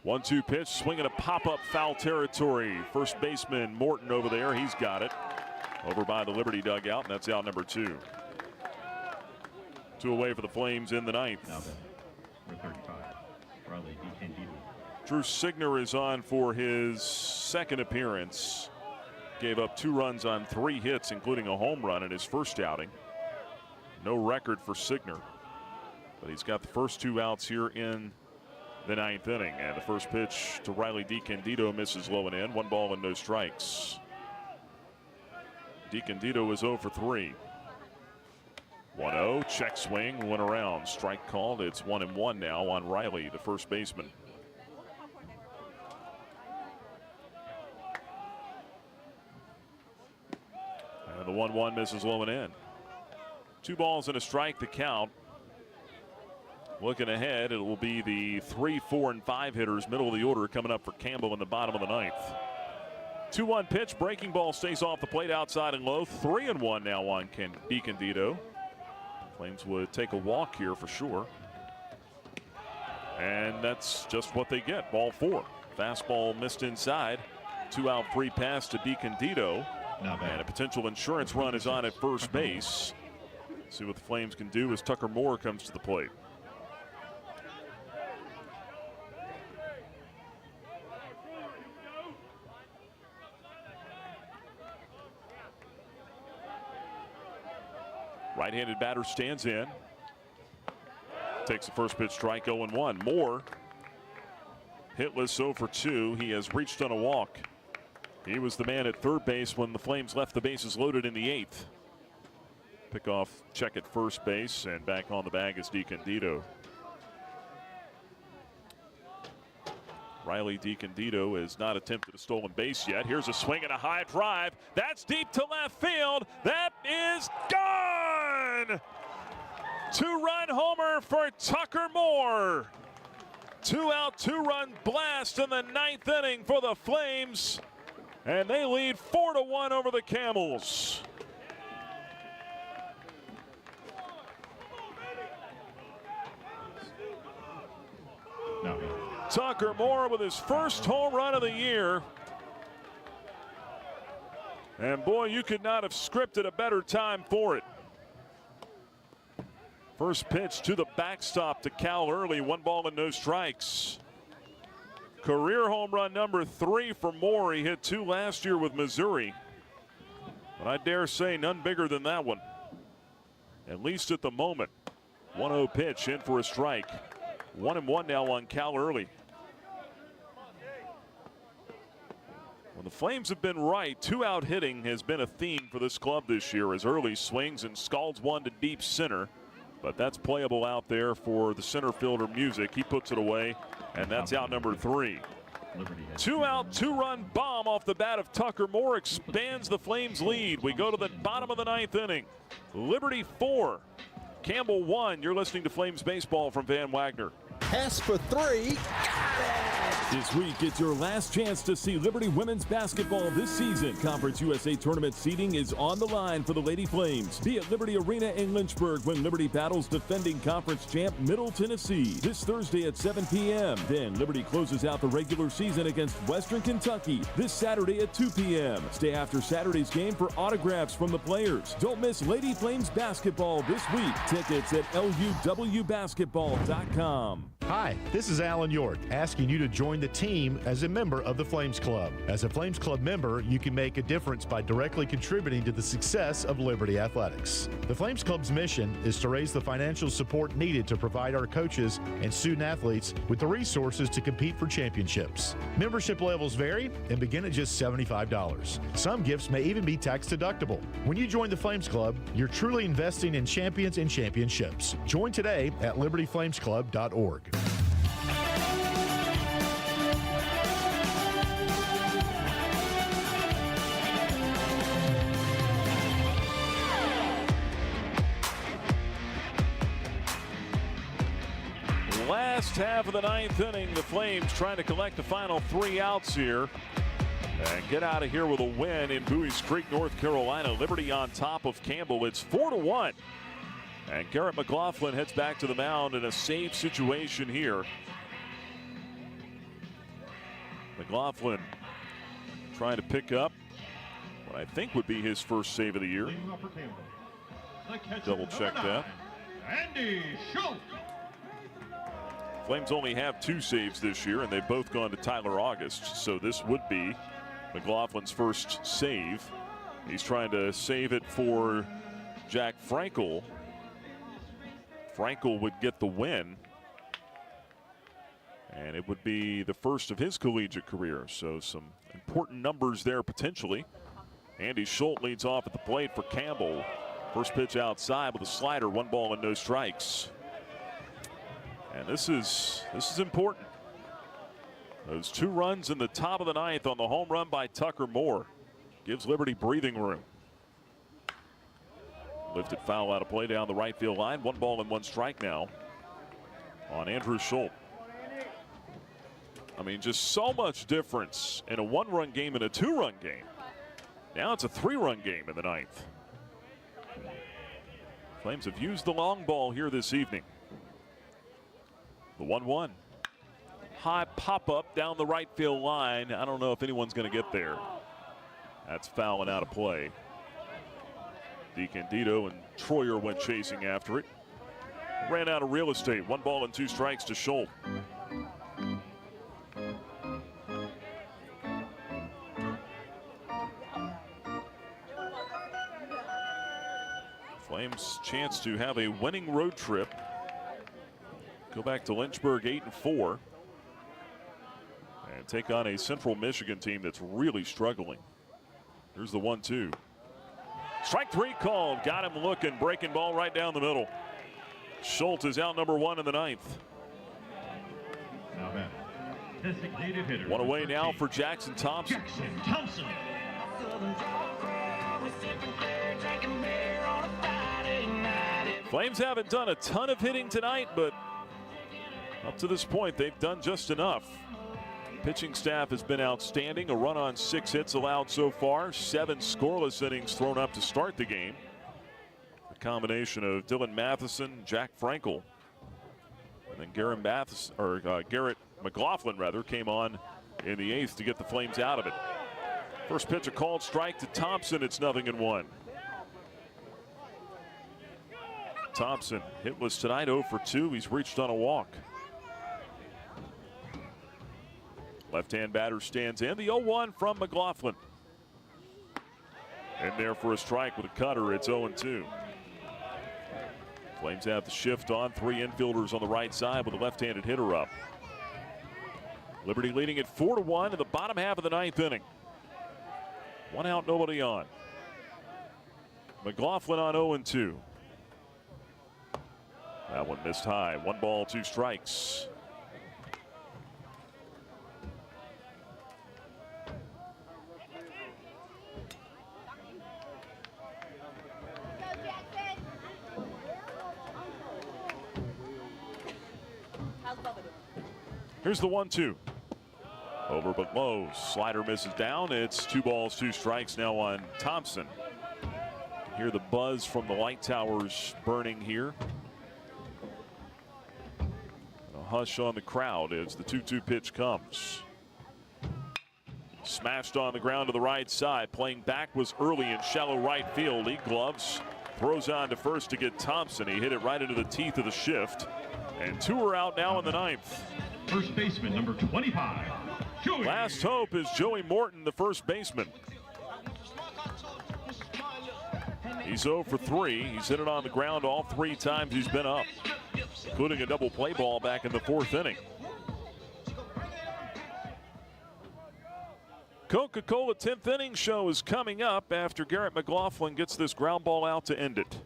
S2: 1-2 pitch, swinging a pop-up foul territory. First baseman Morton over there, he's got it. Over by the Liberty dugout, and that's out number 2. 2 away for the Flames in the ninth.
S4: Now then, 35, Riley DiCandido.
S2: Drew Signer is on for his second appearance. Gave up 2 runs on 3 hits, including a home run in his first outing. No record for Signer, but he's got the first 2 outs here in the ninth inning. And the first pitch to Riley DiCandido misses low and in. 1 ball and no strikes. DiCandido is 0 for 3. 1-0, check swing, went around. Strike called. It's 1-1 now on Riley, the first baseman. And the 1-1 misses low and in. 2 balls and a strike to count. Looking ahead, it will be the 3, 4, and 5 hitters, middle of the order, coming up for Campbell in the bottom of the ninth. 2-1 pitch, breaking ball stays off the plate outside and low. 3-1 now on DiCandido. Flames would take a walk here for sure. And that's just what they get. Ball 4. Fastball missed inside. 2-out free pass to DiCandido. And a potential insurance run is on at first base. See what the Flames can do as Tucker Moore comes to the plate. Right-handed batter stands in. Takes the first pitch, strike, 0-1. Moore hitless, 0 for 2. He has reached on a walk. He was the man at third base when the Flames left the bases loaded in the 8th. Pickoff check at first base, and back on the bag is DiCandido. Riley DiCandido has not attempted a stolen base yet. Here's a swing and a high drive. That's deep to left field. That is gone! 2-run homer for Tucker Moore. 2-out, 2-run blast in the 9th inning for the Flames. And they lead 4-1 over the Camels. Tucker Moore with his first home run of the year. And boy, you could not have scripted a better time for it. First pitch to the backstop to Cal Early, 1 ball and no strikes. Career home run number 3 for Moore. He hit 2 last year with Missouri. But I dare say none bigger than that one, at least at the moment. 1-0 pitch in for a strike. 1-1 now on Cal Early. When the Flames have been right, 2-out hitting has been a theme for this club this year as Early swings and scalds one to deep center. But that's playable out there for the center fielder Music. He puts it away, and that's out number 3. 2-out, 2-run bomb off the bat of Tucker Moore expands the Flames lead. We go to the bottom of the 9th inning. Liberty 4, Campbell 1. You're listening to Flames Baseball from Van Wagner.
S7: Pass for 3.
S5: This week, it's your last chance to see Liberty women's basketball this season. Conference USA tournament seeding is on the line for the Lady Flames. Be at Liberty Arena in Lynchburg when Liberty battles defending conference champ Middle Tennessee this Thursday at 7 p.m. Then Liberty closes out the regular season against Western Kentucky this Saturday at 2 p.m. Stay after Saturday's game for autographs from the players. Don't miss Lady Flames basketball this week. Tickets at LUWbasketball.com.
S6: Hi, this is Alan York, asking you to join the team as a member of the Flames Club. As a Flames Club member, you can make a difference by directly contributing to the success of Liberty Athletics. The Flames Club's mission is to raise the financial support needed to provide our coaches and student athletes with the resources to compete for championships. Membership levels vary and begin at just $75. Some gifts may even be tax deductible. When you join the Flames Club, you're truly investing in champions and championships. Join today at libertyflamesclub.org.
S2: Last half of the 9th inning, the Flames trying to collect the final 3 outs here and get out of here with a win in Buies Creek, North Carolina. Liberty on top of Campbell. It's 4-1. And Garrett McLaughlin heads back to the mound in a save situation here. McLaughlin trying to pick up what I think would be his first save of the year. Double check that.
S4: Andy Schultz.
S2: Flames only have 2 saves this year, and they've both gone to Tyler August. So this would be McLaughlin's first save. He's trying to save it for Jack Frankel. Frankel would get the win, and it would be the first of his collegiate career. So some important numbers there potentially. Andy Schultz leads off at the plate for Campbell. First pitch outside with a slider, 1 ball and no strikes. And this is important. Those 2 runs in the top of the 9th on the home run by Tucker Moore gives Liberty breathing room. Lifted foul out of play down the right field line. 1 ball and 1 strike now on Andrew Schultz. I mean, just so much difference in a 1-run game and a 2-run game. Now it's a 3-run game in the 9th. Flames have used the long ball here this evening. The 1-1. High pop-up down the right field line. I don't know if anyone's going to get there. That's foul and out of play. DiCandido and Troyer went chasing after it. Ran out of real estate. 1 ball and 2 strikes to Schultz. Flames chance to have a winning road trip. Go back to Lynchburg 8-4. And take on a Central Michigan team that's really struggling. Here's the 1-2. Strike three called. Got him looking. Breaking ball right down the middle. Schultz is out number one in the ninth.
S4: Now back. Designated hitter.
S2: One away now for Jackson Thompson. Flames haven't done a ton of hitting tonight, but up to this point, they've done just enough. Pitching staff has been outstanding. A run on 6 hits allowed so far. 7 scoreless innings thrown up to start the game. A combination of Dylan Matheson, Jack Frankel, and then Garrett McLaughlin came on in the 8th to get the Flames out of it. First pitch, a called strike to Thompson. It's 0-1. Thompson hitless tonight, 0 for 2. He's reached on a walk. Left-hand batter stands in. The 0-1 from McLaughlin. In there for a strike with a cutter. It's 0-2. Flames have the shift on. 3 infielders on the right side with a left-handed hitter up. Liberty leading at 4-1 in the bottom half of the 9th inning. 1 out, nobody on. McLaughlin on 0-2. That one missed high. 1 ball, 2 strikes. Here's the 1-2. Over but low. Slider misses down. It's 2 balls, 2 strikes now on Thompson. Hear the buzz from the light towers burning here. A hush on the crowd as the 2-2 pitch comes. Smashed on the ground to the right side. Playing back was early in shallow right field. He gloves. Throws on to first to get Thompson. He hit it right into the teeth of the shift. And 2 are out now in the 9th.
S4: First baseman, number 25. Joey.
S2: Last hope is Joey Morton, the first baseman. He's 0 for 3. He's hit it on the ground all 3 times he's been up, including a double play ball back in the 4th inning. Coca-Cola 10th inning show is coming up after Garrett McLaughlin gets this ground ball out to end it.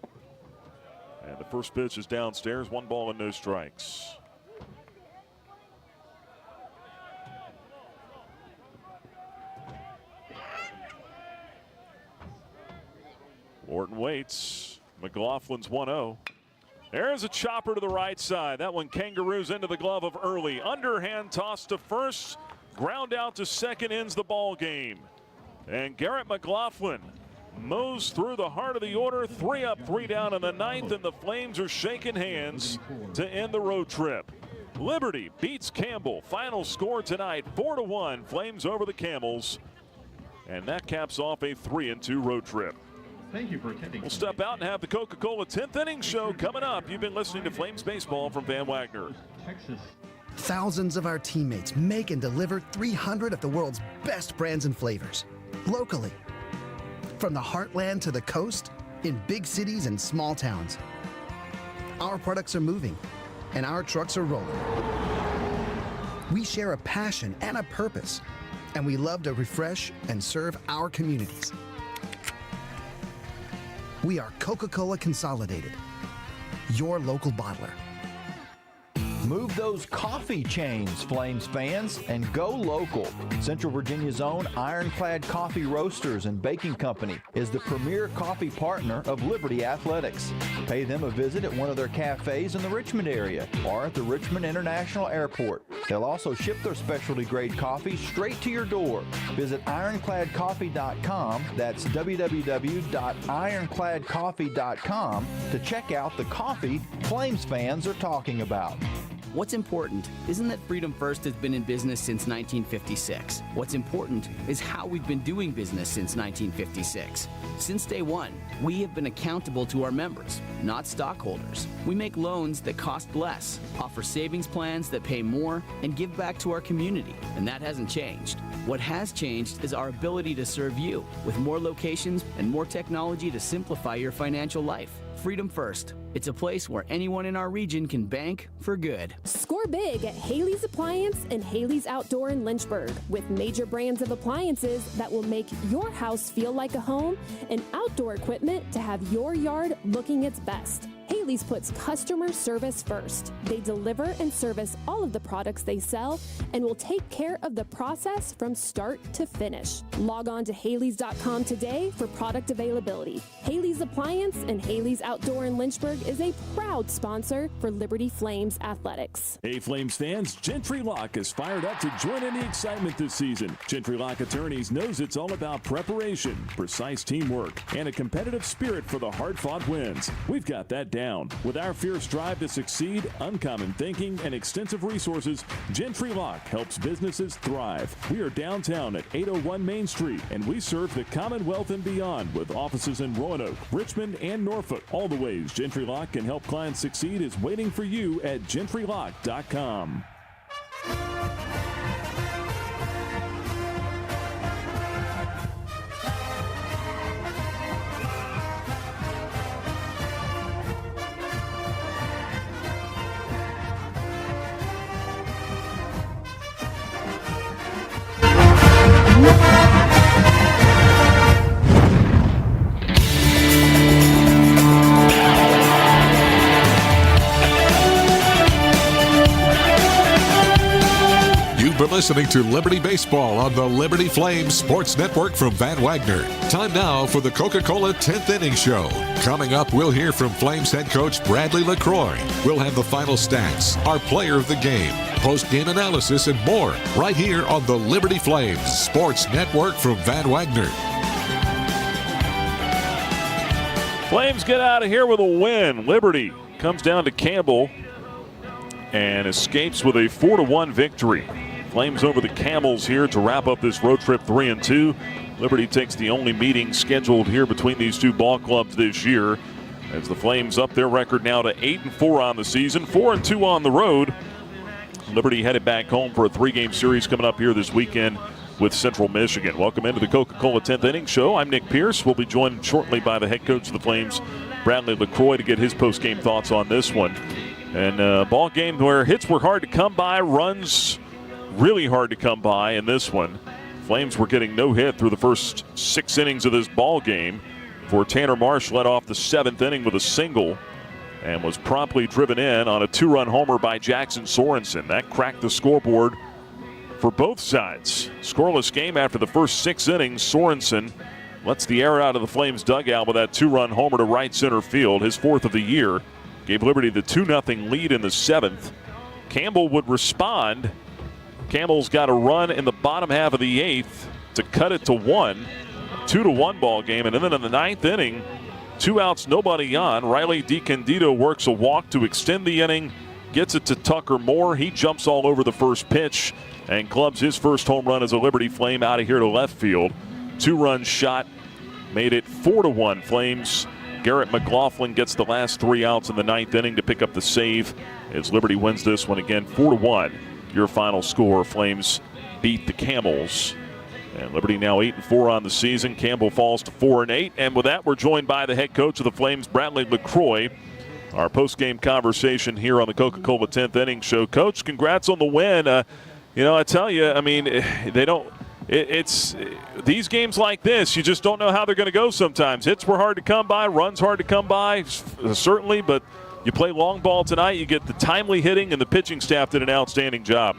S2: And the first pitch is downstairs. 1 ball and no strikes. Morton waits. McLaughlin's 1-0. There's a chopper to the right side. That one kangaroos into the glove of Early. Underhand toss to first. Ground out to second, ends the ball game. And Garrett McLaughlin mows through the heart of the order. 3 up, 3 down in the 9th, and the Flames are shaking hands to end the road trip. Liberty beats Campbell. Final score tonight, 4-1. Flames over the Camels. And that caps off a 3-2 road trip.
S4: Thank you for attending.
S2: We'll step out and have the Coca-Cola 10th inning show coming up. You've been listening to Flames Baseball from Van Wagner.
S4: Texas.
S14: Thousands of our teammates make and deliver 300 of the world's best brands and flavors, locally. From the heartland to the coast, in big cities and small towns. Our products are moving, and our trucks are rolling. We share a passion and a purpose, and we love to refresh and serve our communities. We are Coca-Cola Consolidated, your local bottler.
S16: Move those coffee chains, Flames fans, and go local. Central Virginia's own Ironclad Coffee Roasters and Baking Company is the premier coffee partner of Liberty Athletics. Pay them a visit at one of their cafes in the Richmond area or at the Richmond International Airport. They'll also ship their specialty grade coffee straight to your door. Visit ironcladcoffee.com, that's www.ironcladcoffee.com, to check out the coffee Flames fans are talking about.
S18: What's important isn't that Freedom First has been in business since 1956. What's important is how we've been doing business since 1956. Since day one, we have been accountable to our members, not stockholders. We make loans that cost less, offer savings plans that pay more, and give back to our community, and that hasn't changed. What has changed is our ability to serve you with more locations and more technology to simplify your financial life. Freedom First. It's a place where anyone in our region can bank for good.
S19: Score big at Haley's Appliance and Haley's Outdoor in Lynchburg with major brands of appliances that will make your house feel like a home and outdoor equipment to have your yard looking its best. Haley's puts customer service first. They deliver and service all of the products they sell and will take care of the process from start to finish. Log on to Haley's.com today for product availability. Haley's Appliance and Haley's Outdoor in Lynchburg is a proud sponsor for Liberty Flames Athletics.
S5: Hey Flames fans, Gentry Lock is fired up to join in the excitement this season. Gentry Lock Attorneys knows it's all about preparation, precise teamwork, and a competitive spirit for the hard-fought wins. We've got that down. With our fierce drive to succeed, uncommon thinking, and extensive resources, Gentry Lock helps businesses thrive. We are downtown at 801 Main Street, and we serve the Commonwealth and beyond with offices in Roanoke, Richmond, and Norfolk. All the ways Gentry Lock can help clients succeed is waiting for you at gentrylock.com.
S1: You're listening to Liberty Baseball on the Liberty Flames Sports Network from Van Wagner. Time now for the Coca-Cola 10th Inning Show. Coming up, we'll hear from Flames head coach Bradley LaCroix. We'll have the final stats, our player of the game, post-game analysis, and more right here on the Liberty Flames Sports Network from Van Wagner.
S2: Flames get out of here with a win. Liberty comes down to Campbell and escapes with a 4-1 victory. Flames over the Camels here to wrap up this road trip 3-2. Liberty takes the only meeting scheduled here between these two ball clubs this year as the Flames up their record now to 8-4 on the season, 4-2 on the road. Liberty headed back home for a 3-game series coming up here this weekend with Central Michigan. Welcome into the Coca-Cola 10th Inning Show. I'm Nick Pierce. We'll be joined shortly by the head coach of the Flames, Bradley LaCroix, to get his post-game thoughts on this one. And a ball game where hits were hard to come by, runs really hard to come by in this one. Flames were getting no hit through the first 6 innings of this ball game before Tanner Marsh led off the 7th inning with a single and was promptly driven in on a 2-run homer by Jackson Sorensen. That cracked the scoreboard for both sides. Scoreless game after the first 6 innings. Sorensen lets the air out of the Flames dugout with that 2-run homer to right center field, his 4th of the year. Gave Liberty the 2-0 lead in the 7th. Campbell would respond. Campbell's got a run in the bottom half of the 8th to cut it to 1. 2-1 ball game. And then in the 9th inning, 2 outs, nobody on. Riley DiCandido works a walk to extend the inning, gets it to Tucker Moore. He jumps all over the first pitch and clubs his first home run as a Liberty Flame out of here to left field. 2-run shot made it 4-1 Flames. Garrett McLaughlin gets the last 3 outs in the 9th inning to pick up the save as Liberty wins this one again 4-1. Your final score, Flames beat the Camels. And Liberty now 8-4 on the season. Campbell falls to 4-8. And with that, we're joined by the head coach of the Flames, Bradley LaCroix. Our post-game conversation here on the Coca-Cola 10th Inning Show. Coach, congrats on the win. I tell you, I mean, it's these games like this, you just don't know how they're going to go sometimes. Hits were hard to come by, runs hard to come by, certainly, but you play long ball tonight, you get the timely hitting, and the pitching staff did an outstanding job.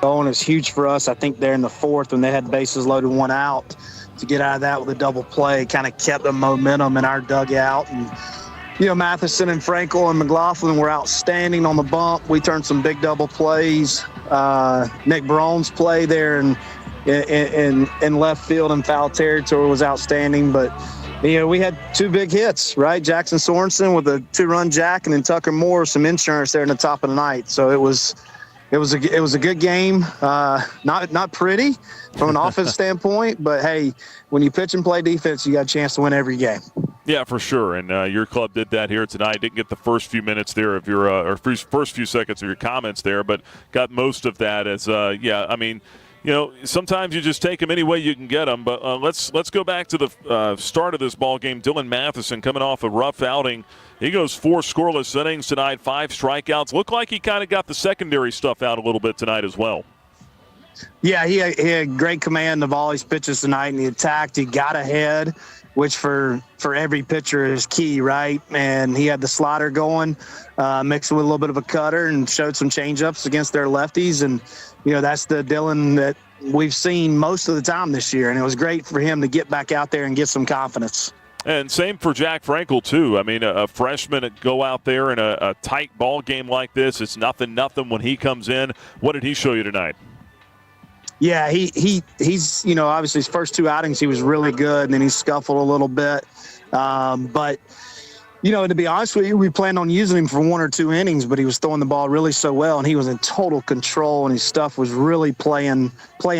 S20: And it's huge for us. I think there in the 4th when they had bases loaded, 1 out, to get out of that with a double play kind of kept the momentum in our dugout. And Matheson and Frankel and McLaughlin were outstanding on the bump. We turned some big double plays. Nick Braun's play there in left field and foul territory was outstanding. But we had 2 big hits, right? Jackson Sorensen with a 2-run jack, and then Tucker Moore some insurance there in the top of the night. So it was a good game. Not pretty from an offense standpoint, but hey, when you pitch and play defense, you got a chance to win every game.
S2: Yeah, for sure. And your club did that here tonight. Didn't get the first few minutes there of your or first few seconds of your comments there, but got most of that as I mean, sometimes you just take them any way you can get them. But let's go back to the start of this ball game. Dylan Matheson coming off a rough outing. He goes 4 scoreless innings tonight, 5 strikeouts. Looked like he kind of got the secondary stuff out a little bit tonight as well.
S20: Yeah, he had great command of all his pitches tonight, and he attacked. He got ahead, which for every pitcher is key, right? And he had the slider going, mixed with a little bit of a cutter, and showed some changeups against their lefties. And, that's the Dylan that we've seen most of the time this year. And it was great for him to get back out there and get some confidence.
S2: And same for Jack Frankel, too. I mean, a freshman that go out there in a tight ball game like this, it's nothing when he comes in. What did he show you tonight?
S20: Yeah, he's obviously his first 2 outings he was really good, and then he scuffled a little bit. But to be honest with you, we planned on using him for 1 or 2 innings, but he was throwing the ball really so well, and he was in total control, and his stuff was really playing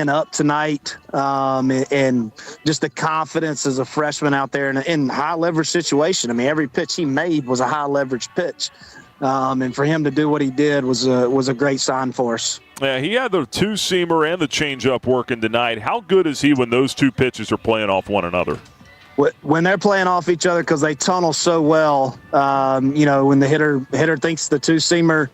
S20: up tonight. And just the confidence as a freshman out there in high leverage situation. I mean, every pitch he made was a high leverage pitch. And for him to do what he did was a great sign for us.
S2: Yeah, he had the 2-seamer and the changeup working tonight. How good is he when those 2 pitches are playing off one another?
S20: When they're playing off each other, because they tunnel so well, when the hitter thinks the 2-seamer,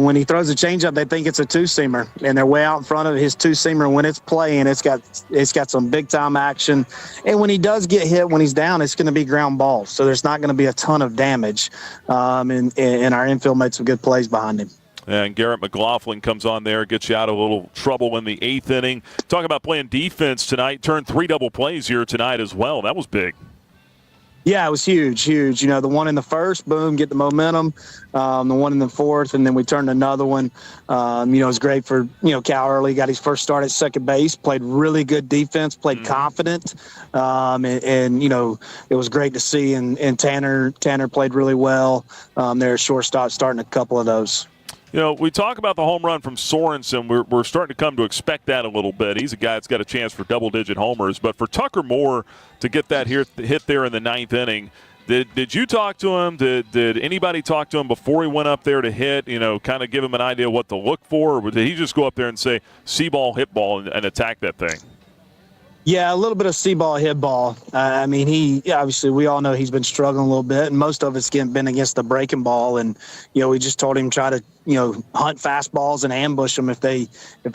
S20: when he throws a changeup, they think it's a 2-seamer, and they're way out in front of his 2-seamer. When it's playing, it's got some big time action, and when he does get hit, when he's down, it's going to be ground balls. So there's not going to be a ton of damage, and our infield made some good plays behind him.
S2: And Garrett McLaughlin comes on there, gets you out of a little trouble in the 8th inning. Talk about playing defense tonight. Turned 3 double plays here tonight as well. That was big.
S20: Yeah, it was huge. The one in the first, boom, get the momentum. The one in the 4th, and then we turned another one. It was great for, Cal Early. Got his first start at second base, played really good defense, played confident. And it was great to see. And Tanner played really well. They're shortstop starting a couple of those.
S2: We talk about the home run from Sorensen. We're starting to come to expect that a little bit. He's a guy that's got a chance for double-digit homers. But for Tucker Moore to get that hit there in the 9th inning, did you talk to him? Did anybody talk to him before he went up there to hit, kind of give him an idea what to look for? Or did he just go up there and say, see ball, hit ball, and attack that thing?
S20: Yeah, a little bit of see ball, hit ball. Obviously, we all know he's been struggling a little bit, and most of it's been against the breaking ball. And, we just told him try to, hunt fastballs and ambush them if they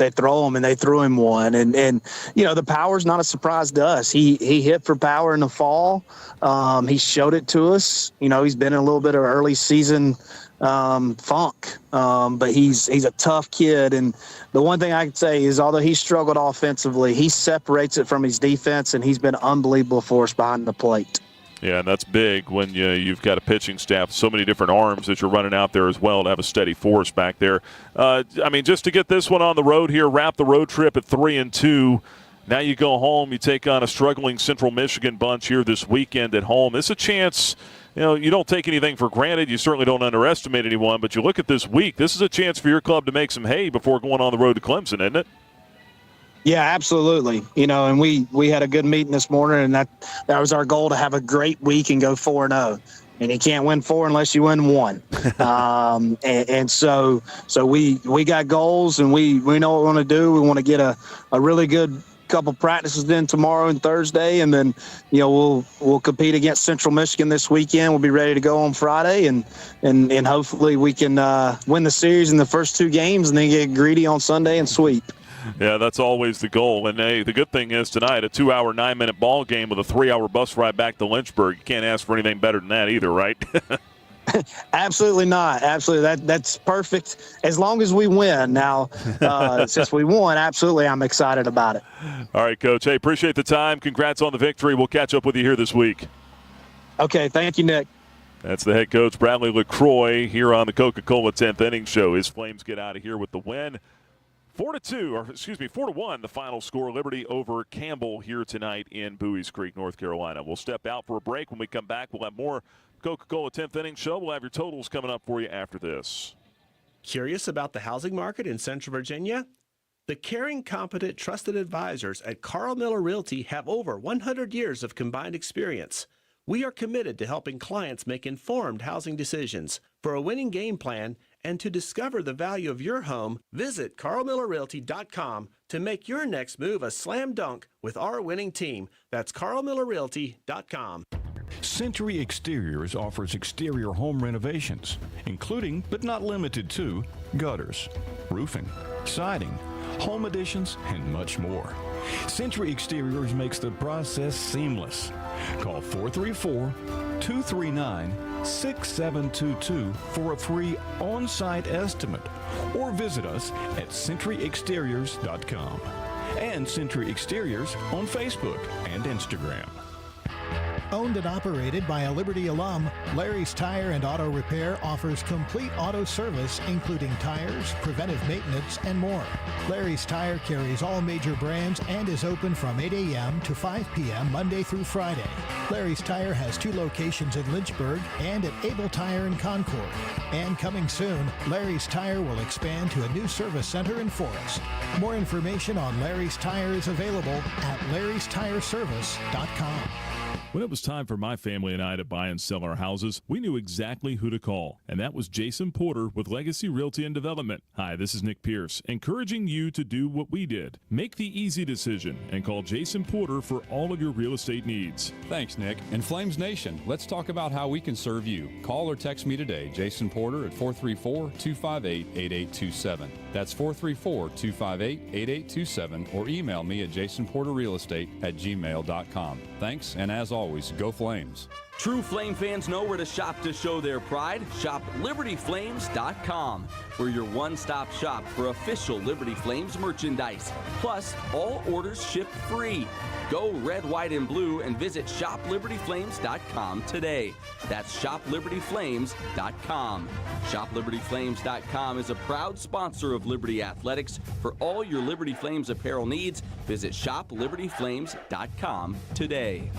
S20: throw them, and they threw him one. And the power's not a surprise to us. He hit for power in the fall. He showed it to us. He's been in a little bit of early season funk, but he's a tough kid. And the one thing I can say is, although he struggled offensively, he separates it from his defense, and he's been unbelievable for us behind the plate.
S2: Yeah, and that's big when you've got a pitching staff, so many different arms that you're running out there as well to have a steady force back there. Just to get this one on the road here, wrap the road trip at 3-2. Now you go home, you take on a struggling Central Michigan bunch here this weekend at home. It's a chance. You don't take anything for granted. You certainly don't underestimate anyone, but you look at this week, this is a chance for your club to make some hay before going on the road to Clemson, isn't it?
S20: Yeah, absolutely. And we had a good meeting this morning, and that was our goal, to have a great week and go 4-0. And you can't win 4 unless you win 1. So we got goals, and we know what we want to do. We want to get a really good couple practices then tomorrow and Thursday, and then we'll compete against Central Michigan this weekend. We'll be ready to go on Friday, and hopefully we can win the series in the first 2 games, and then get greedy on Sunday and sweep.
S2: Yeah, that's always the goal. And the good thing is tonight, a 2-hour, 9-minute ball game with a 3-hour bus ride back to Lynchburg. You can't ask for anything better than that either, right?
S20: Absolutely not. Absolutely. That's perfect as long as we win. Now, since we won, absolutely, I'm excited about it.
S2: All right, Coach. Hey, appreciate the time. Congrats on the victory. We'll catch up with you here this week.
S20: Okay. Thank you, Nick.
S2: That's the head coach, Bradley LaCroix, here on the Coca-Cola 10th Inning Show. His Flames get out of here with the win. 4-1, the final score. Liberty over Campbell here tonight in Buies Creek, North Carolina. We'll step out for a break. When we come back, we'll have more Coca-Cola 10th Inning Show. We'll have your totals coming up for you after this.
S8: Curious about the housing market in Central Virginia? The caring, competent, trusted advisors at Carl Miller Realty have over 100 years of combined experience. We are committed to helping clients make informed housing decisions. For a winning game plan and to discover the value of your home, visit carlmillerrealty.com to make your next move a slam dunk with our winning team. That's carlmillerrealty.com.
S12: Century Exteriors offers exterior home renovations, including but not limited to gutters, roofing, siding, home additions, and much more. Century Exteriors makes the process seamless. Call 434-239-6722 for a free on-site estimate or visit us at centuryexteriors.com and Century Exteriors on Facebook and Instagram.
S9: Owned and operated by a Liberty alum, Larry's Tire and Auto Repair offers complete auto service, including tires, preventive maintenance, and more. Larry's Tire carries all major brands and is open from 8 a.m. to 5 p.m. Monday through Friday. Larry's Tire has 2 locations in Lynchburg and at Able Tire in Concord. And coming soon, Larry's Tire will expand to a new service center in Forest. More information on Larry's Tire is available at larrystireservice.com.
S2: When it was time for my family and I to buy and sell our houses, we knew exactly who to call, and that was Jason Porter with Legacy Realty and Development. Hi, this is Nick Pierce, encouraging you to do what we did. Make the easy decision and call Jason Porter for all of your real estate needs.
S22: Thanks, Nick. And Flames Nation, let's talk about how we can serve you. Call or text me today, Jason Porter, at 434-258-8827. That's 434-258-8827, or email me at jasonporterrealestate@gmail.com. Thanks, and as always, go Flames.
S13: True Flame fans know where to shop to show their pride. Shop LibertyFlames.com. We're your one-stop shop for official Liberty Flames merchandise. Plus, all orders ship free. Go red, white, and blue and visit ShopLibertyFlames.com today. That's ShopLibertyFlames.com. ShopLibertyFlames.com is a proud sponsor of Liberty Athletics. For all your Liberty Flames apparel needs, visit ShopLibertyFlames.com today.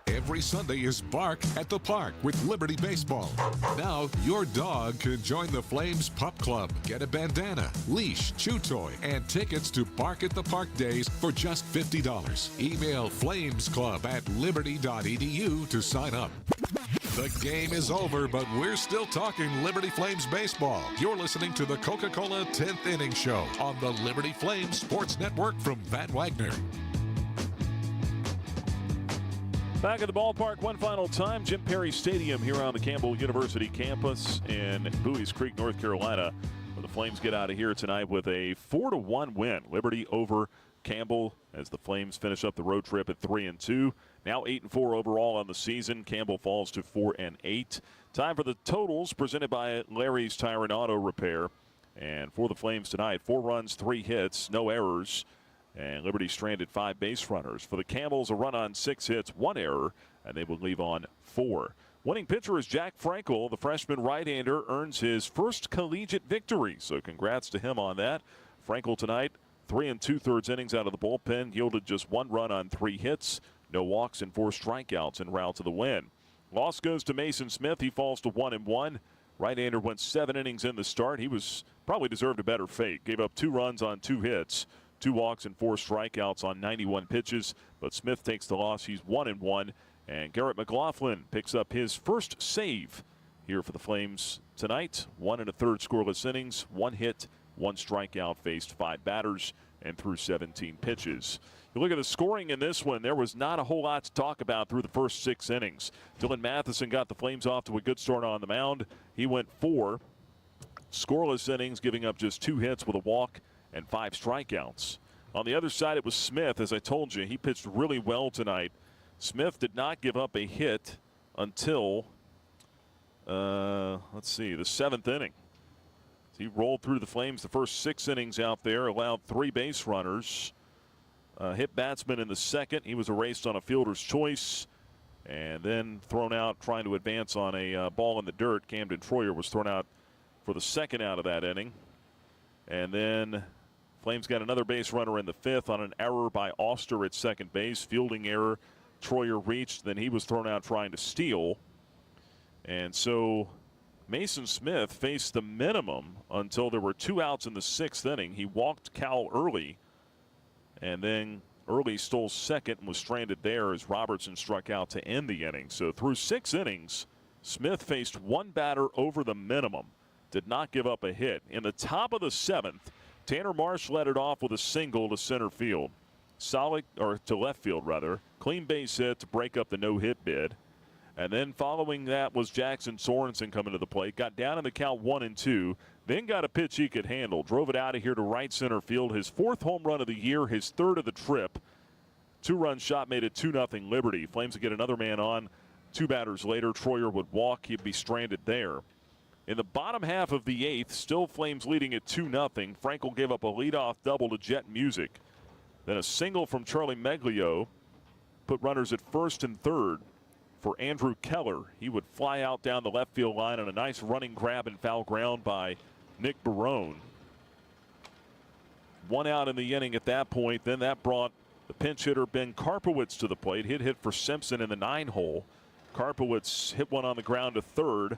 S1: Every Sunday is Bark at the Park with Liberty Baseball. Now your dog can join the Flames Pup Club. Get a bandana, leash, chew toy, and tickets to Bark at the Park days for just $50. Email flamesclub@liberty.edu to sign up. The game is over, but we're still talking Liberty Flames baseball. You're listening to the Coca-Cola 10th Inning Show on the Liberty Flames Sports Network from Van Wagner.
S2: Back at the ballpark one final time, Jim Perry Stadium here on the Campbell University campus in Bowie's Creek, North Carolina, where the Flames get out of here tonight with a 4-1 win. Liberty over Campbell as the Flames finish up the road trip at 3-2. Now 8-4 overall on the season. Campbell falls to 4-8. Time for the totals presented by Larry's Tire and Auto Repair. And for the Flames tonight, 4 runs, 3 hits, no errors. And Liberty stranded 5 base runners. For the Camels, a run on 6 hits, 1 error, and they will leave on 4. Winning pitcher is Jack Frankel. The freshman right-hander earns his first collegiate victory, so congrats to him on that. Frankel tonight, 3 2/3 innings out of the bullpen, yielded just 1 run on 3 hits, no walks and 4 strikeouts en route to the win. Loss goes to Mason Smith. He falls to 1-1. Right-hander went 7 innings in the start. He was probably deserved a better fate. Gave up 2 runs on 2 hits. 2 walks and 4 strikeouts on 91 pitches, but Smith takes the loss. He's 1-1, and Garrett McLaughlin picks up his first save here for the Flames tonight. 1 1/3 scoreless innings, 1 hit, 1 strikeout, faced 5 batters, and threw 17 pitches. You look at the scoring in this one, there was not a whole lot to talk about through the first 6 innings. Dylan Matheson got the Flames off to a good start on the mound. He went 4 scoreless innings, giving up just 2 hits with a walk and 5 strikeouts. On the other side, it was Smith. As I told you, he pitched really well tonight. Smith did not give up a hit until, the 7th inning. He rolled through the Flames the first 6 innings out there, allowed 3 base runners. Hit batsman in the second. He was erased on a fielder's choice and then thrown out trying to advance on a ball in the dirt. Camden Troyer was thrown out for the second out of that inning. And then Flames got another base runner in the 5th on an error by Oster at second base. Fielding error. Troyer reached. Then he was thrown out trying to steal. And so Mason Smith faced the minimum until there were 2 outs in the 6th inning. He walked Cowell early and then Early stole second and was stranded there as Robertson struck out to end the inning. So through 6 innings, Smith faced one batter over the minimum. Did not give up a hit. In the top of the 7th, Tanner Marsh led it off with a single to center field. To left field rather. Clean base hit to break up the no-hit bid. And then following that was Jackson Sorensen coming to the plate. Got down in the count 1-2. Then got a pitch he could handle. Drove it out of here to right center field. His 4th home run of the year, his 3rd of the trip. 2-run shot made it 2-0 Liberty. Flames would get another man on. 2 batters later, Troyer would walk. He'd be stranded there. In the bottom half of the 8th, still Flames leading at 2-0. Frankel gave up a leadoff double to Jet Music. Then a single from Charlie Meglio put runners at 1st and 3rd for Andrew Keller. He would fly out down the left field line on a nice running grab and foul ground by Nick Barone. 1 out in the inning at that point. Then that brought the pinch hitter Ben Karpowitz to the plate. Hit for Simpson in the 9-hole. Karpowitz hit one on the ground to 3rd.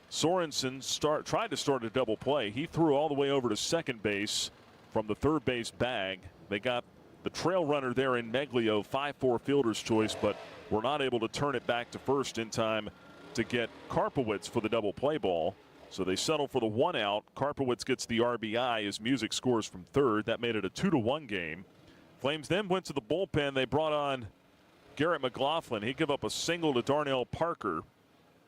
S2: Sorensen tried to start a double play. He threw all the way over to second base from the 3rd base bag. They got the trail runner there in Meglio, 5-4 fielder's choice, but were not able to turn it back to first in time to get Karpowitz for the double play ball. So they settle for the 1 out. Karpowitz gets the RBI as Music scores from 3rd. That made it a 2-1 game. Flames then went to the bullpen. They brought on Garrett McLaughlin. He gave up a single to Darnell Parker.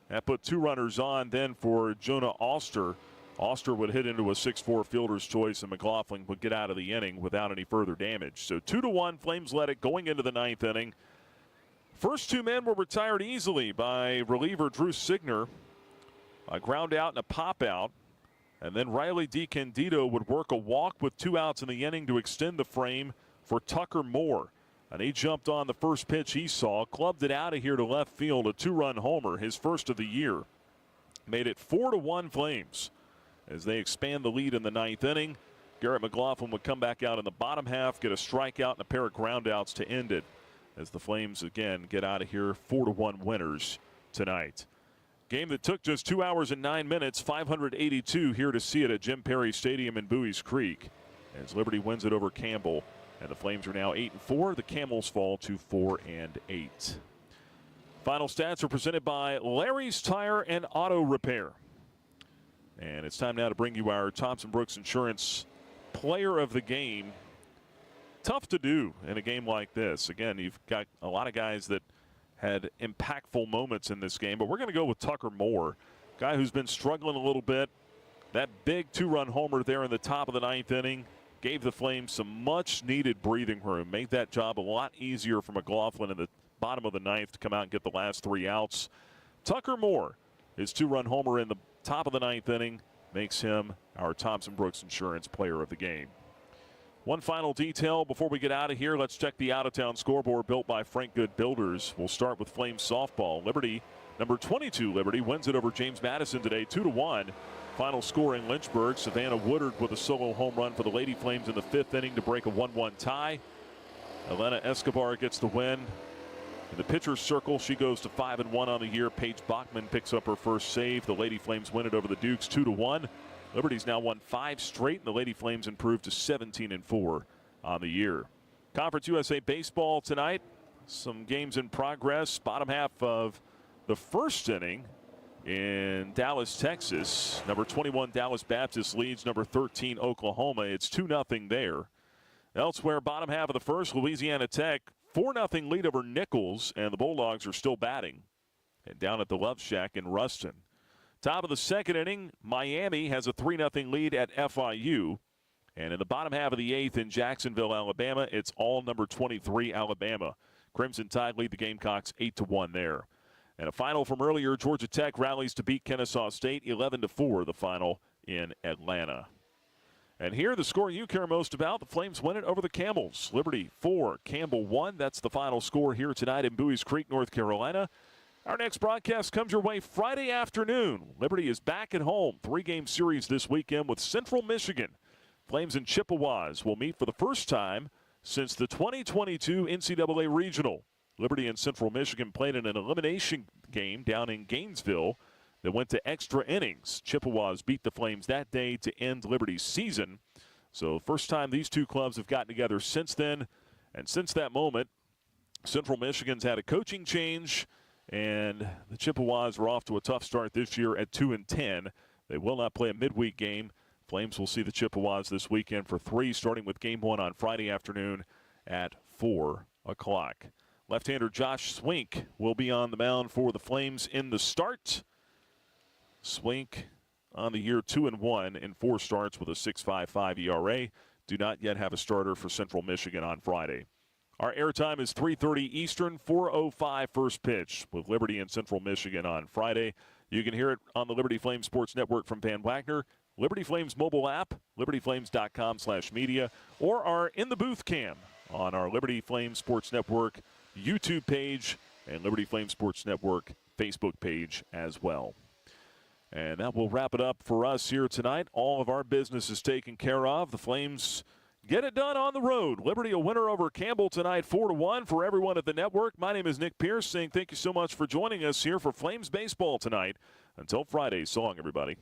S2: That put 2 runners on then for Jonah Oster. Oster would hit into a 6-4 fielder's choice, and McLaughlin would get out of the inning without any further damage. So 2-1, Flames led it going into the 9th inning. First 2 men were retired easily by reliever Drew Signer. A ground out and a pop out. And then Riley DiCandido would work a walk with 2 outs in the inning to extend the frame for Tucker Moore. And he jumped on the first pitch he saw, clubbed it out of here to left field, a 2-run homer, his first of the year. Made it 4-1 Flames as they expand the lead in the 9th inning. Garrett McLaughlin would come back out in the bottom half, get a strikeout and a pair of groundouts to end it as the Flames again get out of here 4-1 winners tonight. Game that took just 2 hours and 9 minutes, 582 here to see it at Jim Perry Stadium in Bowie's Creek as Liberty wins it over Campbell. And the Flames are now 8-4. The Camels fall to 4-8. Final stats are presented by Larry's Tire and Auto Repair. And it's time now to bring you our Thompson Brooks Insurance Player of the Game. Tough to do in a game like this. Again, you've got a lot of guys that had impactful moments in this game, but we're going to go with Tucker Moore, guy who's been struggling a little bit. That big 2-run homer there in the top of the 9th inning gave the Flames some much-needed breathing room, made that job a lot easier for McLaughlin in the bottom of the 9th to come out and get the last 3 outs. Tucker Moore, his 2-run homer in the top of the 9th inning, makes him our Thompson Brooks Insurance Player of the Game. One final detail before we get out of here. Let's check the out-of-town scoreboard built by Frank Good Builders. We'll start with Flames softball. Liberty, number 22 Liberty, wins it over James Madison today, 2-1. Final score in Lynchburg. Savannah Woodard with a solo home run for the Lady Flames in the 5th inning to break a 1-1 tie. Elena Escobar gets the win. In the pitcher's circle, she goes to 5-1 on the year. Paige Bachman picks up her first save. The Lady Flames win it over the Dukes 2-1. Liberty's now won 5 straight, and the Lady Flames improved to 17-4 on the year. Conference USA Baseball tonight. Some games in progress. Bottom half of the 1st inning in Dallas, Texas. Number 21 Dallas Baptist leads number 13 Oklahoma. It's 2-0 there. Elsewhere, bottom half of the 1st, Louisiana Tech 4-0 lead over Nichols, and the Bulldogs are still batting. And down at the Love Shack in Ruston. Top of the 2nd inning, Miami has a 3-0 lead at FIU. And in the bottom half of the 8th in Jacksonville, Alabama, it's all number 23 Alabama. Crimson Tide lead the Gamecocks 8-1 there. And a final from earlier, Georgia Tech rallies to beat Kennesaw State 11-4, the final in Atlanta. And here, the score you care most about, the Flames win it over the Camels. Liberty 4, Campbell 1. That's the final score here tonight in Bowie's Creek, North Carolina. Our next broadcast comes your way Friday afternoon. Liberty is back at home. 3-game series this weekend with Central Michigan. Flames and Chippewas will meet for the first time since the 2022 NCAA Regional. Liberty and Central Michigan played in an elimination game down in Gainesville that went to extra innings. Chippewas beat the Flames that day to end Liberty's season. So first time these two clubs have gotten together since then. And since that moment, Central Michigan's had a coaching change, and the Chippewas are off to a tough start this year at 2-10. They will not play a midweek game. Flames will see the Chippewas this weekend for 3, starting with game 1 on Friday afternoon at 4 o'clock. Left-hander Josh Swink will be on the mound for the Flames in the start. Swink on the year 2-1 in 4 starts with a 6.55 ERA. Do not yet have a starter for Central Michigan on Friday. Our airtime is 3:30 Eastern, 4:05 first pitch with Liberty and Central Michigan on Friday. You can hear it on the Liberty Flames Sports Network from Van Wagner, Liberty Flames mobile app, libertyflames.com/media, or our In the Booth cam on our Liberty Flames Sports Network YouTube page and Liberty Flames Sports Network Facebook page as well. And that will wrap it up for us here tonight. All of our business is taken care of. The Flames get it done on the road. Liberty a winner over Campbell tonight, 4-1 for everyone at the network. My name is Nick Pierce saying thank you so much for joining us here for Flames Baseball tonight. Until Friday, so long, everybody.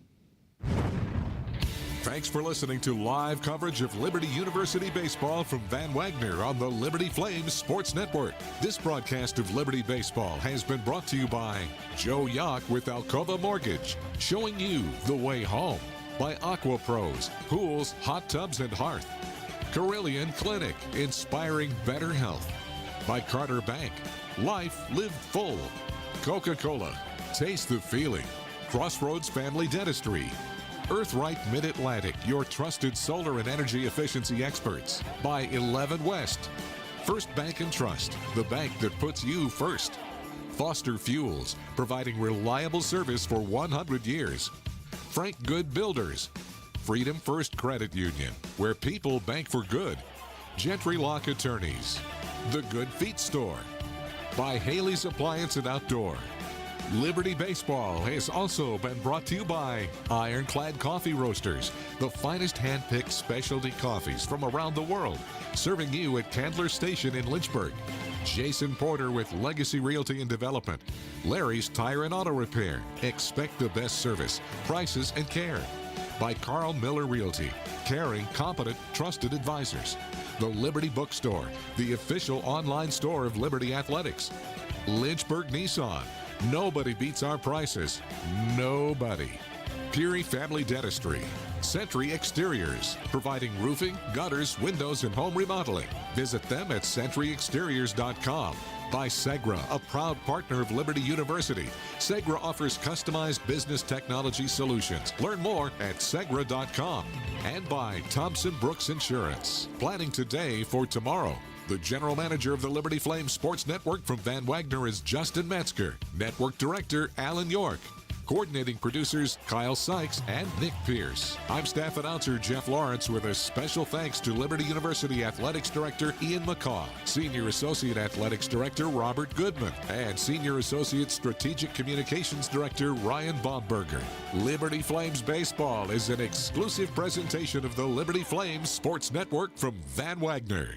S1: Thanks for listening to live coverage of Liberty University Baseball from Van Wagner on the Liberty Flames Sports Network. This broadcast of Liberty Baseball has been brought to you by Joe Yock with Alcova Mortgage, showing you the way home. By Aqua Pros, pools, hot tubs, and hearth. Carillion Clinic, inspiring better health. By Carter Bank, life lived full. Coca-Cola, taste the feeling. Crossroads Family Dentistry. Earthright Mid-Atlantic, your trusted solar and energy efficiency experts. By 11 West. First Bank and Trust, the bank that puts you first. Foster Fuels, providing reliable service for 100 years. Frank Good Builders. Freedom First Credit Union, where people bank for good. Gentry Lock Attorneys. The Good Feet Store. By Haley's Appliance and Outdoor. Liberty Baseball has also been brought to you by Ironclad Coffee Roasters, the finest hand-picked specialty coffees from around the world, serving you at Candler Station in Lynchburg. Jason Porter with Legacy Realty and Development. Larry's Tire and Auto Repair. Expect the best service, prices, and care. By Carl Miller Realty, caring, competent, trusted advisors. The Liberty Bookstore, the official online store of Liberty Athletics. Lynchburg Nissan. Nobody beats our prices. Nobody. Peary Family Dentistry. Century Exteriors, providing roofing, gutters, windows, and home remodeling. Visit them at centuryexteriors.com. By Segra, a proud partner of Liberty University. Segra offers customized business technology solutions. Learn more at segra.com. And by Thompson Brooks Insurance. Planning today for tomorrow. The general manager of the Liberty Flames Sports Network from Van Wagner is Justin Metzger. Network director, Alan York. Coordinating producers, Kyle Sykes and Nick Pierce. I'm staff announcer Jeff Lawrence with a special thanks to Liberty University Athletics Director Ian McCaw, Senior Associate Athletics Director Robert Goodman, and Senior Associate Strategic Communications Director Ryan Baumberger. Liberty Flames Baseball is an exclusive presentation of the Liberty Flames Sports Network from Van Wagner.